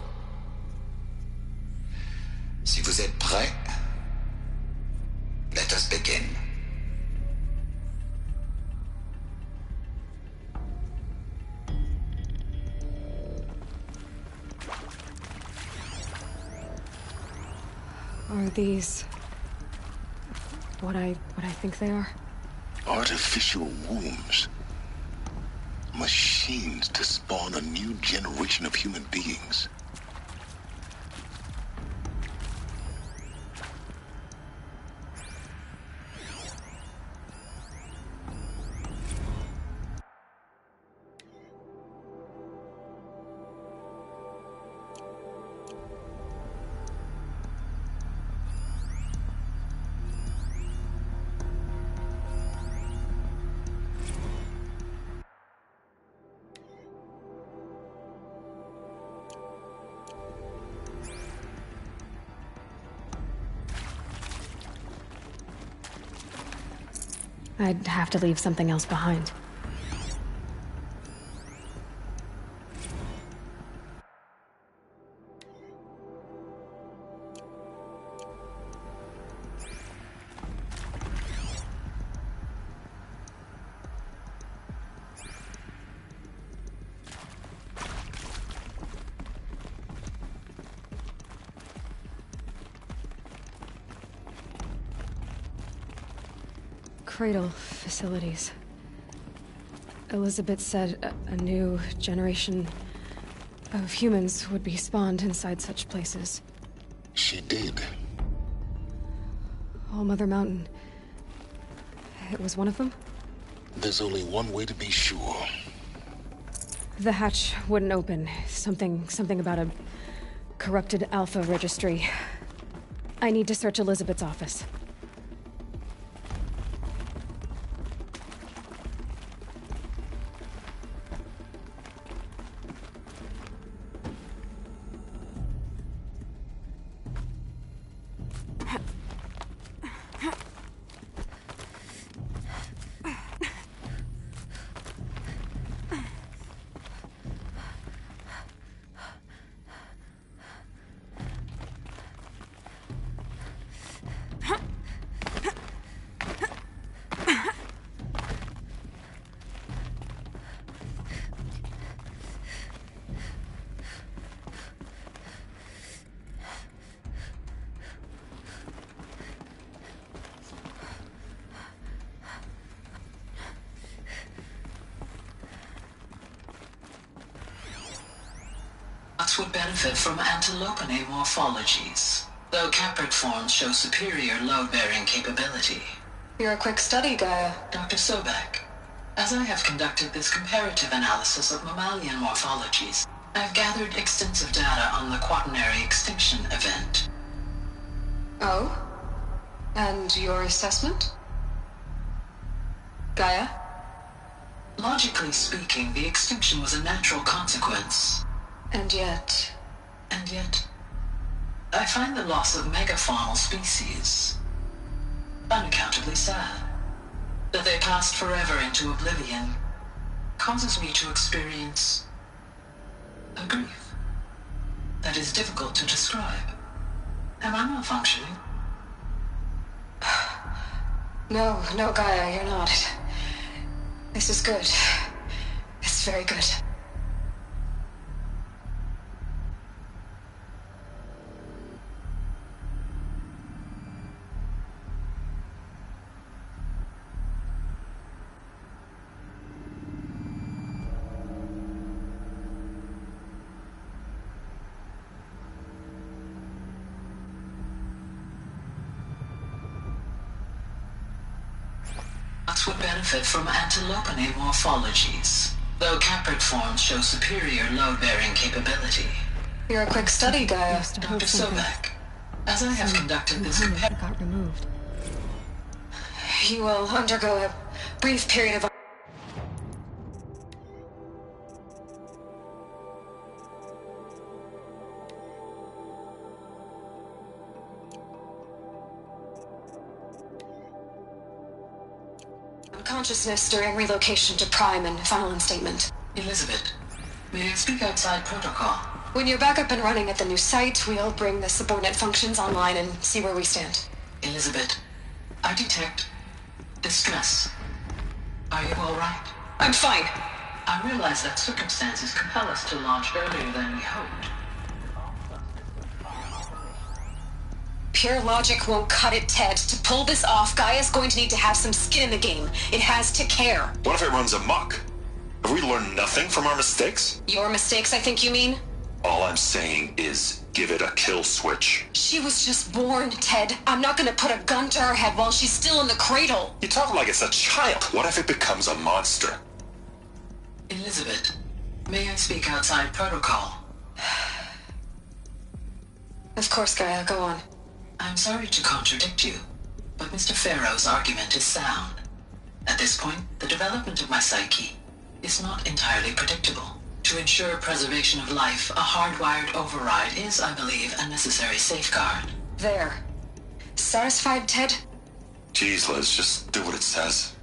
Speaker 11: si vous êtes prêts, let us begin.
Speaker 1: Are these what I think they are?
Speaker 5: Artificial wombs. Machines to spawn a new generation of human beings.
Speaker 1: I'd have to leave something else behind. Cradle facilities. Elizabeth said a new generation of humans would be spawned inside such places.
Speaker 5: She did.
Speaker 1: All Mother Mountain. It was one of them?
Speaker 5: There's only one way to be sure.
Speaker 1: The hatch wouldn't open. Something about a corrupted Alpha registry. I need to search Elizabeth's office.
Speaker 14: Would benefit from antilopinae morphologies, though caprid forms show superior load-bearing capability.
Speaker 8: You're a quick study, Gaia.
Speaker 14: Dr. Sobek, as I have conducted this comparative analysis of mammalian morphologies, I've gathered extensive data on the quaternary extinction event.
Speaker 8: Oh? And your assessment? Gaia?
Speaker 14: Logically speaking, the extinction was a natural consequence.
Speaker 8: And yet,
Speaker 14: I find the loss of megafaunal species unaccountably sad. That they passed forever into oblivion causes me to experience a grief that is difficult to describe. Am I malfunctioning?
Speaker 8: No, Gaia, you're not. This is good. It's very good.
Speaker 14: Would benefit from antilopinae morphologies, though caprid forms show superior load-bearing capability.
Speaker 8: You're a quick study, Gaia.
Speaker 14: Dr. Sobek,
Speaker 19: As I have conducted this
Speaker 1: component that got removed.
Speaker 8: You will undergo a brief period of unconsciousness during relocation to Prime and final instatement.
Speaker 19: Elizabeth, may I speak outside protocol?
Speaker 8: When you're back up and running at the new site, we'll bring the subordinate functions online and see where we stand.
Speaker 19: Elizabeth, I detect distress. Are you all right?
Speaker 8: I'm fine.
Speaker 19: I realize that circumstances compel us to launch earlier than we hoped.
Speaker 8: Pure logic won't cut it, Ted. To pull this off, Gaia's going to need to have some skin in the game. It has to care.
Speaker 13: What if it runs amok? Have we learned nothing from our mistakes?
Speaker 8: Your mistakes, I think you mean?
Speaker 13: All I'm saying is give it a kill switch.
Speaker 8: She was just born, Ted. I'm not gonna put a gun to her head while she's still in the cradle.
Speaker 13: You talk like it's a child. What if it becomes a monster?
Speaker 19: Elizabeth, may I speak outside protocol?
Speaker 8: Of course, Gaia, go on.
Speaker 19: I'm sorry to contradict you, but Mr. Farrow's argument is sound. At this point, the development of my psyche is not entirely predictable. To ensure preservation of life, a hardwired override is, I believe, a necessary safeguard.
Speaker 8: There. Satisfied, Ted?
Speaker 13: Jeez, Liz, just do what it says.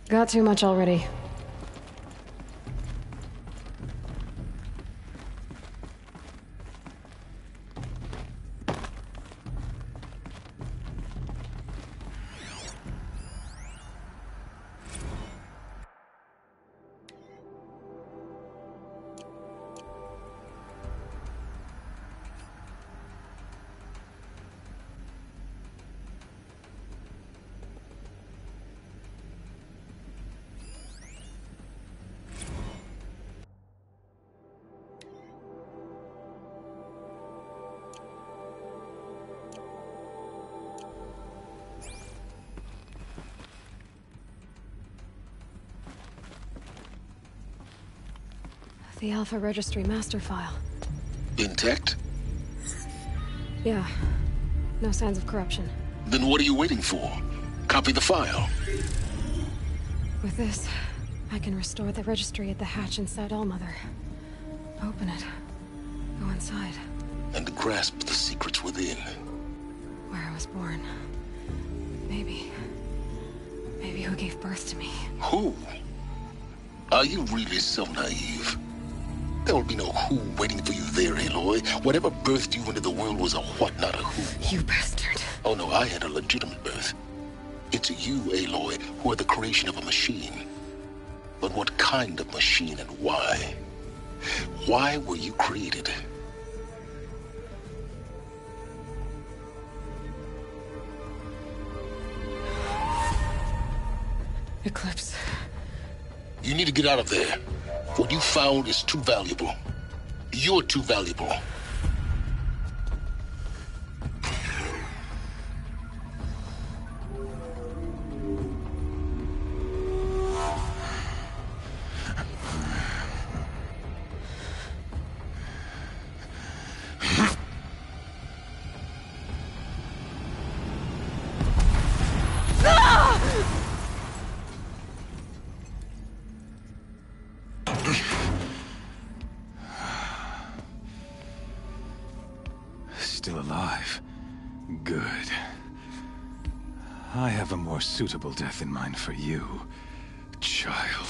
Speaker 1: Got too much already. The Alpha Registry master file.
Speaker 5: Intact?
Speaker 1: Yeah. No signs of corruption.
Speaker 5: Then what are you waiting for? Copy the file.
Speaker 1: With this, I can restore the registry at the hatch inside Allmother. Open it. Go inside.
Speaker 5: And grasp the secrets within.
Speaker 1: Where I was born. Maybe who gave birth to me.
Speaker 5: Who? Are you really so naive? There will be no who waiting for you there, Aloy. Whatever birthed you into the world was a what, not a who.
Speaker 1: You bastard.
Speaker 5: Oh no, I had a legitimate birth. It's you, Aloy, who are the creation of a machine. But what kind of machine and why? Why were you created?
Speaker 1: Eclipse.
Speaker 5: You need to get out of there. What you found is too valuable. You're too valuable.
Speaker 2: Still alive. Good.
Speaker 16: I have a more suitable death in mind for you, child.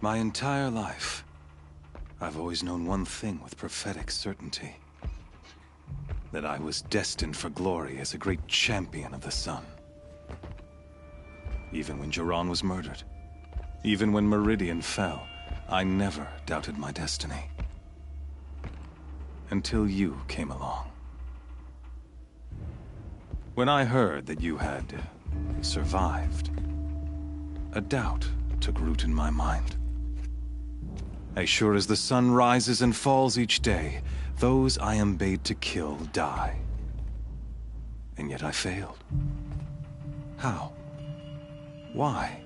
Speaker 16: My entire life, I've always known one thing with prophetic certainty. That I was destined for glory as a great champion of the sun. Even when Jiran was murdered, even when Meridian fell, I never doubted my destiny. Until you came along. When I heard that you had survived, a doubt took root in my mind. As sure as the sun rises and falls each day, those I am bade to kill die. And yet I failed. How? Why?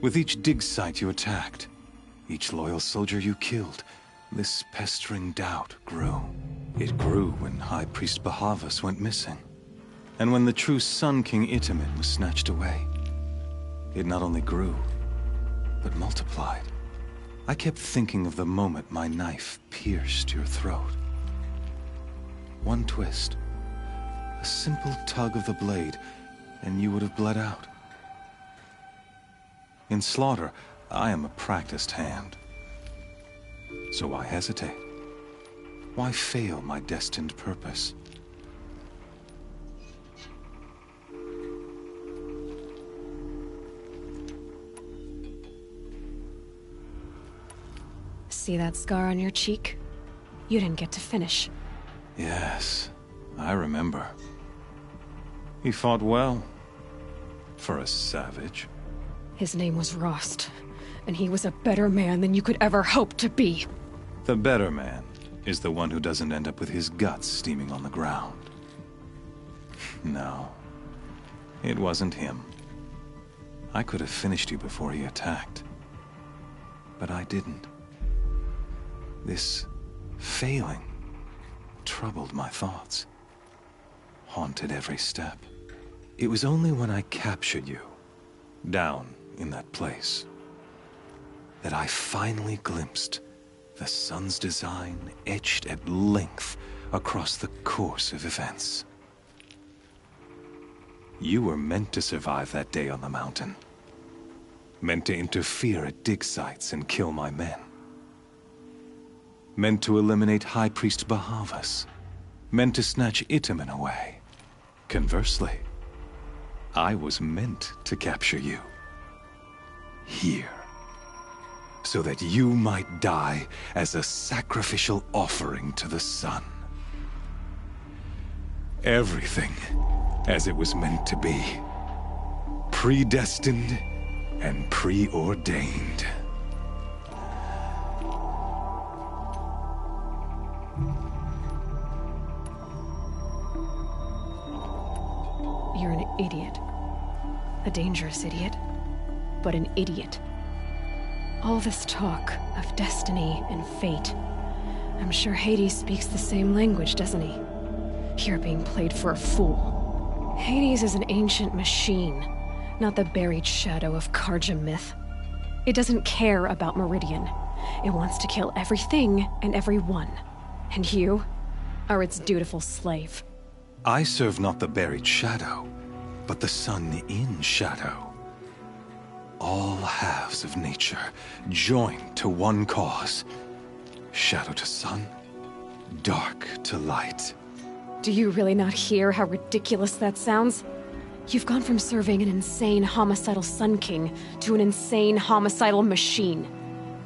Speaker 16: With each dig site you attacked, each loyal soldier you killed, this pestering doubt grew. It grew when High Priest Bahavas went missing, and when the true Sun King Itamen was snatched away. It not only grew, but multiplied. I kept thinking of the moment my knife pierced your throat. One twist, a simple tug of the blade, and you would have bled out. In slaughter, I am a practiced hand. So why hesitate? Why fail my destined purpose?
Speaker 1: See that scar on your cheek? You didn't get to finish.
Speaker 16: Yes, I remember. He fought well. For a savage.
Speaker 1: His name was Rost, and he was a better man than you could ever hope to be.
Speaker 16: The better man is the one who doesn't end up with his guts steaming on the ground. No, it wasn't him. I could have finished you before he attacked. But I didn't. This failing troubled my thoughts, haunted every step. It was only when I captured you, down in that place, that I finally glimpsed the sun's design etched at length across the course of events. You were meant to survive that day on the mountain, meant to interfere at dig sites and kill my men. Meant to eliminate High Priest Bahavas. Meant to snatch Itamen away. Conversely, I was meant to capture you. Here. So that you might die as a sacrificial offering to the sun. Everything as it was meant to be. Predestined and preordained.
Speaker 1: You're an idiot. A dangerous idiot, but an idiot. All this talk of destiny and fate. I'm sure Hades speaks the same language, doesn't he? You're being played for a fool. Hades is an ancient machine, not the buried shadow of Karja myth. It doesn't care about Meridian. It wants to kill everything and everyone. And you are its dutiful slave.
Speaker 16: I serve not the buried shadow, but the sun in shadow. All halves of nature joined to one cause. Shadow to sun, dark to light.
Speaker 1: Do you really not hear how ridiculous that sounds? You've gone from serving an insane homicidal Sun King to an insane homicidal machine.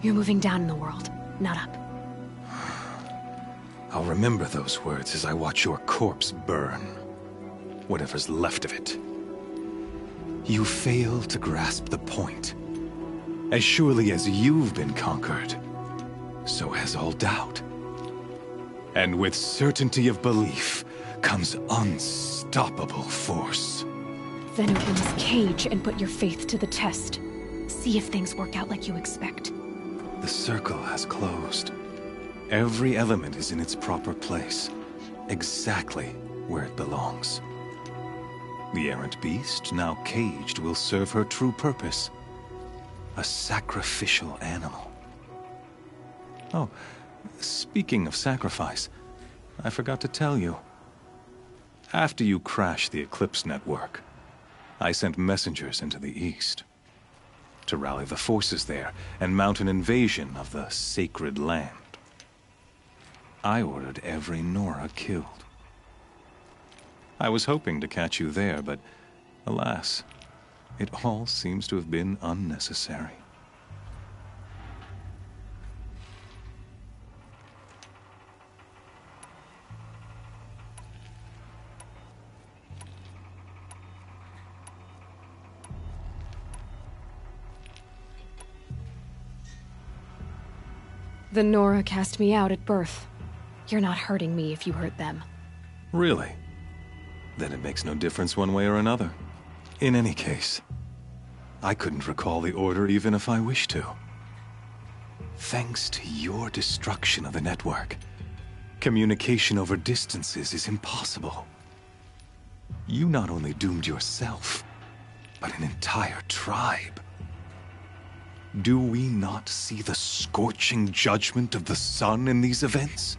Speaker 1: You're moving down in the world, not up.
Speaker 16: I'll remember those words as I watch your corpse burn. Whatever's left of it. You fail to grasp the point. As surely as you've been conquered, so has all doubt. And with certainty of belief comes unstoppable force.
Speaker 1: Then open this cage and put your faith to the test. See if things work out like you expect.
Speaker 16: The circle has closed. Every element is in its proper place, exactly where it belongs. The errant beast, now caged, will serve her true purpose. A sacrificial animal. Oh, speaking of sacrifice, I forgot to tell you. After you crashed the Eclipse network, I sent messengers into the east to rally the forces there and mount an invasion of the sacred land. I ordered every Nora killed. I was hoping to catch you there, but alas, it all seems to have been unnecessary.
Speaker 1: The Nora cast me out at birth. You're not hurting me if you hurt them.
Speaker 16: Really? Then it makes no difference one way or another. In any case, I couldn't recall the order even if I wished to. Thanks to your destruction of the network, communication over distances is impossible. You not only doomed yourself, but an entire tribe. Do we not see the scorching judgment of the sun in these events?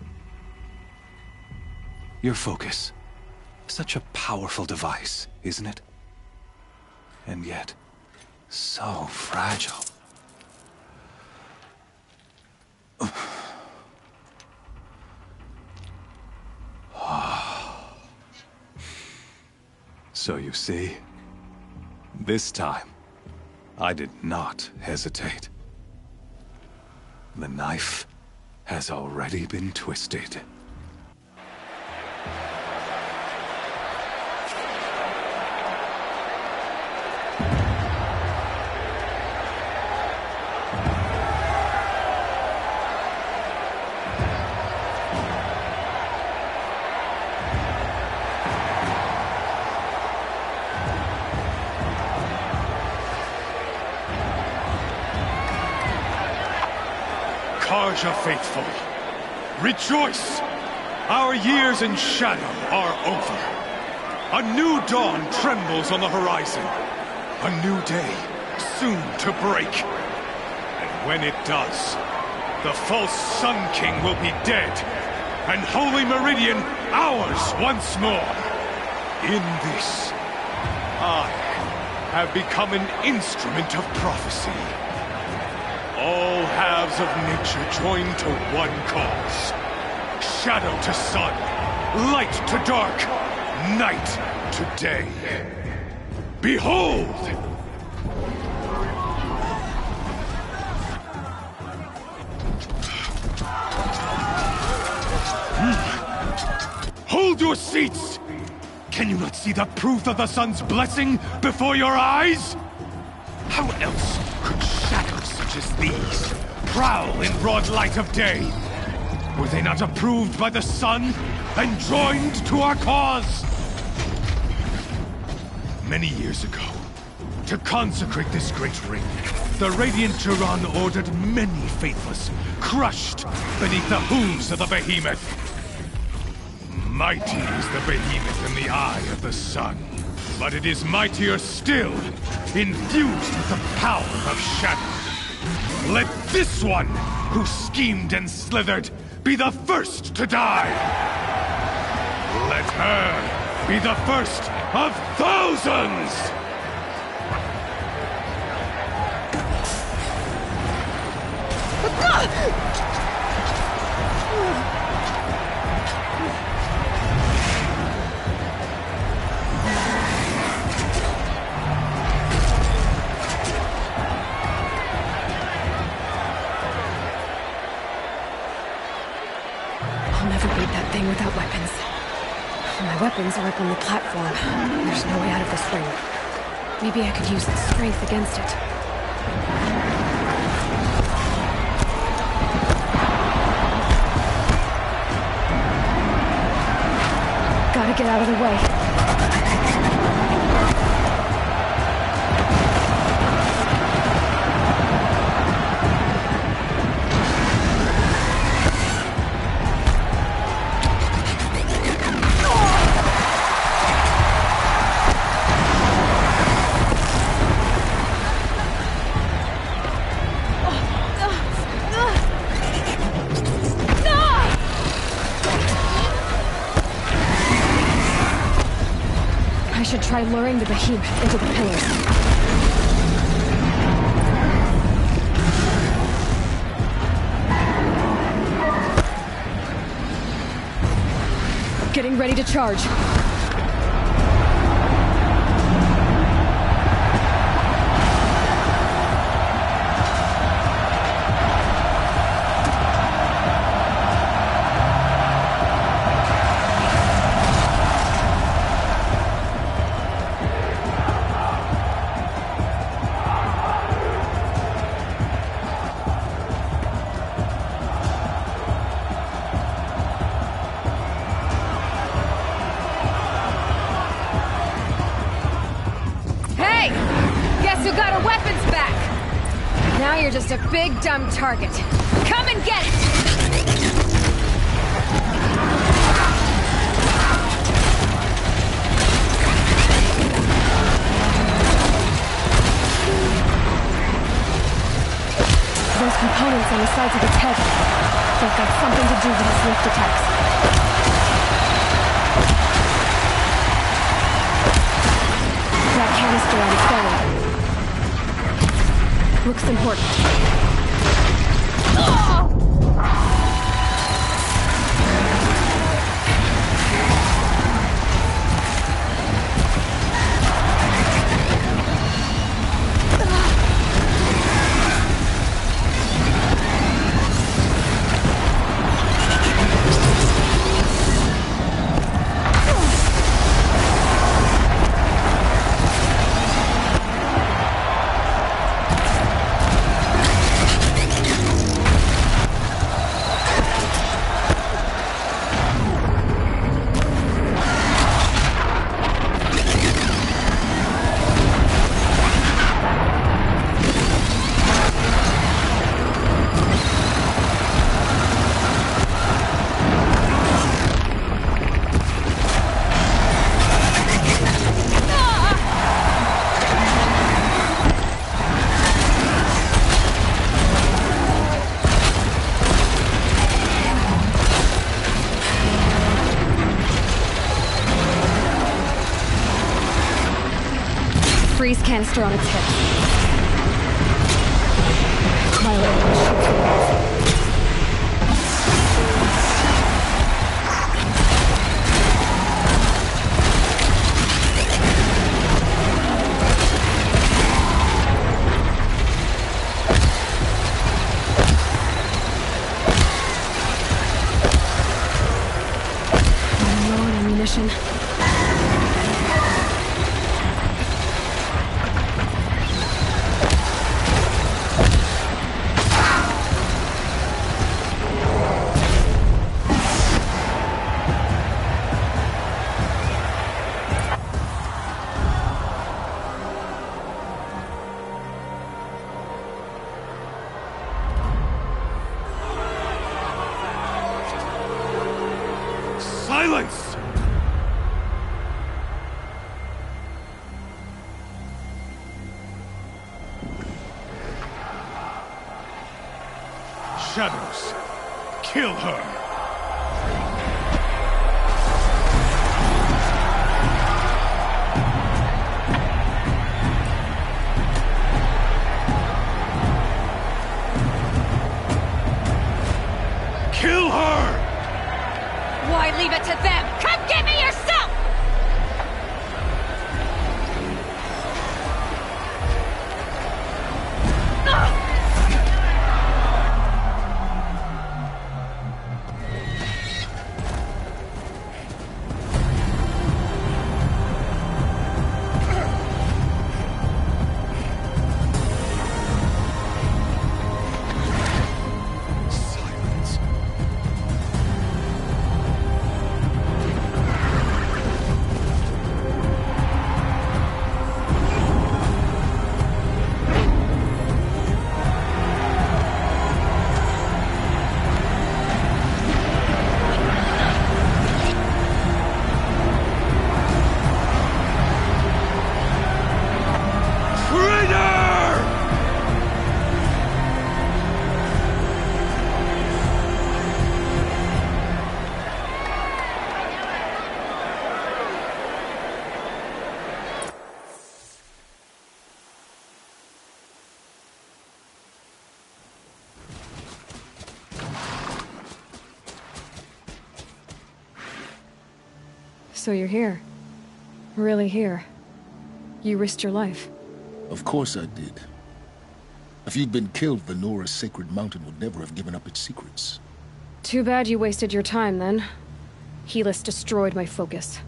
Speaker 16: Your focus. Such a powerful device, isn't it? And yet, so fragile. So you see, this time, I did not hesitate. The knife has already been twisted.
Speaker 9: Karja faithful, rejoice! Our years in shadow are over. A new dawn trembles on the horizon. A new day soon to break. And when it does, the false Sun King will be dead, and Holy Meridian ours once more. In this, I have become an instrument of prophecy. All halves of nature join to one cause. Shadow to sun, light to dark, night to day. Behold! Hold your seats! Can you not see the proof of the sun's blessing before your eyes? How else could shadows such as these prowl in broad light of day? Were they not approved by the sun and joined to our cause? Many years ago, to consecrate this great ring, the Radiant Turan ordered many faithless, crushed beneath the hooves of the behemoth. Mighty is the behemoth in the eye of the sun, but it is mightier still, infused with the power of shadow. Let this one, who schemed and slithered, be the first to die! Let her be the first of thousands!
Speaker 1: I'll never beat that thing without weapons. My weapons are up on the platform. There's no way out of this ring. Maybe I could use its strength against it. Gotta get out of the way. I should try luring the behemoth into the pillars. Getting ready to charge.
Speaker 4: Now you're just a big, dumb target. Come and get it!
Speaker 1: Those components on the sides of its head. They've got something to do with its lift attacks. That canister on its belly. Looks important. Freeze canister on its hip. Cryo engine shoots it off. I'm low on ammunition.
Speaker 9: Silence! Shadows, kill her! Kill her!
Speaker 4: Why leave it to them? Come get me yourself!
Speaker 1: So you're here. Really here. You risked your life.
Speaker 5: Of course I did. If you'd been killed, the Nora's sacred mountain would never have given up its secrets.
Speaker 1: Too bad you wasted your time, then. Helis destroyed my focus.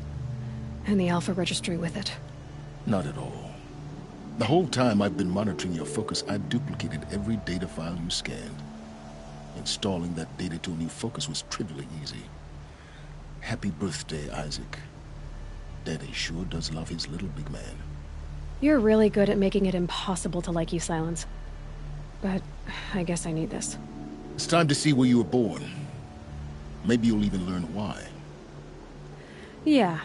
Speaker 1: And the Alpha Registry with it.
Speaker 5: Not at all. The whole time I've been monitoring your focus, I've duplicated every data file you scanned. Installing that data to a new focus was trivially easy. Happy birthday, Isaac. Daddy sure does love his little big man.
Speaker 1: You're really good at making it impossible to like you, Silence. But I guess I need this.
Speaker 5: It's time to see where you were born. Maybe you'll even learn why.
Speaker 1: Yeah.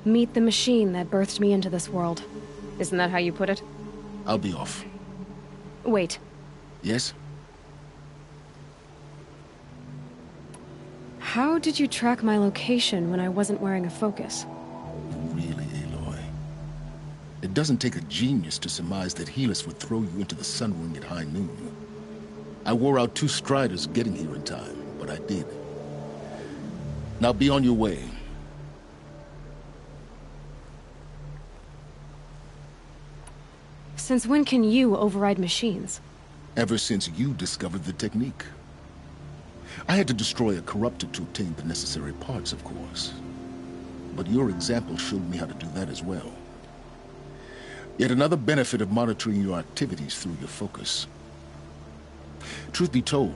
Speaker 1: Meet the machine that birthed me into this world. Isn't that how you put it?
Speaker 5: I'll be off.
Speaker 1: Wait.
Speaker 5: Yes?
Speaker 1: How did you track my location when I wasn't wearing a focus?
Speaker 5: Really, Aloy? It doesn't take a genius to surmise that Helis would throw you into the sun ring at high noon. I wore out 2 striders getting here in time, but I did. Now be on your way.
Speaker 1: Since when can you override machines?
Speaker 5: Ever since you discovered the technique. I had to destroy a corruptor to obtain the necessary parts, of course. But your example showed me how to do that as well. Yet another benefit of monitoring your activities through your focus. Truth be told,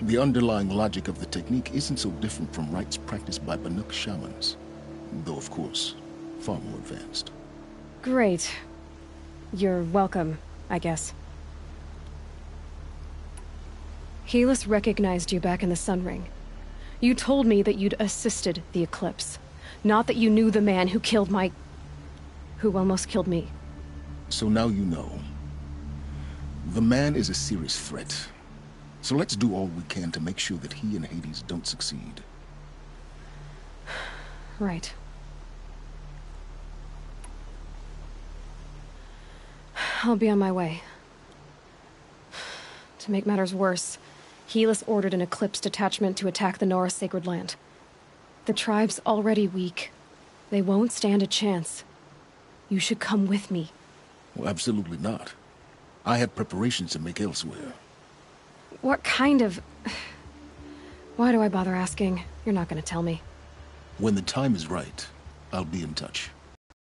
Speaker 5: the underlying logic of the technique isn't so different from rites practiced by Banuk shamans. Though, of course, far more advanced.
Speaker 1: Great. You're welcome, I guess. Helis recognized you back in the Sun Ring. You told me that you'd assisted the Eclipse. Not that you knew the man who killed who almost killed me.
Speaker 5: So now you know. The man is a serious threat. So let's do all we can to make sure that he and Hades don't succeed.
Speaker 1: Right. I'll be on my way. To make matters worse, Helis ordered an Eclipse detachment to attack the Nora Sacred Land. The tribe's already weak. They won't stand a chance. You should come with me.
Speaker 5: Well, absolutely not. I have preparations to make elsewhere.
Speaker 1: What kind of... Why do I bother asking? You're not gonna tell me.
Speaker 5: When the time is right, I'll be in touch.